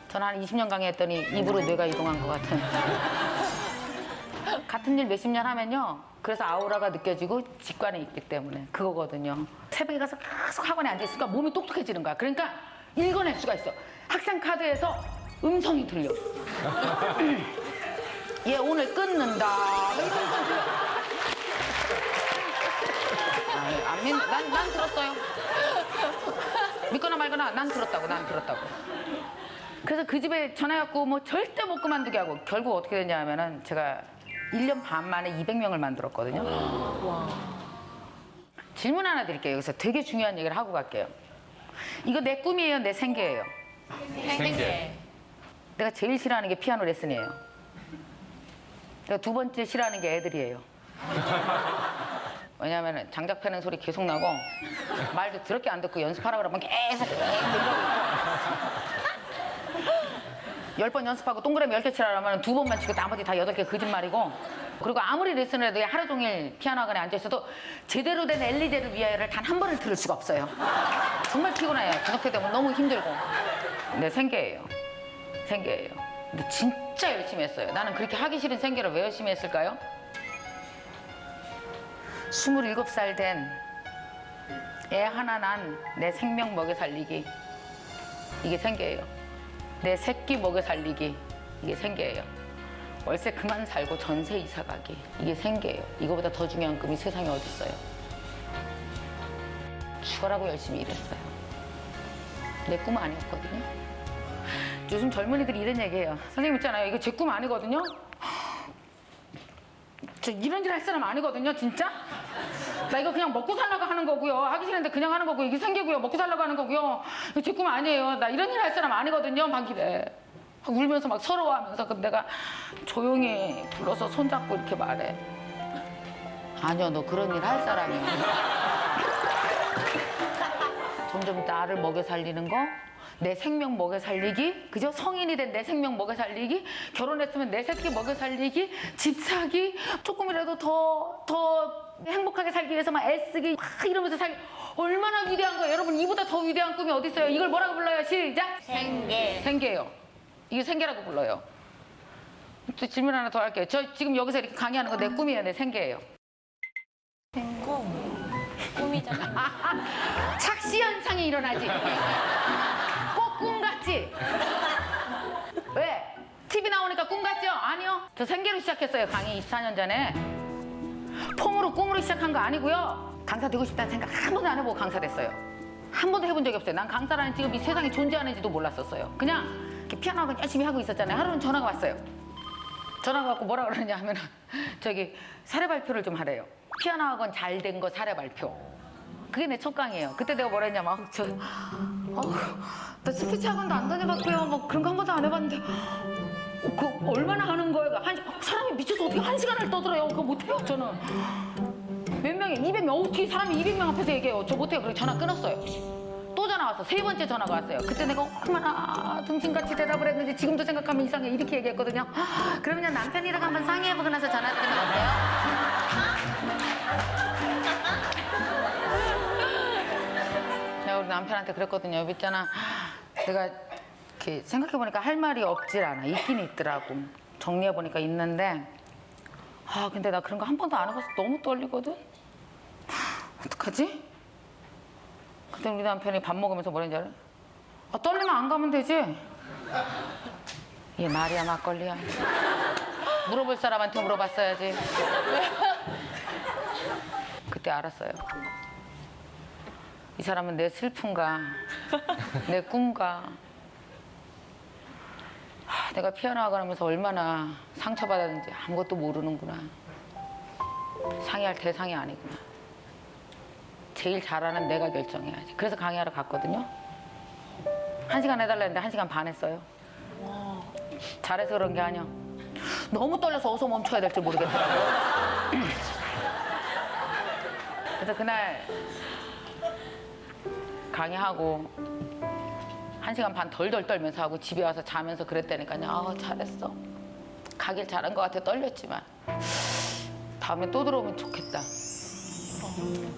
[SPEAKER 1] 저는 한 20년 강의했더니 입으로 뇌가 이동한 것 같은. 같은 일 몇십 년 하면요. 그래서 아우라가 느껴지고 직관이 있기 때문에 그거거든요. 새벽에 가서 계속 학원에 앉아있으니까 몸이 똑똑해지는 거야. 그러니까 읽어낼 수가 있어. 학생 카드에서 음성이 들려. 얘 오늘 끊는다. 안 믿, 난 들었어요. 믿거나 말거나 난 들었다고. 그래서 그 집에 전화해갖고 뭐 절대 못 그만두게 하고 결국 어떻게 됐냐 하면은 제가 1년 반 만에 200명을 만들었거든요. 질문 하나 드릴게요. 여기서 되게 중요한 얘기를 하고 갈게요. 이거 내 꿈이에요? 내 생계예요?
[SPEAKER 5] 생계.
[SPEAKER 1] 내가 제일 싫어하는 게 피아노 레슨이에요. 내가 두 번째 싫어하는 게 애들이에요. 왜냐하면 장작 패는 소리 계속 나고 말도 더럽게 안 듣고 연습하라 그러면 계속 이러고 10번 연습하고 동그라미 10개 치라면 2번만 치고 나머지 다 8개 거짓말이고 그리고 아무리 레슨을 해도 하루 종일 피아노 학원에 앉아있어도 제대로 된 엘리제를 위하여를 단 한 번을 들을 수가 없어요. 정말 피곤해요. 저녁 때 되면 너무 힘들고. 내 생계예요. 근데 진짜 열심히 했어요. 나는 그렇게 하기 싫은 생계를 왜 열심히 했을까요? 27살 된 애 하나 난 내 생명 먹여 살리기. 이게 생계예요. 내 새끼 먹여 살리기. 이게 생계예요. 월세 그만 살고 전세 이사 가기. 이게 생계예요. 이거보다 더 중요한 꿈이 세상에 어디 있어요. 죽어라고 열심히 일했어요. 내 꿈은 아니었거든요. 요즘 젊은이들이 이런 얘기해요. 선생님 있잖아요. 이거 제 꿈 아니거든요. 저 이런 일 할 사람 아니거든요. 진짜. 나 이거 그냥 먹고 살려고 하는 거고요. 하기 싫은데 그냥 하는 거고 이게 생계고요. 먹고 살려고 하는 거고요. 이거 제 꿈 아니에요. 나 이런 일 할 사람 아니거든요. 막 이래. 막 울면서 막 서러워하면서. 근데 내가 조용히 불러서 손잡고 이렇게 말해. 아니요, 너 그런 일 할 사람이야. 점점 나를 먹여 살리는 거, 내 생명 먹여 살리기, 그죠? 성인이 된 내 생명 먹여 살리기, 결혼했으면 내 새끼 먹여 살리기, 집 사기, 조금이라도 더 행복하게 살기 위해서 막 애쓰기, 막 이러면서 살기. 얼마나 위대한 거예요. 여러분, 이보다 더 위대한 꿈이 어디 있어요? 이걸 뭐라고 불러요? 시작! 생계. 생계예요. 이게 생계라고 불러요. 또 질문 하나 더 할게요. 저 지금 여기서 이렇게 강의하는 거 내 꿈이에요? 내 생계예요?
[SPEAKER 7] 꿈이잖아.
[SPEAKER 1] 착시 현상이 일어나지. 꼭 꿈 같지? 왜? TV 나오니까 꿈 같죠? 아니요. 저 생계로 시작했어요. 강의 24년 전에. 폼으로 꿈으로 시작한 거 아니고요. 강사 되고 싶다는 생각 한 번도 안 해보고 강사 됐어요. 한 번도 해본 적이 없어요. 난 강사라는 직업이 세상에 존재하는지도 몰랐었어요. 그냥 이렇게 피아노 학원 열심히 하고 있었잖아요. 하루는 전화가 왔어요. 전화가 왔고 뭐라 그러냐 하면은 저기 사례 발표를 좀 하래요. 피아노 학원 잘 된 거 사례 발표. 그게 내 첫 강의예요. 그때 내가 뭐라 했냐면 나 스피치 학원도 안 다녀봤고요. 뭐 그런 거 한 번도 안 해봤는데 그 얼마나 하는 거예요? 사람이 미쳐서 어떻게 1시간을 떠들어요? 그거 못해요 저는. 몇 명이 200명 어떻게 사람이 200명 앞에서 얘기해요? 저 못해요. 그래서 전화 끊었어요. 또 전화 왔어. 3번째 전화가 왔어요. 그때 내가 얼마나 등신같이 대답을 했는지 지금도 생각하면 이상해. 이렇게 얘기했거든요. 그러면 남편이랑 한번 상의해보고 나서 전화 드리면 어때요? 내가 우리 남편한테 그랬거든요. 여기 있잖아. 내가 이렇게 생각해보니까 할 말이 없질 않아. 있긴 있더라고. 정리해보니까 있는데 근데 나 그런 거 한 번도 안 해봐서 너무 떨리거든? 어떡하지? 그때 우리 남편이 밥 먹으면서 뭐랬는지 알아? 떨리면 안 가면 되지? 얘 말이야 막걸리야. 물어볼 사람한테 물어봤어야지. 그때 알았어요. 이 사람은 내 슬픔과 내 꿈과 내가 피아노 학원 하면서 얼마나 상처받았는지 아무것도 모르는구나. 상의할 대상이 아니구나. 제일 잘하는 내가 결정해야지. 그래서 강의하러 갔거든요. 1시간 해달라 했는데 1시간 반 했어요. 잘해서 그런 게 아니야. 너무 떨려서 어디서 멈춰야 될지 모르겠더라고요. 그래서 그날 강의하고 1시간 반 덜덜 떨면서 하고 집에 와서 자면서 그랬다니까요. 잘했어. 가길 잘한 것 같아. 떨렸지만 다음에 또 들어오면 좋겠다.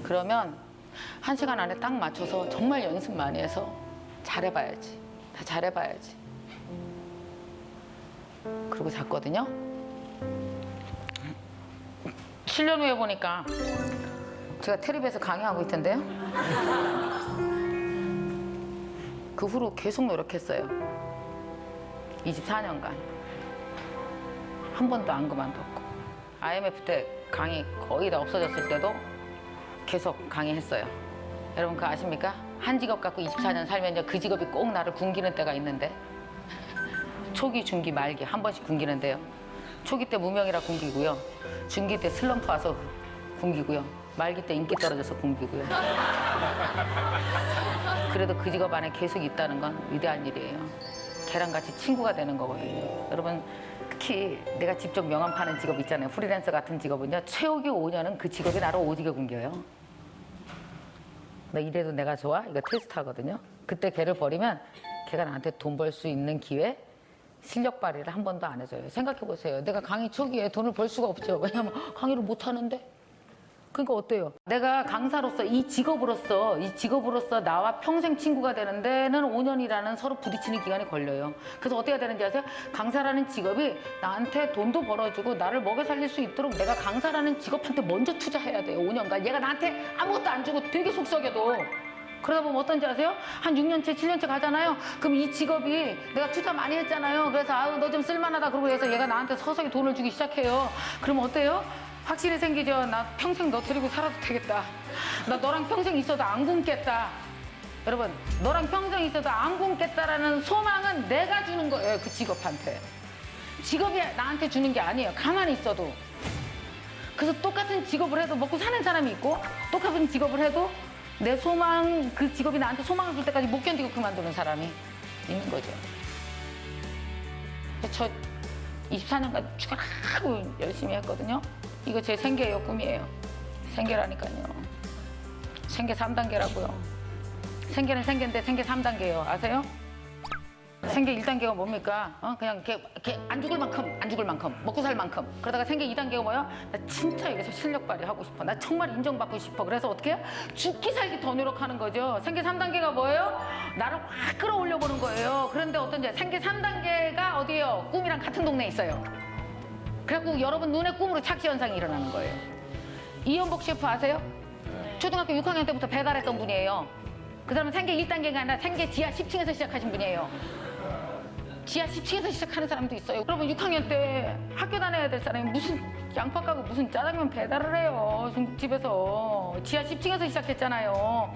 [SPEAKER 1] 그러면 1시간 안에 딱 맞춰서 정말 연습 많이 해서 잘해봐야지. 다 잘해봐야지. 그러고 잤거든요. 7년 후에 보니까 제가 텔레비에서 강의하고 있던데요. 그 후로 계속 노력했어요. 24년간. 한 번도 안 그만뒀고. IMF 때 강의 거의 다 없어졌을 때도 계속 강의했어요. 여러분 그거 아십니까? 한 직업 갖고 24년 살면요 그 직업이 꼭 나를 굶기는 때가 있는데 초기, 중기, 말기 한 번씩 굶기는데요. 초기 때 무명이라 굶기고요. 중기 때 슬럼프 와서 굶기고요. 말기 때 인기 떨어져서 굶기고요. 그래도 그 직업 안에 계속 있다는 건 위대한 일이에요. 걔랑같이 친구가 되는 거거든요. 여러분 특히 내가 직접 명함 파는 직업 있잖아요. 프리랜서 같은 직업은요. 최후기 5년은 그 직업이 나를 오지게 굶겨요. 너 이래도 내가 좋아? 이거 테스트 하거든요. 그때 걔를 버리면 걔가 나한테 돈 벌 수 있는 기회, 실력 발휘를 한 번도 안 해줘요. 생각해 보세요. 내가 강의 초기에 돈을 벌 수가 없죠. 왜냐면 강의를 못 하는데. 그러니까 어때요? 내가 강사로서 이 직업으로서 나와 평생 친구가 되는 데는 5년이라는 서로 부딪히는 기간이 걸려요. 그래서 어떻게 해야 되는지 아세요? 강사라는 직업이 나한테 돈도 벌어주고 나를 먹여 살릴 수 있도록 내가 강사라는 직업한테 먼저 투자해야 돼요. 5년간. 얘가 나한테 아무것도 안 주고 되게 속썩여도. 그러다 보면 어떤지 아세요? 한 6년째, 7년째 가잖아요. 그럼 이 직업이 내가 투자 많이 했잖아요. 그래서 아유 너 좀 쓸만하다 그러고 해서 얘가 나한테 서서히 돈을 주기 시작해요. 그러면 어때요? 확실히 생기죠. 나 평생 너 데리고 살아도 되겠다. 나 너랑 평생 있어도 안 굶겠다. 여러분, 너랑 평생 있어도 안 굶겠다라는 소망은 내가 주는 거예요. 그 직업한테. 직업이 나한테 주는 게 아니에요. 가만히 있어도. 그래서 똑같은 직업을 해도 먹고 사는 사람이 있고 똑같은 직업을 해도 내 소망, 그 직업이 나한테 소망을 줄 때까지 못 견디고 그만두는 사람이 있는 거죠. 저 24년간 죽어라고 열심히 했거든요. 이거 제 생계예요, 꿈이에요. 생계라니까요. 생계 3단계라고요. 생계는 생계인데 생계 3단계예요. 아세요? 생계 1단계가 뭡니까? 그냥 이렇게 안 죽을 만큼, 먹고 살 만큼. 그러다가 생계 2단계가 뭐예요? 나 진짜 여기서 실력 발휘하고 싶어. 나 정말 인정받고 싶어. 그래서 어떻게 해요? 죽기 살기 더 노력하는 거죠. 생계 3단계가 뭐예요? 나를 확 끌어올려 보는 거예요. 그런데 어떤지 생계 3단계가 어디예요? 꿈이랑 같은 동네에 있어요. 그래갖고 여러분 눈에 꿈으로 착시 현상이 일어나는 거예요. 이연복 셰프 아세요? 초등학교 6학년 때부터 배달했던 분이에요. 그 사람은 생계 1단계가 아니라 생계 지하 10층에서 시작하신 분이에요. 지하 10층에서 시작하는 사람도 있어요. 그러면 6학년 때 학교 다녀야 될 사람이 무슨 양파 까고 무슨 짜장면 배달을 해요. 중국집에서. 지하 10층에서 시작했잖아요.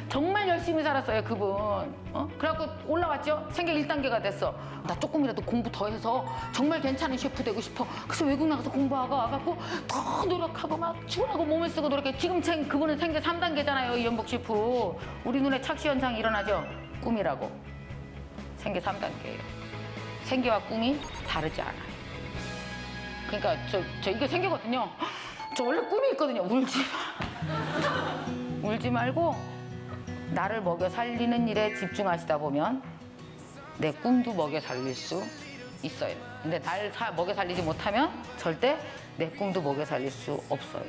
[SPEAKER 1] 정말 열심히 살았어요, 그분. 그래갖고 올라왔죠? 생계 1단계가 됐어. 나 조금이라도 공부 더 해서 정말 괜찮은 셰프 되고 싶어. 그래서 외국 나가서 공부하고 와갖고 더 노력하고 막 죽으라고 몸을 쓰고 노력해. 지금 그분은 생계 3단계잖아요, 이연복 셰프. 우리 눈에 착시 현상이 일어나죠? 꿈이라고. 생계 3단계예요. 생계와 꿈이 다르지 않아요. 그러니까 저 이게 생계거든요. 저 원래 꿈이 있거든요. 울지 마. 울지 말고 나를 먹여 살리는 일에 집중하시다 보면 내 꿈도 먹여 살릴 수 있어요. 근데 날 먹여 살리지 못하면 절대 내 꿈도 먹여 살릴 수 없어요.